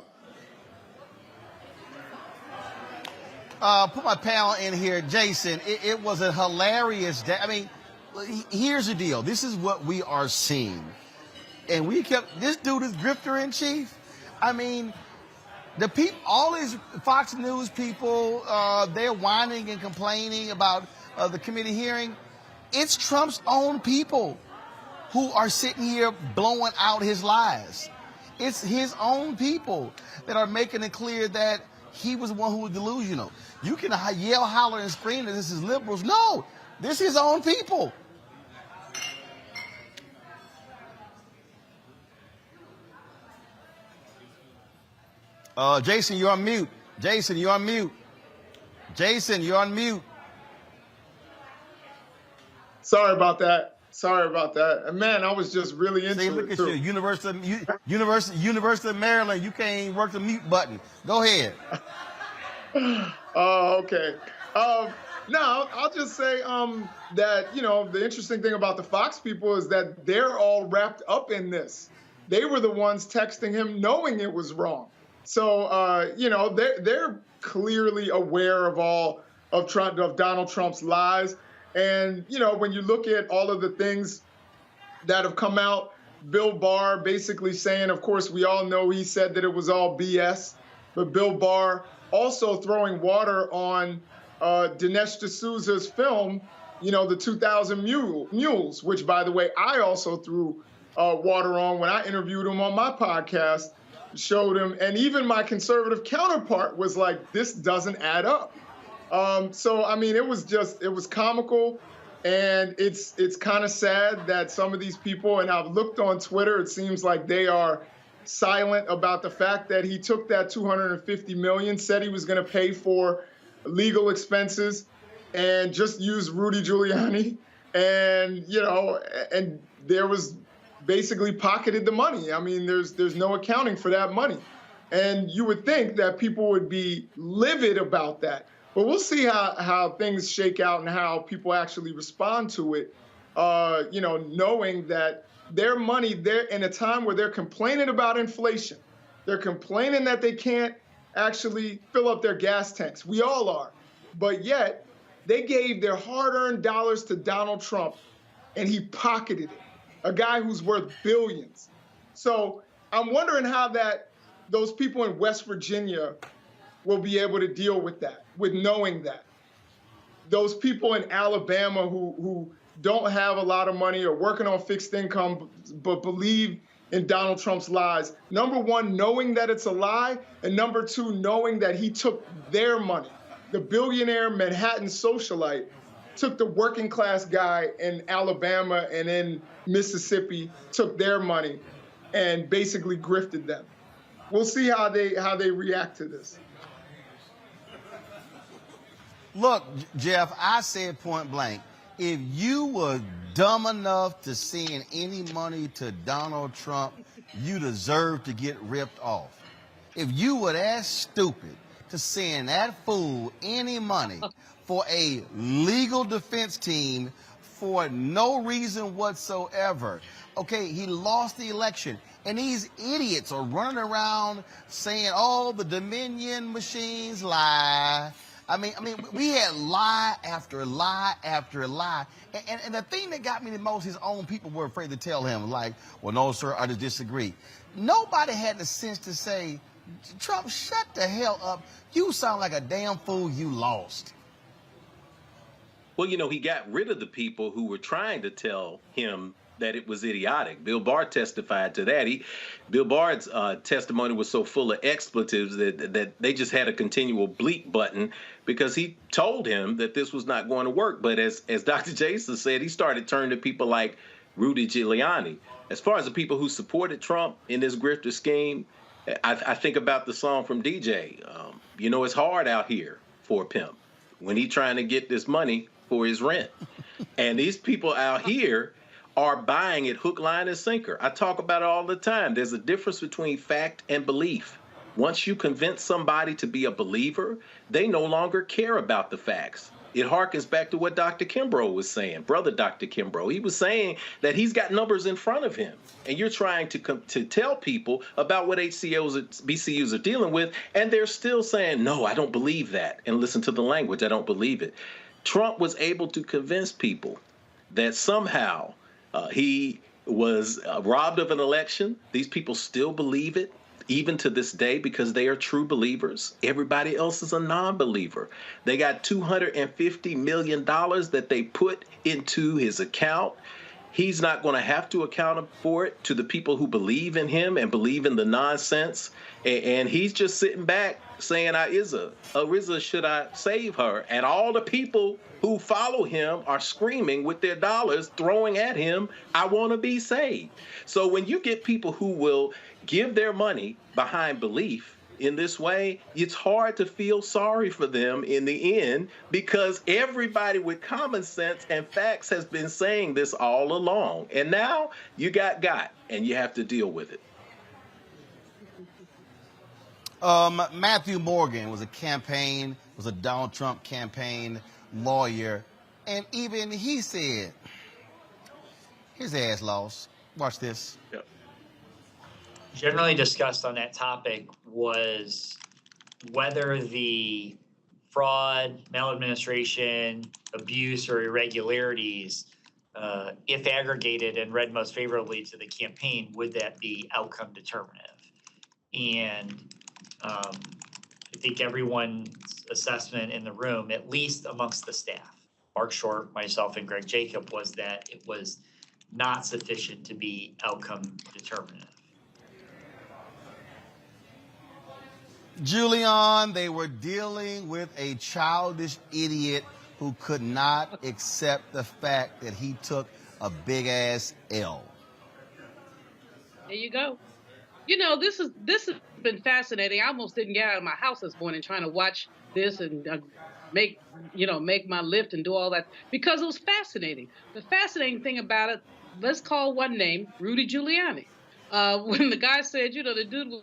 Put my pal in here, Jason. It was a hilarious day. I mean, here's the deal. This is what we are seeing. And this dude is grifter in chief. I mean, all these Fox News people, they're whining and complaining about the committee hearing. It's Trump's own people who are sitting here blowing out his lies. It's his own people that are making it clear that he was the one who was delusional. You can yell, holler, and scream that this is liberals. No, this is his own people. Jason, you're on mute. Jason, you're on mute. Jason, you're on mute. Sorry about that. Man, I was just really into it. See, look at you, University of Maryland. You can't even work the mute button. Go ahead. Okay. No, I'll just say that, the interesting thing about the Fox people is that they're all wrapped up in this. They were the ones texting him knowing it was wrong. So, they're clearly aware of Donald Trump's lies. And, when you look at all of the things that have come out, Bill Barr basically saying, of course, we all know he said that it was all BS, but Bill Barr also throwing water on Dinesh D'Souza's film, the 2000 Mules, which, by the way, I also threw water on when I interviewed him on my podcast, showed him, and even my conservative counterpart was like, this doesn't add up. So, I mean, it was comical, and it's kind of sad that some of these people, and I've looked on Twitter, it seems like they are silent about the fact that he took that $250 million, said he was going to pay for legal expenses, and just used Rudy Giuliani, and and there was basically pocketed the money. I mean, there's no accounting for that money, and you would think that people would be livid about that. But we'll see how things shake out and how people actually respond to it, knowing that their money, they're in a time where they're complaining about inflation. They're complaining that they can't actually fill up their gas tanks. We all are. But yet, they gave their hard-earned dollars to Donald Trump, and he pocketed it, a guy who's worth billions. So I'm wondering how those people in West Virginia will be able to deal with that, with knowing that. Those people in Alabama who don't have a lot of money or working on fixed income but believe in Donald Trump's lies. Number one, knowing that it's a lie, and number two, knowing that he took their money. The billionaire Manhattan socialite took the working class guy in Alabama and in Mississippi, took their money and basically grifted them. We'll see how they react to this. Look, Jeff, I said point blank, if you were dumb enough to send any money to Donald Trump, you deserve to get ripped off. If you were that stupid to send that fool any money for a legal defense team for no reason whatsoever, okay, he lost the election. And these idiots are running around saying, oh, the Dominion machines lie. I mean, we had lie after lie after lie. And the thing that got me the most, his own people were afraid to tell him, like, well, no, sir, I just disagree. Nobody had the sense to say, Trump, shut the hell up. You sound like a damn fool. You lost. Well, he got rid of the people who were trying to tell him that it was idiotic. Bill Barr testified to that. Bill Barr's testimony was so full of expletives that they just had a continual bleep button because he told him that this was not going to work. But as Dr. Jason said, he started turning to people like Rudy Giuliani. As far as the people who supported Trump in this grifter scheme, I think about the song from DJ. It's hard out here. for a pimp when he's trying to get this money for his rent. And these people out here are buying it hook, line, and sinker. I talk about it all the time. There's a difference between fact and belief. Once you convince somebody to be a believer, they no longer care about the facts. It harkens back to what Dr. Kimbrough was saying, brother Dr. Kimbrough. He was saying that he's got numbers in front of him, and you're trying to tell people about what BCUs are dealing with, and they're still saying, no, I don't believe that. And listen to the language, I don't believe it. Trump was able to convince people that somehow he was robbed of an election. These people still believe it, even to this day, because they are true believers. Everybody else is a non-believer. They got $250 million that they put into his account. He's not going to have to account for it to the people who believe in him and believe in the nonsense. And he's just sitting back saying, Ariza, should I save her? And all the people who follow him are screaming with their dollars, throwing at him, I want to be saved. So when you get people who will give their money behind belief in this way, it's hard to feel sorry for them in the end, because everybody with common sense and facts has been saying this all along. And now you got, and you have to deal with it. Matthew Morgan was a Donald Trump campaign lawyer, and even he said his ass lost. Watch this. Yep. Generally discussed on that topic was whether the fraud, maladministration, abuse, or irregularities, if aggregated and read most favorably to the campaign, would that be outcome determinative? And I think everyone's assessment in the room, at least amongst the staff, Mark Short, myself, and Greg Jacob, was that it was not sufficient to be outcome determinative. Julian, they were dealing with a childish idiot who could not accept the fact that he took a big-ass L. There you go. You know, this has been fascinating. I almost didn't get out of my house this morning trying to watch this and make my lift and do all that, because it was fascinating. The fascinating thing about it, let's call one name, Rudy Giuliani. When the guy said, the dude was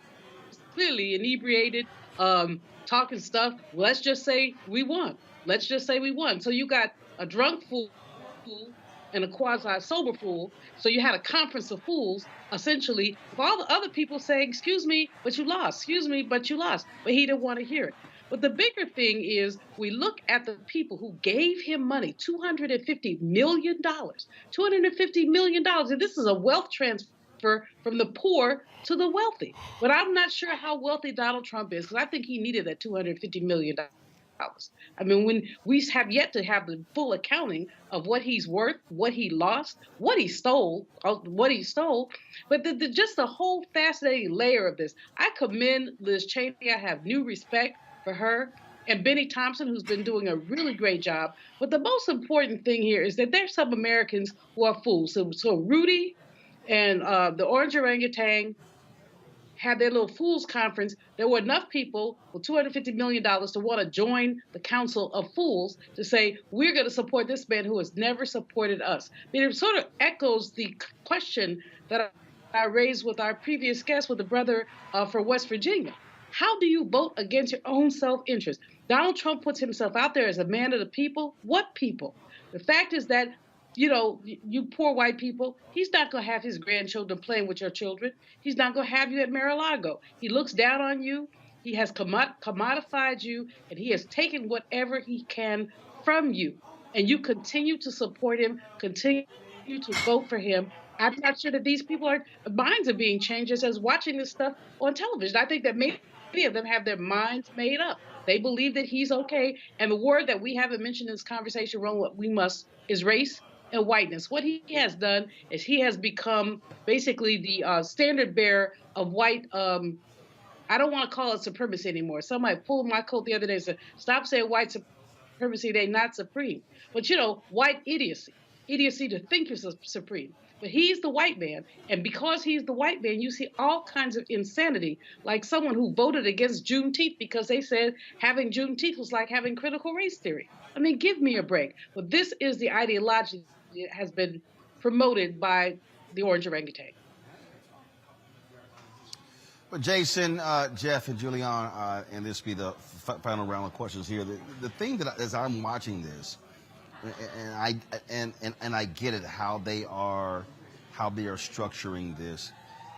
clearly inebriated, talking stuff, let's just say we won. Let's just say we won. So you got a drunk fool and a quasi-sober fool. So you had a conference of fools, essentially, with all the other people saying, excuse me, but you lost. Excuse me, but you lost. But he didn't want to hear it. But the bigger thing is, we look at the people who gave him money, $250 million. $250 million. And this is a wealth transfer from the poor to the wealthy. But I'm not sure how wealthy Donald Trump is, because I think he needed that $250 million. I mean, when we have yet to have the full accounting of what he's worth, what he lost, what he stole, but just the whole fascinating layer of this. I commend Liz Cheney. I have new respect for her, and Benny Thompson, who's been doing a really great job. But the most important thing here is that there's some Americans who are fools. So Rudy and the Orange Orangutan had their little fools conference. There were enough people with $250 million to want to join the Council of Fools to say, we're going to support this man who has never supported us. I mean, it sort of echoes the question that I raised with our previous guest, with the brother for West Virginia. How do you vote against your own self-interest? Donald Trump puts himself out there as a man of the people. What people? The fact is that, you poor white people, he's not going to have his grandchildren playing with your children. He's not going to have you at Mar-a-Lago. He looks down on you. He has commodified you, and he has taken whatever he can from you. And you continue to support him, continue to vote for him. I'm not sure that these people minds are being changed as watching this stuff on television. I think that many of them have their minds made up. They believe that he's okay. And the word that we haven't mentioned in this conversation, Ron, what we must, is race and whiteness. What he has done is he has become basically the standard bearer of white, I don't want to call it supremacy anymore. Somebody pulled my coat the other day and said, stop saying white supremacy, they're not supreme. But white idiocy to think you're supreme. But he's the white man. And because he's the white man, you see all kinds of insanity, like someone who voted against Juneteenth because they said having Juneteenth was like having critical race theory. I mean, give me a break. But this is the ideology that has been promoted by the orange orangutan. But Jason, Jeff, and Julian, and this will be the final round of questions here. The thing that as I'm watching this, and I get it how they are structuring this.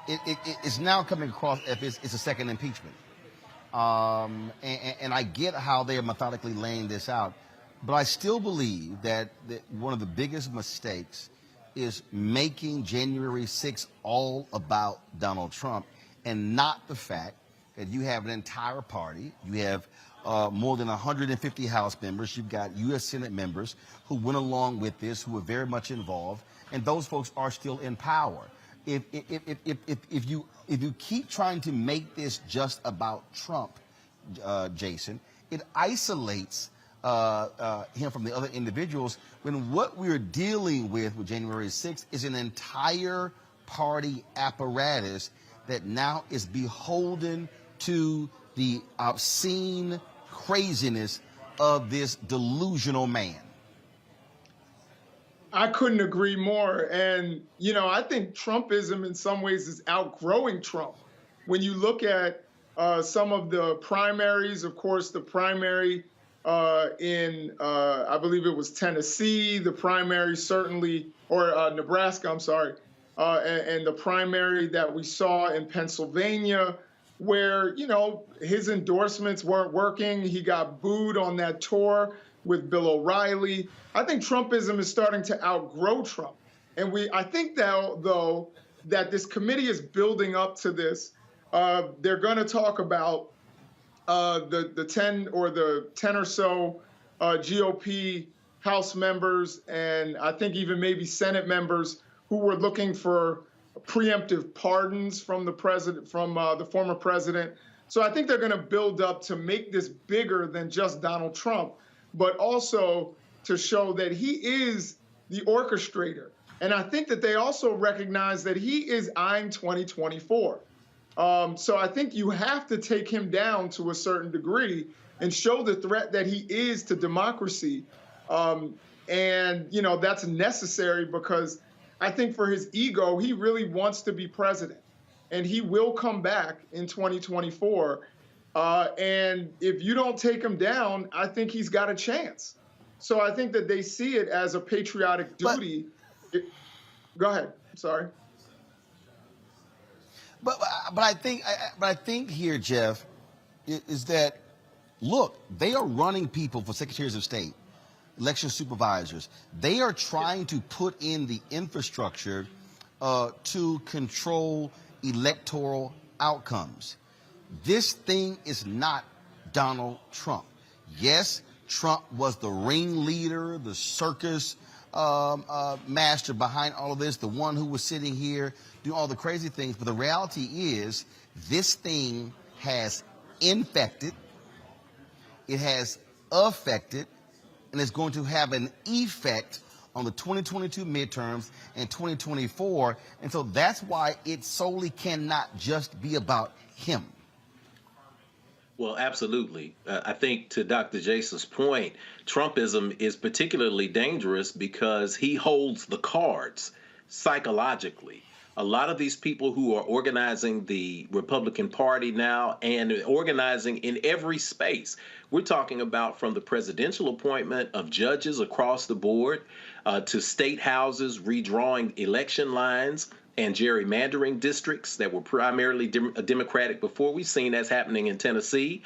It's now coming across if it's a second impeachment, and I get how they are methodically laying this out, but I still believe that one of the biggest mistakes is making January 6th all about Donald Trump and not the fact that you have an entire party, you have more than 150 House members. You've got U.S. Senate members who went along with this, who were very much involved, and those folks are still in power. If you keep trying to make this just about Trump, Jason, it isolates him from the other individuals. When what we're dealing with January 6th is an entire party apparatus that now is beholden to the obscene craziness of this delusional man. I couldn't agree more. And, I think Trumpism in some ways is outgrowing Trump. When you look at some of the primaries, of course, the primary in, I believe it was Tennessee, the primary certainly, or Nebraska, I'm sorry, and the primary that we saw in Pennsylvania, where, his endorsements weren't working. He got booed on that tour with Bill O'Reilly. I think Trumpism is starting to outgrow Trump. And I think though, that this committee is building up to this. They're going to talk about the 10 or so GOP House members, and I think even maybe Senate members who were looking for preemptive pardons from the president, from the former president. So I think they're going to build up to make this bigger than just Donald Trump, but also to show that he is the orchestrator. And I think that they also recognize that he is eyeing 2024. So I think you have to take him down to a certain degree and show the threat that he is to democracy. And, that's necessary because I think for his ego, he really wants to be president. And he will come back in 2024. And if you don't take him down, I think he's got a chance. So I think that they see it as a patriotic duty. Go ahead. Sorry. But I think here, Jeff, is that, look, they are running people for secretaries of state, election supervisors. They are trying to put in the infrastructure to control electoral outcomes. This thing is not Donald Trump. Yes, Trump was the ringleader, the circus master behind all of this, the one who was sitting here doing all the crazy things. But the reality is this thing has infected, it has affected, and it's going to have an effect on the 2022 midterms and 2024. And so that's why it solely cannot just be about him. Well, absolutely. I think to Dr. Jason's point, Trumpism is particularly dangerous because he holds the cards psychologically. A lot of these people who are organizing the Republican Party now and organizing in every space, we're talking about from the presidential appointment of judges across the board to state houses redrawing election lines and gerrymandering districts that were primarily Democratic before. We've seen that's happening in Tennessee.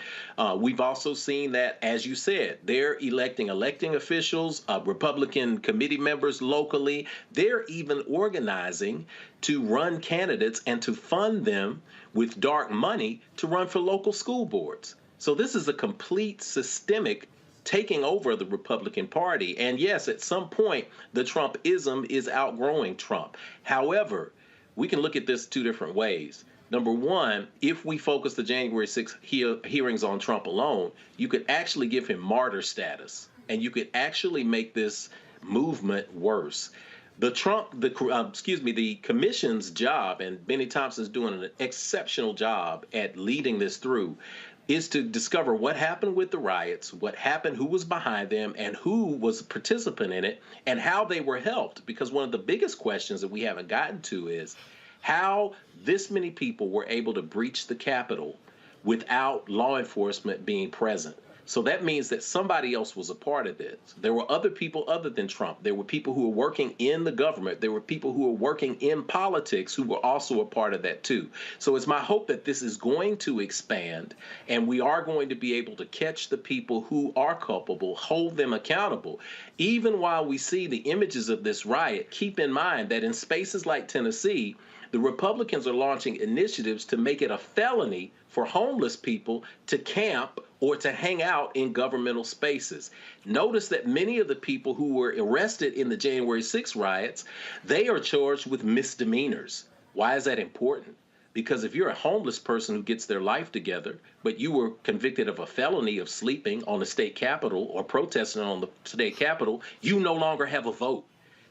We've also seen that, as you said, they're electing officials, Republican committee members locally. They're even organizing to run candidates and to fund them with dark money to run for local school boards. So this is a complete systemic taking over the Republican Party. And yes, at some point, the Trumpism is outgrowing Trump. However, we can look at this two different ways. Number one, if we focus the January 6th hearings on Trump alone, you could actually give him martyr status, and you could actually make this movement worse. the commission's job, and Benny Thompson's doing an exceptional job at leading this through, is to discover what happened with the riots, what happened, who was behind them, and who was a participant in it, and how they were helped. Because one of the biggest questions that we haven't gotten to is how this many people were able to breach the Capitol without law enforcement being present. So that means that somebody else was a part of this. There were other people other than Trump. There were people who were working in the government. There were people who were working in politics who were also a part of that too. So it's my hope that this is going to expand, and we are going to be able to catch the people who are culpable, hold them accountable. Even while we see the images of this riot, keep in mind that in spaces like Tennessee, the Republicans are launching initiatives to make it a felony for homeless people to camp or to hang out in governmental spaces. Notice that many of the people who were arrested in the January 6th riots, they are charged with misdemeanors. Why is that important? Because if you're a homeless person who gets their life together, but you were convicted of a felony of sleeping on the state capitol or protesting on the state capitol, you no longer have a vote.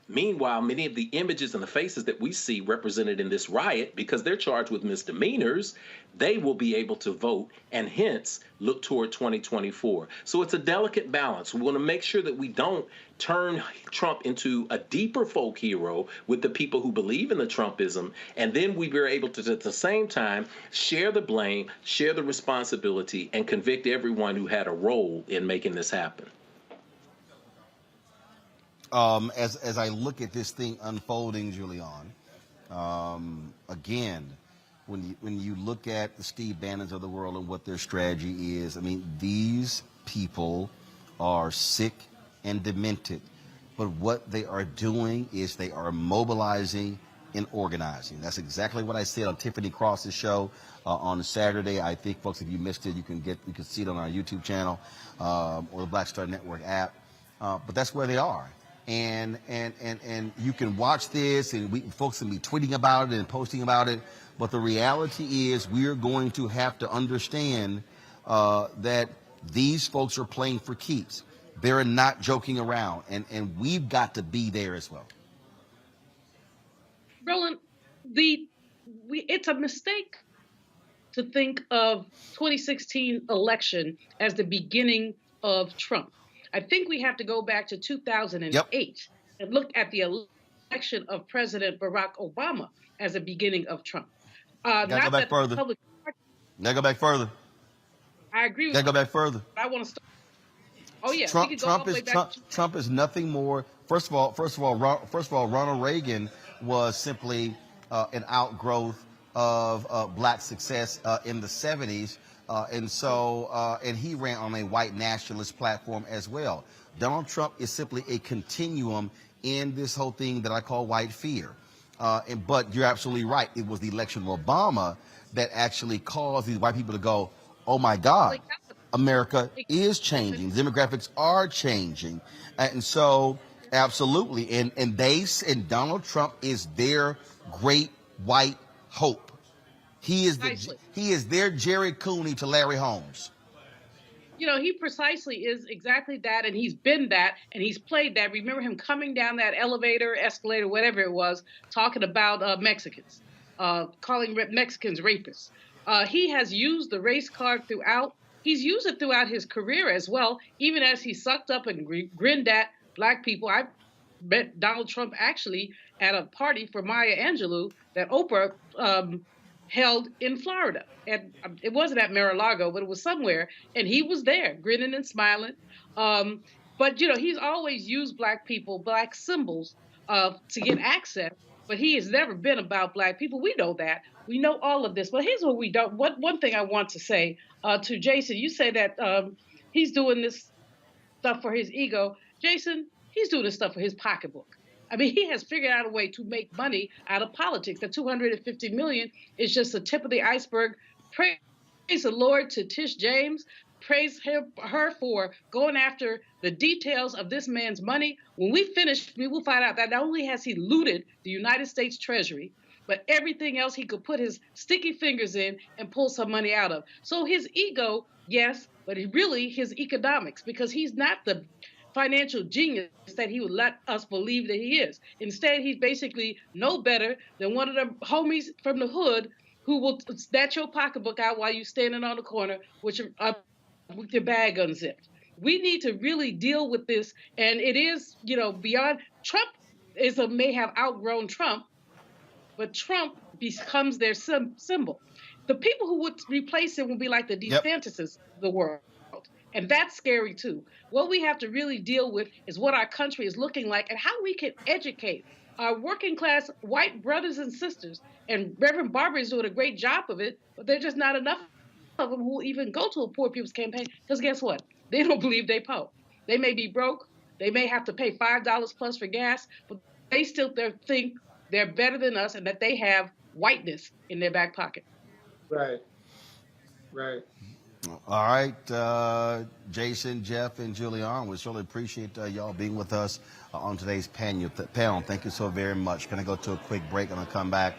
Meanwhile, many of the images and the faces that we see represented in this riot, because they're charged with misdemeanors, they will be able to vote and hence look toward 2024. So it's a delicate balance. We want to make sure that we don't turn Trump into a deeper folk hero with the people who believe in the Trumpism, and then we were able to, at the same time, share the blame, share the responsibility, and convict everyone who had a role in making this happen. As I look at this thing unfolding, Julian, again, when you look at the Steve Bannons of the world and what their strategy is, I mean, these people are sick and demented, but what they are doing is they are mobilizing and organizing. That's exactly what I said on Tiffany Cross's show on Saturday. I think, folks, if you missed it, you can see it on our YouTube channel or the Black Star Network app. But that's where they are. And you can watch this, and folks can be tweeting about it and posting about it. But the reality is, we're going to have to understand that these folks are playing for keeps. They're not joking around, and we've got to be there as well. Roland, it's a mistake to think of 2016 election as the beginning of Trump. I think we have to go back to 2008 and look at the election of President Barack Obama as the beginning of Trump. Gotta go back further. Gotta go back further. I agree with you. Gotta go back further. I want to start. Oh yeah, Trump is nothing more. First of all, Ronald Reagan was simply an outgrowth of black success in the 70s. And he ran on a white nationalist platform as well. Donald Trump is simply a continuum in this whole thing that I call white fear. But you're absolutely right. It was the election of Obama that actually caused these white people to go, oh my God, America is changing. Demographics are changing. And so, absolutely. And Donald Trump is their great white hope. He is their Jerry Cooney to Larry Holmes. You know, he precisely is exactly that, and he's been that, and he's played that. Remember him coming down that escalator, whatever it was, talking about Mexicans, calling Mexicans rapists. He has used the race card throughout. He's used it throughout his career as well, even as he sucked up and grinned at black people. I met Donald Trump actually at a party for Maya Angelou that Oprah held in Florida. And it wasn't at Mar-a-Lago, but it was somewhere. And he was there, grinning and smiling. But, you know, he's always used black people, black symbols to get access. But he has never been about black people. We know that. We know all of this. But here's what we don't. One thing I want to say to Jason, you say that he's doing this stuff for his ego. Jason, he's doing this stuff for his pocketbook. I mean, he has figured out a way to make money out of politics. The $250 million is just the tip of the iceberg. Praise the Lord to Tish James. Praise her for going after the details of this man's money. When we finish, we will find out that not only has he looted the United States Treasury, but everything else he could put his sticky fingers in and pull some money out of. So his ego, yes, but really his economics, because he's not the financial genius that he would let us believe that he is. Instead, he's basically no better than one of the homies from the hood who will snatch your pocketbook out while you're standing on the corner with your bag unzipped. We need to really deal with this, and it is, beyond Trump may have outgrown Trump, but Trump becomes their symbol. The people who would replace him will be like the DeSantises of the world. And that's scary too. What we have to really deal with is what our country is looking like and how we can educate our working class white brothers and sisters. And Reverend Barber is doing a great job of it, but there's just not enough of them who even go to a poor people's campaign, because guess what? They don't believe they poor. They may be broke. They may have to pay $5 plus for gas, but they still think they're better than us and that they have whiteness in their back pocket. Right. Right. All right, Jason, Jeff, and Julian, we certainly appreciate y'all being with us on today's panel. Thank you so very much. Going to go to a quick break. I'm going to come back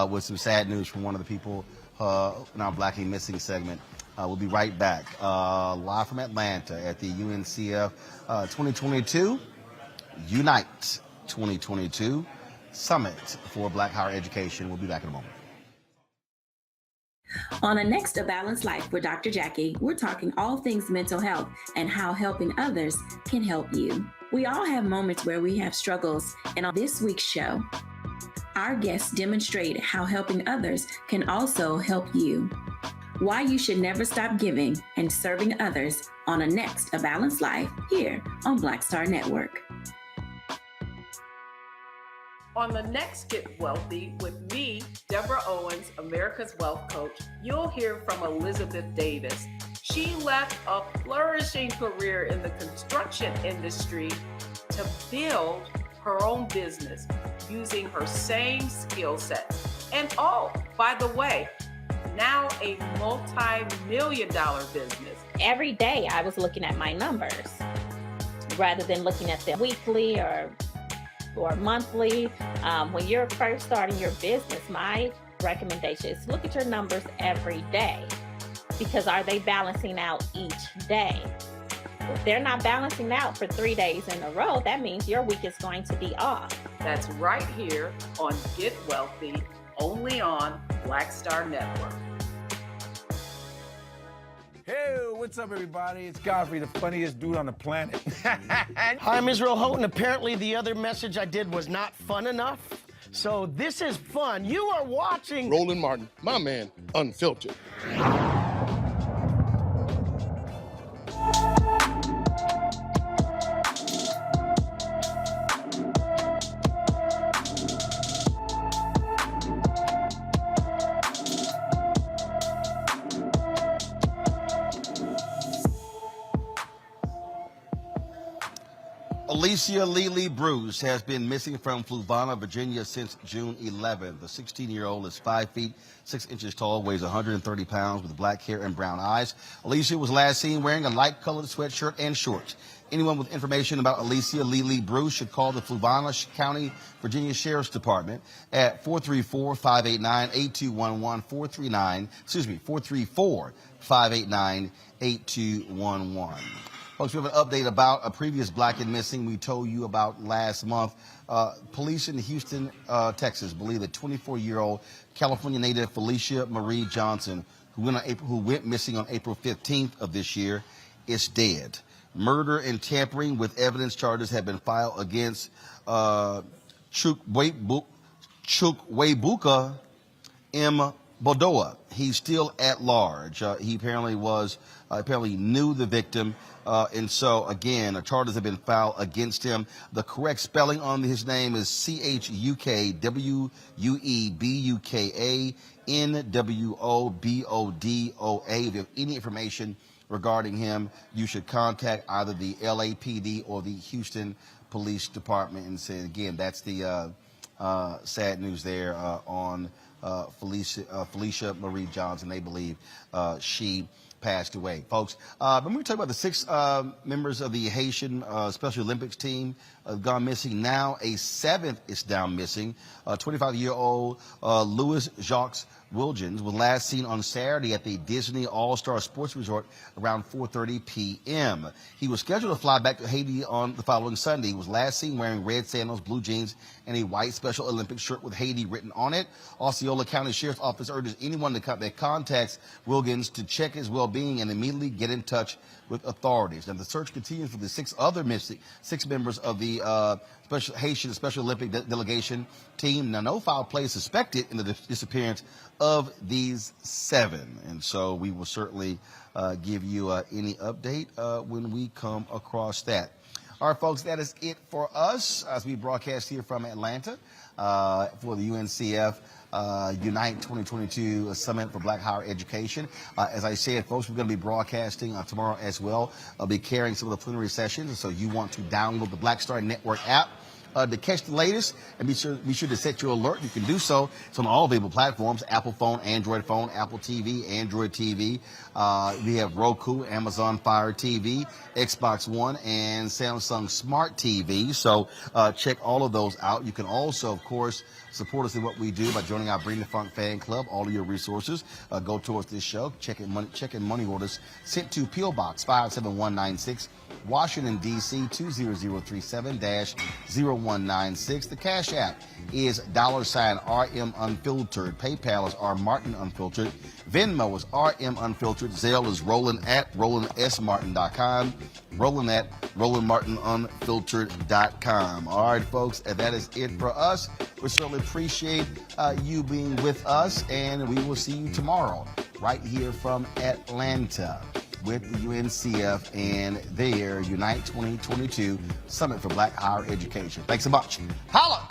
with some sad news from one of the people in our Blackie Missing segment. We'll be right back. Live from Atlanta at the UNCF 2022 Unite 2022 Summit for Black Higher Education. We'll be back in a moment. On the next A Balanced Life with Dr. Jackie, we're talking all things mental health and how helping others can help you. We all have moments where we have struggles, and on this week's show, our guests demonstrate how helping others can also help you. Why you should never stop giving and serving others on the next A Balanced Life here on Black Star Network. On the next Get Wealthy with me, Deborah Owens, America's Wealth Coach, you'll hear from Elizabeth Davis. She left a flourishing career in the construction industry to build her own business using her same skill sets. And oh, by the way, now a multi-million-dollar business. Every day I was looking at my numbers rather than looking at them weekly or monthly. When you're first starting your business, my recommendation is look at your numbers every day, because are they balancing out each day? If they're not balancing out for 3 days in a row, that means your week is going to be off. That's right here on Get Wealthy, only on Black Star Network. Hey, what's up, everybody? It's Godfrey, the funniest dude on the planet. Hi, I'm Israel Houghton. Apparently, the other message I did was not fun enough. So this is fun. You are watching Roland Martin, my man, Unfiltered. Alicia Lily Bruce has been missing from Fluvanna, Virginia since June 11th. The 16-year-old is 5 feet 6 inches tall, weighs 130 pounds, with black hair and brown eyes. Alicia was last seen wearing a light-colored sweatshirt and shorts. Anyone with information about Alicia Lily Bruce should call the Fluvanna County, Virginia Sheriff's Department at 434-589-8211, 434-589-8211. Folks, we have an update about a previous black and missing we told you about last month. Police in Houston, Texas, believe that 24-year-old California native Felicia Marie Johnson, who went missing on April 15th of this year, is dead. Murder and tampering with evidence charges have been filed against Chukwuebuka M. Bodoa. He's still at large. He apparently knew the victim. And so, again, charges have been filed against him. The correct spelling on his name is Chukwuebuka-NWOBODOA. If you have any information regarding him, you should contact either the LAPD or the Houston Police Department. And say, again, that's the sad news there on Felicia Marie Johnson. They believe she passed away, folks. When we talk about the 6 members of the Haitian Special Olympics team gone missing, now a 7th is down missing. 25-year-old Louis Jacques Wilgens was last seen on Saturday at the Disney All-Star Sports Resort around 4:30 p.m. He was scheduled to fly back to Haiti on the following Sunday. He was last seen wearing red sandals, blue jeans, and a white Special Olympics shirt with Haiti written on it. Osceola County Sheriff's Office urges anyone that contacts Wilgens to check his well-being and immediately get in touch with authorities. And the search continues for the 6 members of the Haitian Special Olympic delegation team. Now, no foul play is suspected in the disappearance of these 7. And so we will certainly give you any update when we come across that. All right, folks, that is it for us as we broadcast here from Atlanta for the UNCF Unite 2022 Summit for Black Higher Education. As I said, folks, we're going to be broadcasting tomorrow as well. I'll be carrying some of the plenary sessions, so you want to download the Black Star Network app to catch the latest, and be sure to set your alert. You can do so. It's on all available platforms: Apple phone, Android phone, Apple TV, Android TV. We have Roku, Amazon Fire TV, Xbox One, and Samsung Smart TV. So check all of those out. You can also, of course, support us in what we do by joining our Bring the Funk fan club. All of your resources go towards this show. Check in money orders sent to P.O. Box 57196, Washington, D.C. 20037-0196. The Cash App is $RM Unfiltered. PayPal is R Martin Unfiltered. Venmo is RM Unfiltered. Zelle is Roland at RolandSMartin.com. Roland at RolandMartinUnfiltered.com. All right, folks, that is it for us. We certainly appreciate you being with us, and we will see you tomorrow right here from Atlanta with the UNCF and their Unite 2022 Summit for Black Higher Education. Thanks so much. Holla!